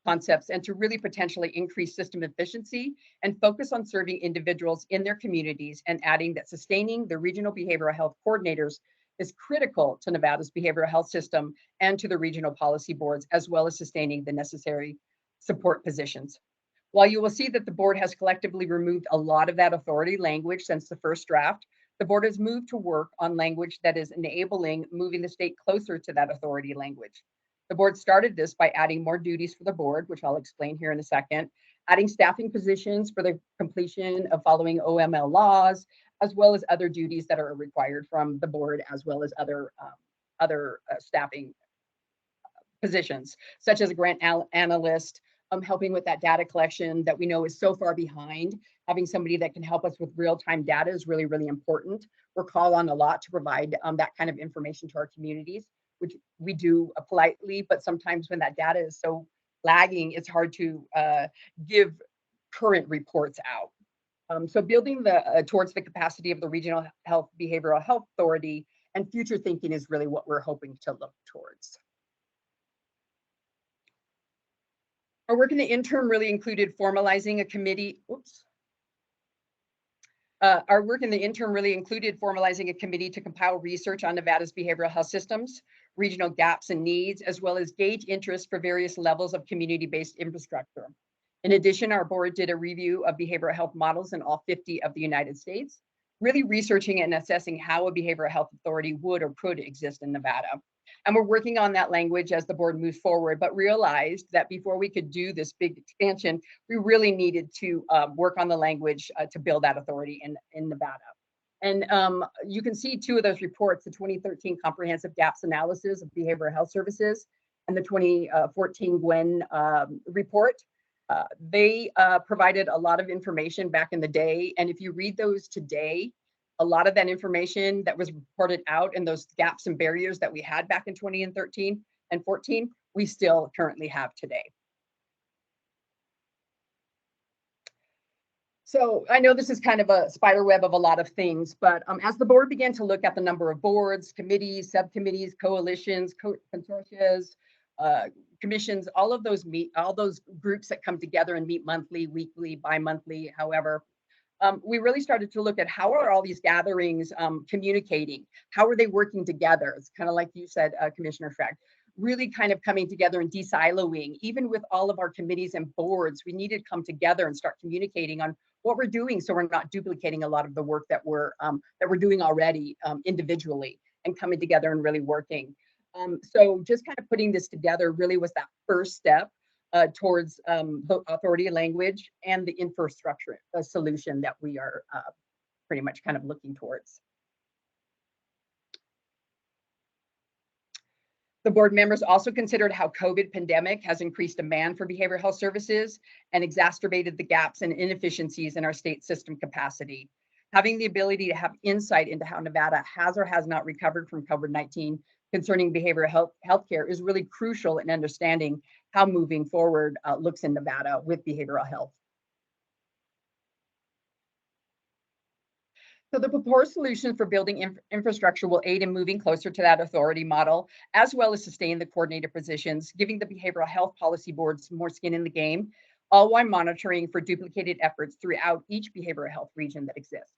concepts and to really potentially increase system efficiency and focus on serving individuals in their communities, and adding that sustaining the regional behavioral health coordinators is critical to Nevada's behavioral health system and to the regional policy boards, as well as sustaining the necessary support positions. While you will see that the board has collectively removed a lot of that authority language since the first draft, the board has moved to work on language that is enabling moving the state closer to that authority language. The board started this by adding more duties for the board, which I'll explain here in a second, adding staffing positions for the completion of following OML laws, as well as other duties that are required from the board, as well as other staffing positions, such as a grant analyst, helping with that data collection that we know is so far behind. Having somebody that can help us with real-time data is really, really important. We're called on a lot to provide that kind of information to our communities, which we do politely, but sometimes when that data is so lagging, it's hard to give current reports out. So building towards the capacity of the Regional Behavioral Health Authority and future thinking is really what we're hoping to look towards. Our work in the interim really included formalizing a committee. Our work in the interim really included formalizing a committee to compile research on Nevada's behavioral health systems, regional gaps and needs, as well as gauge interest for various levels of community-based infrastructure. In addition, our board did a review of behavioral health models in all 50 of the United States, really researching and assessing how a behavioral health authority would or could exist in Nevada. And we're working on that language as the board moves forward, but realized that before we could do this big expansion, we really needed to work on the language to build that authority in Nevada. And you can see two of those reports, the 2013 Comprehensive Gaps Analysis of Behavioral Health Services and the 2014 Gwen report. They provided a lot of information back in the day. And if you read those today, a lot of that information that was reported out and those gaps and barriers that we had back in 2013 and 14, we still currently have today. So I know this is kind of a spider web of a lot of things, but as the board began to look at the number of boards, committees, subcommittees, coalitions, consortia, commissions, all those groups that come together and meet monthly, weekly, bi-monthly, however, we really started to look at how are all these gatherings communicating? How are they working together? It's kind of like you said, Commissioner Schrag, really kind of coming together and de-siloing. Even with all of our committees and boards, we needed to come together and start communicating on what we're doing, so we're not duplicating a lot of the work that we're doing already individually, and coming together and really working. So just kind of putting this together really was that first step towards the authority language and the infrastructure solution that we are pretty much kind of looking towards. The board members also considered how COVID pandemic has increased demand for behavioral health services and exacerbated the gaps and inefficiencies in our state system capacity. Having the ability to have insight into how Nevada has or has not recovered from COVID-19 concerning behavioral healthcare is really crucial in understanding how moving forward looks in Nevada with behavioral health. So the proposed solution for building infrastructure will aid in moving closer to that authority model, as well as sustain the coordinator positions, giving the behavioral health policy boards more skin in the game, all while monitoring for duplicated efforts throughout each behavioral health region that exists.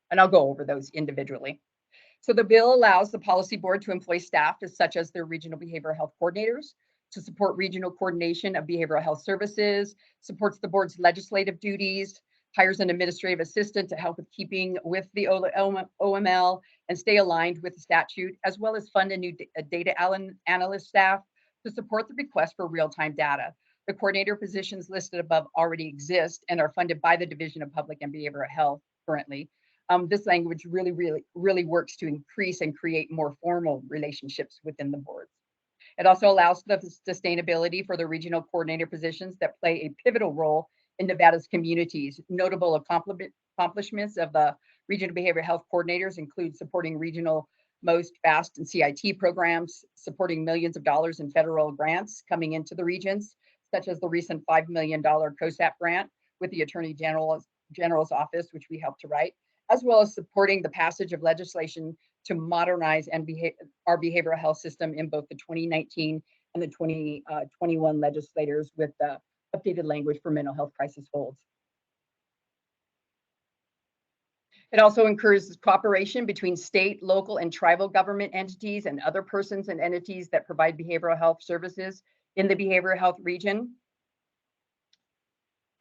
And I'll go over those individually. So the bill allows the policy board to employ staff such as their regional behavioral health coordinators to support regional coordination of behavioral health services, supports the board's legislative duties, hires an administrative assistant to help with keeping with the OML and stay aligned with the statute, as well as fund a new data analyst staff to support the request for real-time data. The coordinator positions listed above already exist and are funded by the Division of Public and Behavioral Health currently. This language really works to increase and create more formal relationships within the boards. It also allows the sustainability for the regional coordinator positions that play a pivotal role in Nevada's communities. Notable accomplishments of the regional behavioral health coordinators include supporting regional most FAST and CIT programs, supporting millions of dollars in federal grants coming into the regions, such as the recent $5 million COSAP grant with the Attorney General's office, which we helped to write, as well as supporting the passage of legislation to modernize our behavioral health system in both the 2019 and the 2021 legislators with the updated language for mental health crisis holds. It also encourages cooperation between state, local, and tribal government entities and other persons and entities that provide behavioral health services in the behavioral health region.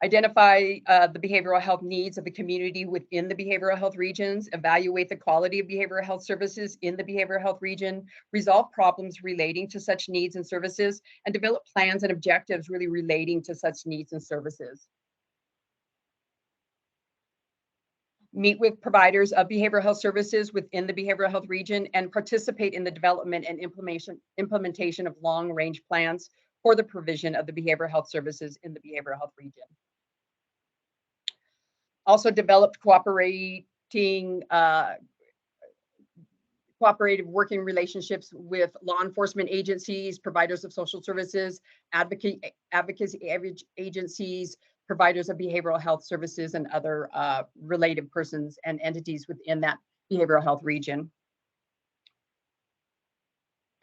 Identify the behavioral health needs of the community within the behavioral health regions, evaluate the quality of behavioral health services in the behavioral health region, resolve problems relating to such needs and services, and develop plans and objectives really relating to such needs and services. Meet with providers of behavioral health services within the behavioral health region and participate in the development and implementation of long-range plans for the provision of the behavioral health services in the behavioral health region. Also developed cooperative working relationships with law enforcement agencies, providers of social services, advocacy agencies, providers of behavioral health services, and other related persons and entities within that behavioral health region,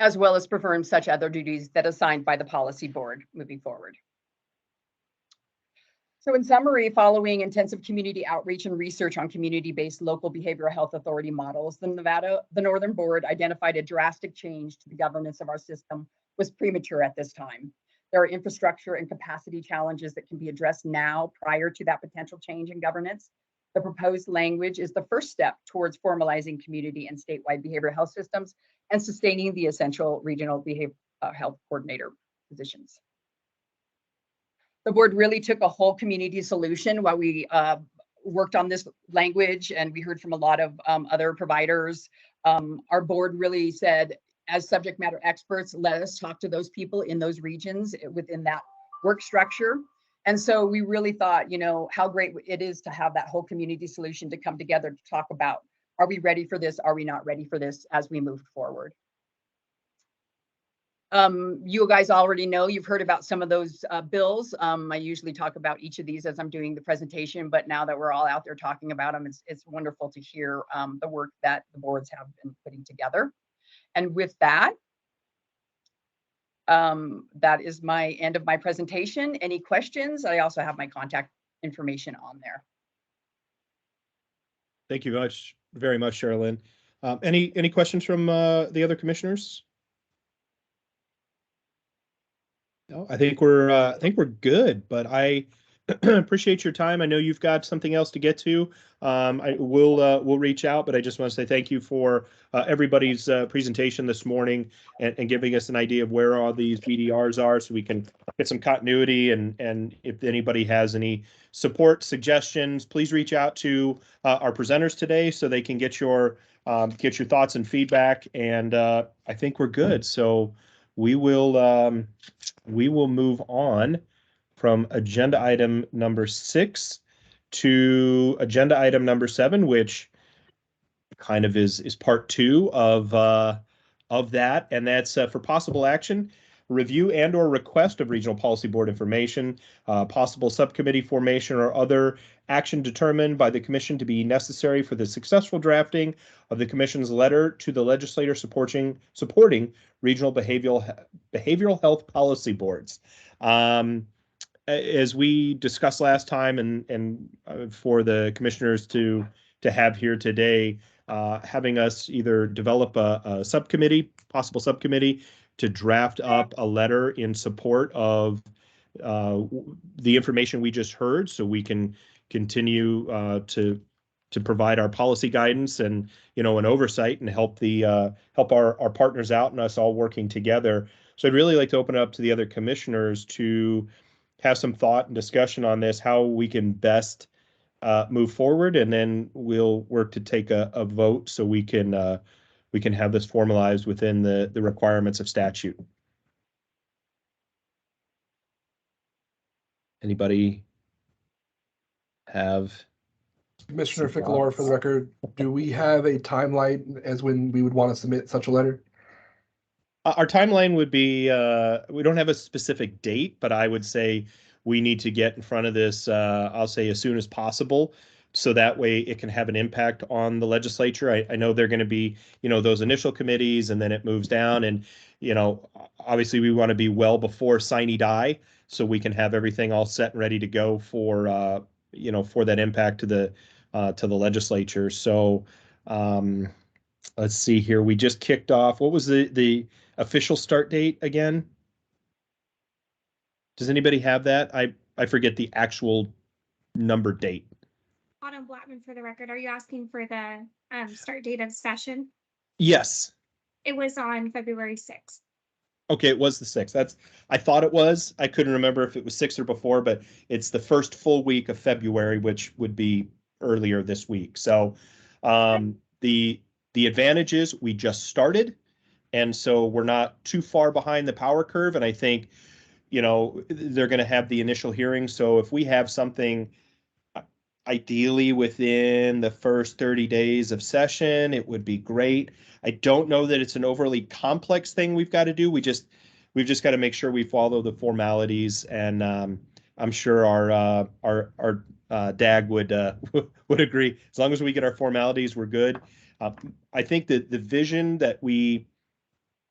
as well as perform such other duties that are assigned by the policy board moving forward. So in summary, following intensive community outreach and research on community-based local behavioral health authority models, the Northern Board identified a drastic change to the governance of our system was premature at this time. There are infrastructure and capacity challenges that can be addressed now prior to that potential change in governance. The proposed language is the first step towards formalizing community and statewide behavioral health systems and sustaining the essential regional behavioral health coordinator positions. The board really took a whole community solution while we worked on this language, and we heard from a lot of other providers. Our board really said, as subject matter experts, let us talk to those people in those regions within that work structure. And so we really thought, you know, how great it is to have that whole community solution to come together to talk about, are we ready for this? Are we not ready for this as we move forward? You guys already know, you've heard about some of those bills. I usually talk about each of these as I'm doing the presentation, but now that we're all out there talking about them, it's wonderful to hear the work that the boards have been putting together. And with that, that is my end of my presentation. Any questions? I also have my contact information on there. Thank you very much, Sherilyn. Any questions from the other commissioners? No, I think we're good, but I appreciate your time. I know you've got something else to get to. We'll reach out, but I just want to say thank you for everybody's presentation this morning and giving us an idea of where all these BDRs are, so we can get some continuity. And if anybody has any support suggestions, please reach out to our presenters today so they can get your thoughts and feedback. And I think we're good. So we will move on from agenda item number 6 to agenda item number 7, which kind of is part 2 of that, and that's for possible action, review and or request of Regional Policy Board information, possible subcommittee formation or other action determined by the Commission to be necessary for the successful drafting of the Commission's letter to the legislator supporting regional behavioral health policy boards. As we discussed last time, and for the commissioners to have here today, having us either develop a subcommittee, possible subcommittee, to draft up a letter in support of the information we just heard, so we can continue to provide our policy guidance and an oversight and help our partners out and us all working together. So I'd really like to open it up to the other commissioners to have some thought and discussion on this, how we can best move forward, and then we'll work to take a vote so we can have this formalized within the requirements of statute. Anybody have? Commissioner Ficalora, for the record, do we have a timeline as when we would want to submit such a letter? Our timeline would be, we don't have a specific date, but I would say we need to get in front of this, I'll say as soon as possible, so that way it can have an impact on the legislature. I know they're going to be, those initial committees, and then it moves down. And, obviously we want to be well before Psy.D, so we can have everything all set and ready to go for, for that impact to the legislature. So let's see here. We just kicked off. What was the official start date again? Does anybody have that? I forget the actual number date. Autumn Blattman, for the record, are you asking for the start date of session? Yes. It was on February 6th. Okay, it was the 6th. I thought it was. I couldn't remember if it was 6 or before, but it's the first full week of February, which would be earlier this week. So the advantage is we just started, and so we're not too far behind the power curve. And I think, they're going to have the initial hearing. So if we have something ideally within the first 30 days of session, it would be great. I don't know that it's an overly complex thing we've got to do. We've just got to make sure we follow the formalities, and I'm sure our DAG would agree. As long as we get our formalities, we're good. I think that the vision that we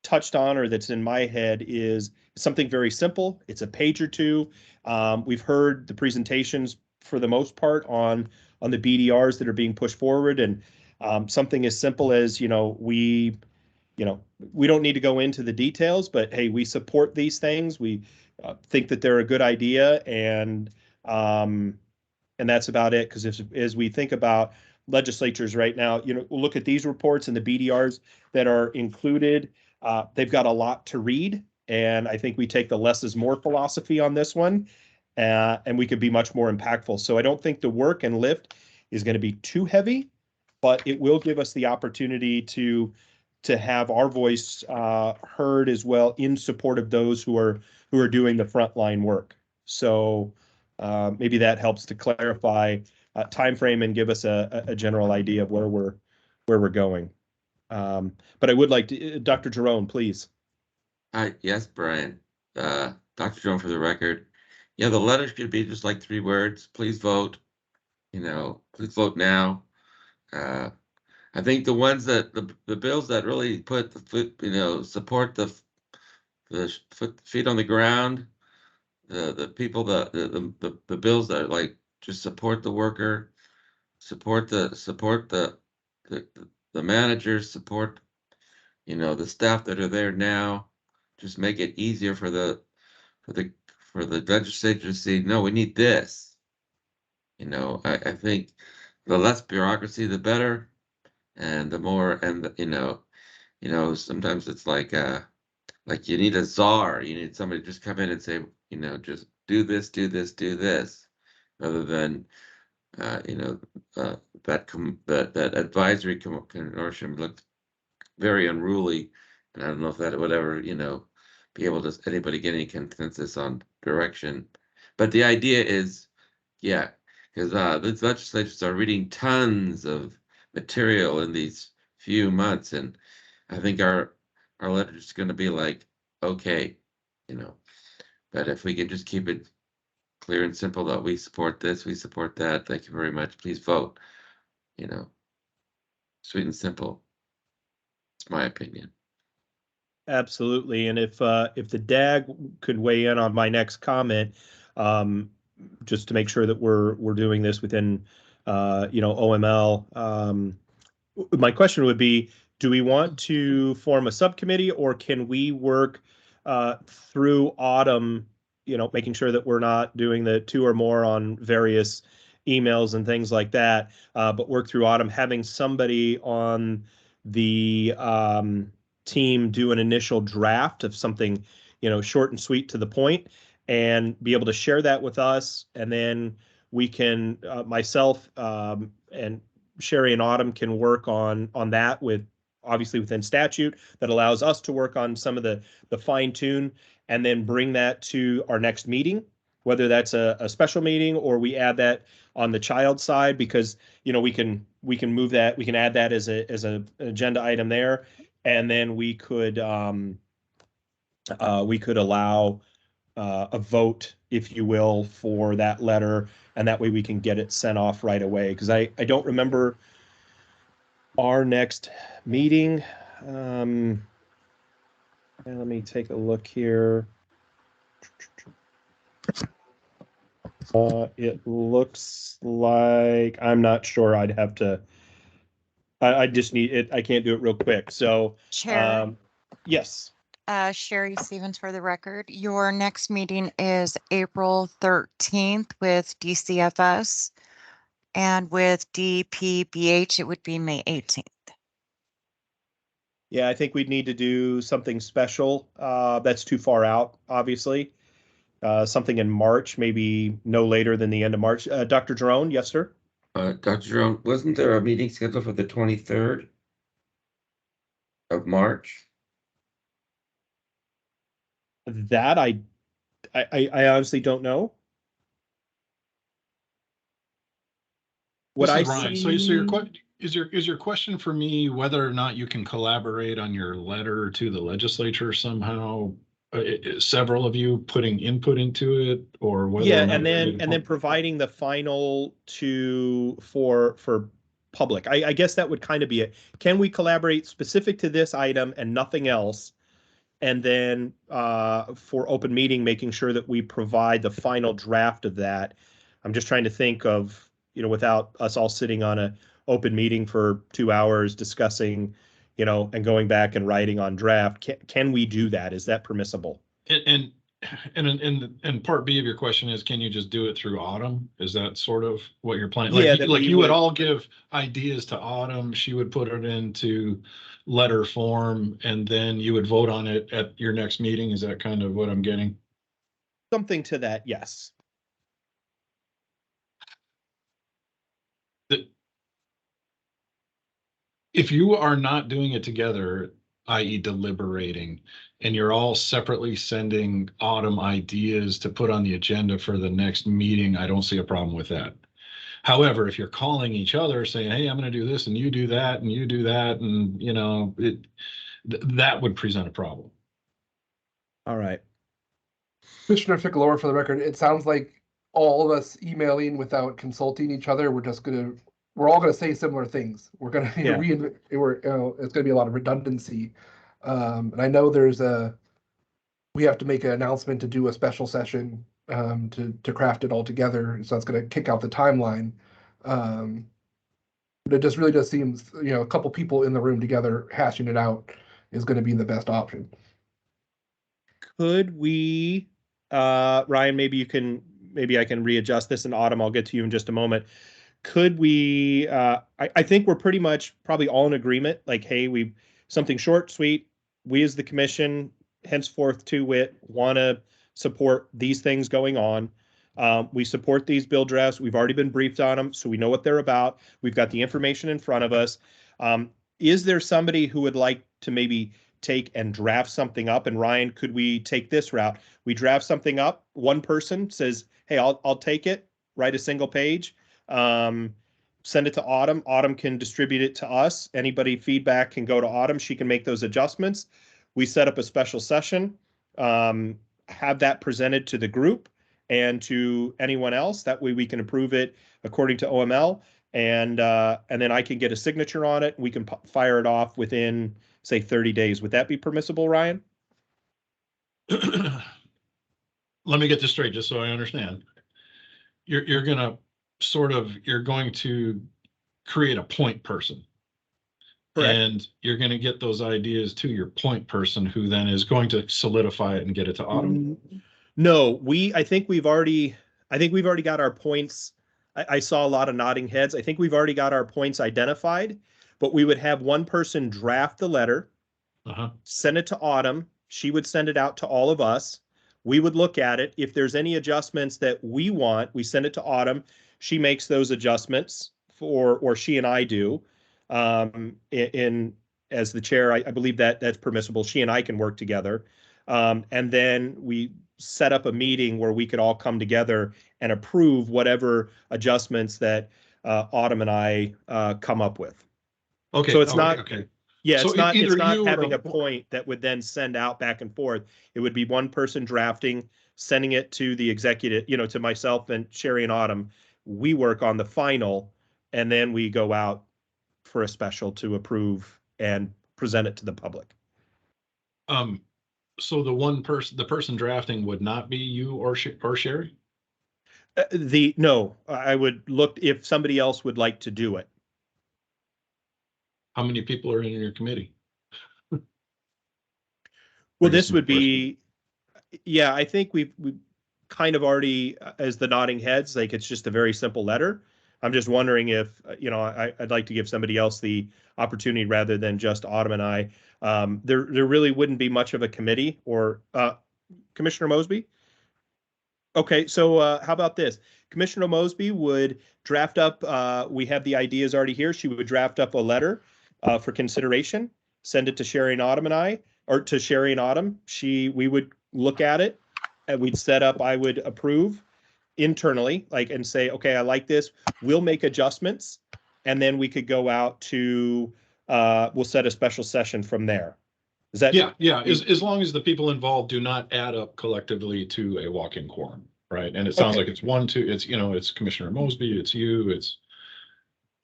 touched on, or that's in my head, is something very simple. It's a page or two. We've heard the presentations for the most part on the BDRs that are being pushed forward, and something as simple as we don't need to go into the details, but hey, we support these things. We think that they're a good idea, and that's about it. Because as we think about legislatures right now, we'll look at these reports and the BDRs that are included. They've got a lot to read, and I think we take the less is more philosophy on this one, and we could be much more impactful. So I don't think the work and lift is going to be too heavy, but it will give us the opportunity to have our voice heard as well in support of those who are doing the frontline work. So maybe that helps to clarify time frame and give us a general idea of where we're going. But I would like to, Dr. Giron, please. Yes, Brian. Dr. Joan, for the record. Yeah, the letter should be just like 3 words. Please vote. Please vote now. I think the ones that the bills that really put the foot, support the feet on the ground, the people the bills that like just support the worker, support the managers, support the staff that are there now. Just make it easier for the legislature to see, no, we need this. I think the less bureaucracy, the better, and the more, and sometimes it's like you need a czar. You need somebody to just come in and say, just do this, do this, do this, rather than that advisory consortium looked very unruly, and I don't know if that would ever be able to anybody get any consensus on direction. But the idea is, yeah, because the legislatures are reading tons of material in these few months, and I think our letter is going to be like, okay, but if we can just keep it clear and simple that we support this, we support that, thank you very much, please vote, sweet and simple. It's my opinion. Absolutely. And if the DAG could weigh in on my next comment, just to make sure that we're doing this within OML. My question would be, do we want to form a subcommittee, or can we work through Autumn, making sure that we're not doing the 2 or more on various emails and things like that, but work through Autumn, having somebody on the team do an initial draft of something, short and sweet to the point, and be able to share that with us. And then we can, myself and Sherry and Autumn can work on that with, obviously within statute, that allows us to work on some of the fine tune, and then bring that to our next meeting, whether that's a special meeting or we add that on the child side, because we can move that, we can add that as an agenda item there, and then we could allow a vote, if you will, for that letter, and that way we can get it sent off right away. Because I don't remember our next meeting. And let me take a look here. It looks like, I'm not sure. I'd have to, I just need it. I can't do it real quick. So, Chair. Yes. Sherry Stevens for the record. Your next meeting is April 13th with DCFS, and with DPBH, it would be May 18th. Yeah, I think we'd need to do something special. That's too far out, obviously. Something in March, maybe no later than the end of March. Dr. Giron, yes, sir? Dr. Giron, wasn't there a meeting scheduled for the 23rd of March? That I honestly don't know. What I Ryan. So is your question for me whether or not you can collaborate on your letter to the legislature somehow? Several of you putting input into it, or whether and then providing the final for public. I guess that would kind of be it. Can we collaborate specific to this item and nothing else? And then for open meeting, making sure that we provide the final draft of that. I'm just trying to think of, without us all sitting on a open meeting for 2 hours discussing, and going back and writing on draft. Can we do that? Is that permissible? And part B of your question is, can you just do it through Autumn? Is that sort of what you're planning? Like, Yeah, you would all give ideas to Autumn. She would put it into letter form, and then you would vote on it at your next meeting. Is that kind of what I'm getting? Something to that, yes. If you are not doing it together, i.e. deliberating, and you're all separately sending Autumn ideas to put on the agenda for the next meeting, I don't see a problem with that. However, if you're calling each other saying, hey, I'm going to do this and you do that and you do that, and that would present a problem. All right. Commissioner Ficalora, for the record, it sounds like all of us emailing without consulting each other, we're all gonna say similar things. We're gonna it's gonna be a lot of redundancy. And I know we have to make an announcement to do a special session to craft it all together. So that's gonna kick out the timeline. But it just really just seems, a couple people in the room together hashing it out is gonna be the best option. Could we, Ryan, maybe I can readjust this, in Autumn, I'll get to you in just a moment. Could we, I think we're pretty much probably all in agreement, like, hey, something short, sweet. We as the commission, henceforth to wit, want to support these things going on. We support these bill drafts. We've already been briefed on them, so we know what they're about. We've got the information in front of us. Is there somebody who would like to maybe take and draft something up? And Ryan, could we take this route? We draft something up. One person says, hey, I'll take it, write a single page, send it to Autumn. Autumn can distribute it to us. Anybody feedback can go to Autumn. She can make those adjustments. We set up a special session, have that presented to the group and to anyone else. That way we can approve it according to OML. And then I can get a signature on it. We can fire it off within, say, 30 days. Would that be permissible, Ryan? Let me get this straight, just so I understand. You're going to create a point person. Correct. And you're going to get those ideas to your point person, who then is going to solidify it and get it to Autumn. No, I think we've already got our points. I saw a lot of nodding heads. I think we've already got our points identified, but we would have one person draft the letter, send it to Autumn. She would send it out to all of us. We would look at it. If there's any adjustments that we want, we send it to Autumn. She makes those adjustments or she and I do. As the chair, I believe that's permissible. She and I can work together. And then we set up a meeting where we could all come together and approve whatever adjustments that Autumn and I come up with. Okay. So it's not. Okay. Yeah, So it's not having or... a point that would then send out back and forth. It would be one person drafting, sending it to the executive, to myself and Sherry and Autumn. We work on the final, and then we go out for a special to approve and present it to the public. So the person drafting would not be you or Sherry? No, I would look if somebody else would like to do it. How many people are in your committee? Well, this would be, yeah, I think we've kind of already, as the nodding heads, like it's just a very simple letter. I'm just wondering if, I'd like to give somebody else the opportunity rather than just Autumn and I. There really wouldn't be much of a committee or Commissioner Mosby? Okay, so how about this? Commissioner Mosby would draft up, we have the ideas already here. She would draft up a letter for consideration, send it to Sherry and Autumn and I, or to Sherry and Autumn. We would look at it and we'd set up, I would approve internally, and say, okay, I like this. We'll make adjustments, and then we could go out to, we'll set a special session from there. Is that? Yeah. As long as the people involved do not add up collectively to a walk-in quorum, right? And it sounds like it's it's Commissioner Mosby, it's you, it's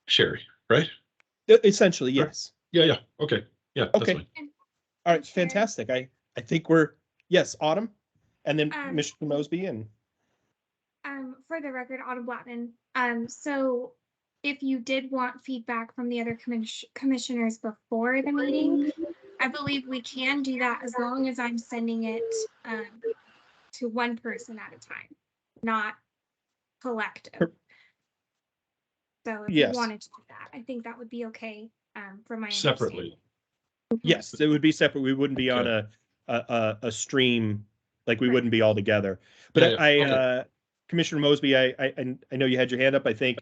Sherry, right? Essentially, yes. Yeah. Okay. Yeah. Okay. That's fine. All right. Fantastic. I think yes, Autumn, and then Commissioner Mosby and. For the record, Autumn Blattman. So if you did want feedback from the other commissioners before the meeting, I believe we can do that as long as I'm sending it to one person at a time, not collective. So if you wanted to do that, I think that would be okay for my separately. Yes, it would be separate. We wouldn't be on a stream, like we wouldn't be all together. But Commissioner Mosby, I know you had your hand up. I think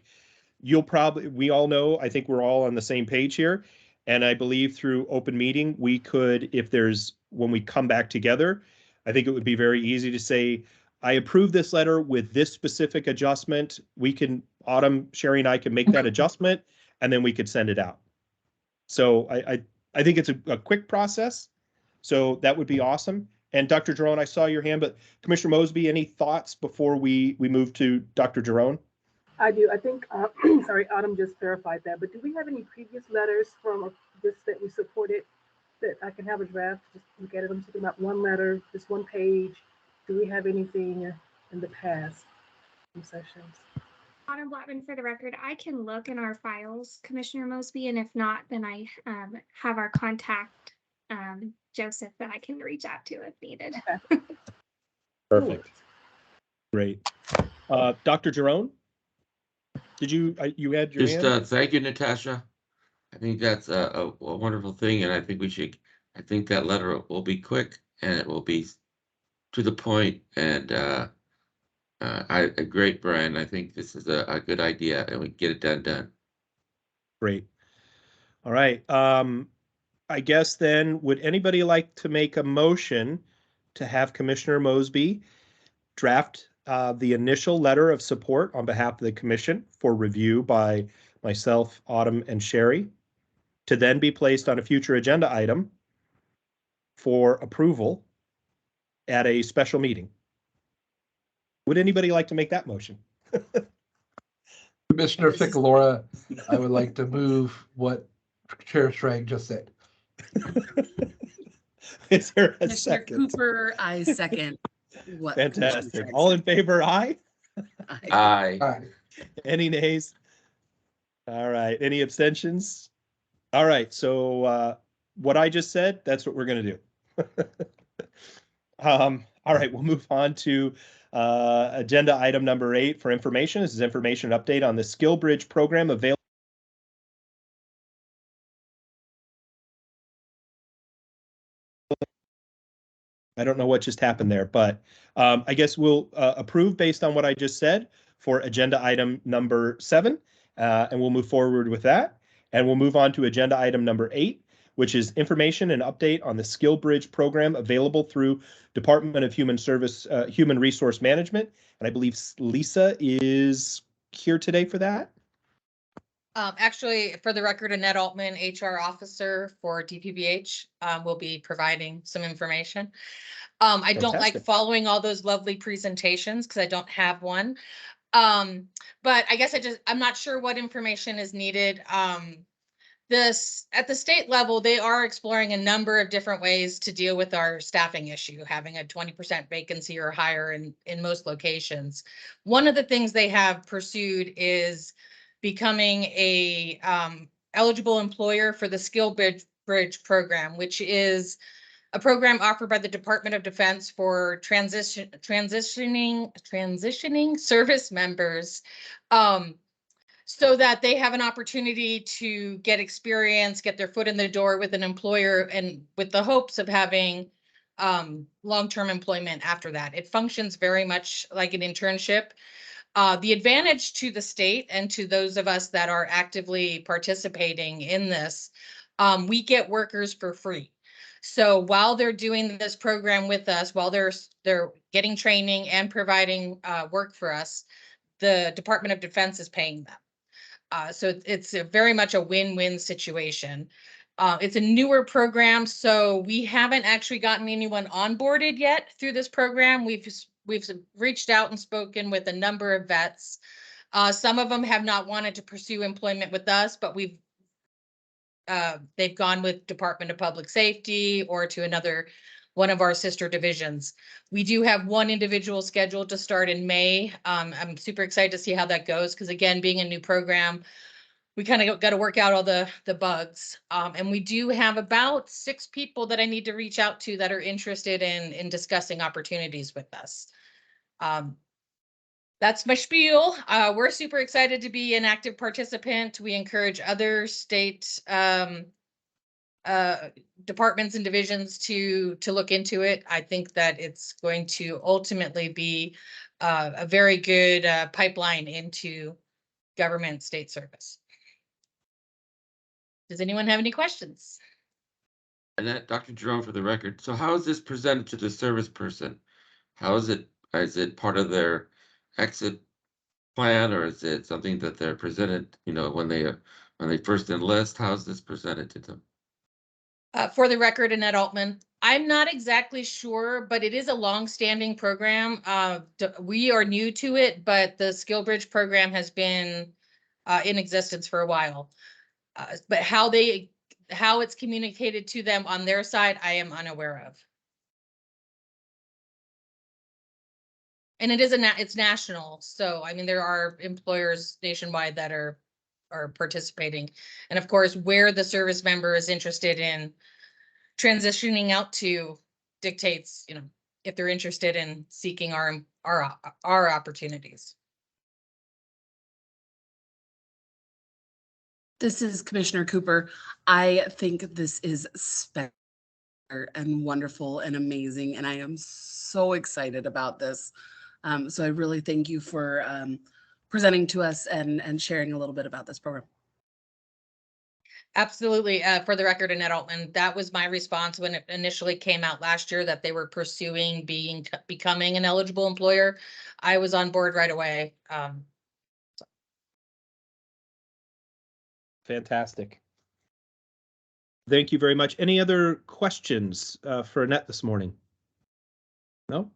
we all know, I think we're all on the same page here. And I believe through open meeting, we could, when we come back together, I think it would be very easy to say, I approve this letter with this specific adjustment. Autumn, Sherry and I can make that adjustment, and then we could send it out. So I think it's a quick process. So that would be awesome. And Dr. Giron, I saw your hand, but Commissioner Mosby, any thoughts before we move to Dr. Giron? I do. I think, sorry, Autumn just verified that, but do we have any previous letters from this that we supported that I can have a draft? Just look at it. I'm talking about one letter, just one page. Do we have anything in the past from sessions? Autumn Blattman, for the record, I can look in our files, Commissioner Mosby, and if not, then I have our contact, Joseph, that I can reach out to if needed. Perfect. Great. Dr. Giron? Did you had your hand? Thank you, Natasha. I think that's a wonderful thing, and I think I think that letter will be quick and it will be to the point. And I agree, Brian. I think this is a good idea, and we get it done. Great. All right. I guess then, would anybody like to make a motion to have Commissioner Mosby draft the initial letter of support on behalf of the commission for review by myself, Autumn, and Sherry, to then be placed on a future agenda item for approval at a special meeting? Would anybody like to make that motion? Commissioner Ficalora, I would like to move what Chair Schrag just said. Is there a Commissioner second? Cooper, I second. What Fantastic. All in favor, aye? Aye. Aye. Any nays? All right. Any abstentions? All right. So what I just said, that's what we're going to do. All right. We'll move on to agenda item number 8 for information. This is information update on the SkillBridge program available. I don't know what just happened there, but I guess we'll approve based on what I just said for agenda item number 7, and we'll move forward with that. And we'll move on to agenda item number 8, which is information and update on the SkillBridge program available through Department of Human Resource Management. And I believe Lisa is here today for that. Actually, for the record, Annette Altman, HR officer for DPBH, will be providing some information. I don't like Fantastic. following all those lovely presentations because I don't have one. But I guess I'm not sure what information is needed. At the state level, they are exploring a number of different ways to deal with our staffing issue, having a 20% vacancy or higher in most locations. One of the things they have pursued is becoming a eligible employer for the SkillBridge program, which is a program offered by the Department of Defense for transitioning service members, so that they have an opportunity to get experience, get their foot in the door with an employer, and with the hopes of having long-term employment after that. It functions very much like an internship. The advantage to the state and to those of us that are actively participating in this, we get workers for free. So while they're doing this program with us, while they're getting training and providing work for us, the Department of Defense is paying them. So it's very much a win-win situation. It's a newer program, so we haven't actually gotten anyone onboarded yet through this program. We've reached out and spoken with a number of vets. Some of them have not wanted to pursue employment with us, but they've gone with Department of Public Safety or to one of our sister divisions. We do have one individual scheduled to start in May. I'm super excited to see how that goes because, again, being a new program, we kind of got to work out all the bugs. And we do have about 6 people that I need to reach out to that are interested in discussing opportunities with us. That's my spiel. We're super excited to be an active participant. We encourage other state departments and divisions to look into it. I think that it's going to ultimately be a very good pipeline into government state service. Does anyone have any questions? And that, Dr. Giron, for the record. So how is this presented to the service person? How is it? Is it part of their exit plan, or is it something that they're presented, when they first enlist? How is this presented to them? For the record, Annette Altman, I'm not exactly sure, but it is a long-standing program. We are new to it, but the SkillBridge program has been in existence for a while. But how it's communicated to them on their side, I am unaware of. And it is it's national, so I mean there are employers nationwide that are participating, and of course where the service member is interested in transitioning out to dictates, you know, if they're interested in seeking our opportunities. This is Commissioner Cooper. I think this is special and wonderful and amazing, and I am so excited about this. So I really thank you for presenting to us and sharing a little bit about this program. Absolutely. For the record, Annette Altman, that was my response when it initially came out last year that they were pursuing becoming an eligible employer. I was on board right away. Fantastic. Thank you very much. Any other questions for Annette this morning? No?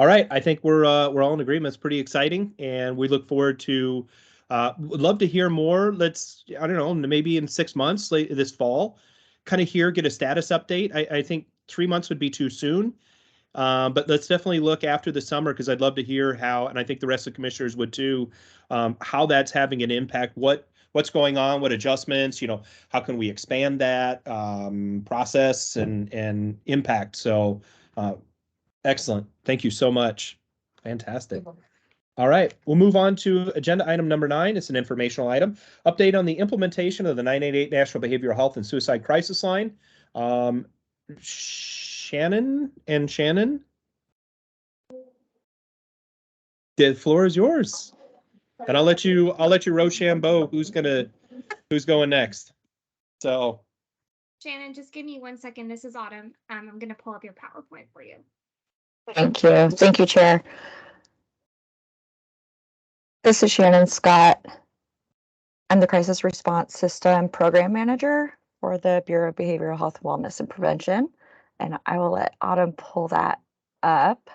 All right. I think we're all in agreement. It's pretty exciting, and we look forward to. Would love to hear more. Let's, I don't know, maybe in 6 months, this fall, kind of get a status update. I think 3 months would be too soon, but let's definitely look after the summer, because I'd love to hear how, and I think the rest of the commissioners would too, how that's having an impact. What's going on? What adjustments? You know, how can we expand that process and impact? So. Excellent. Thank you so much. Fantastic. All right, we'll move on to agenda item number 9. It's an informational item. Update on the implementation of the 988 National Behavioral Health and Suicide Crisis Line. Shannon, the floor is yours. And I'll let you Rochambeau who's going next. So Shannon, just give me 1 second. This is Autumn. I'm gonna pull up your PowerPoint for you. Thank you. Thank you, Chair. This is Shannon Scott. I'm the Crisis Response System Program Manager for the Bureau of Behavioral Health, Wellness, and Prevention. And I will let Autumn pull that up.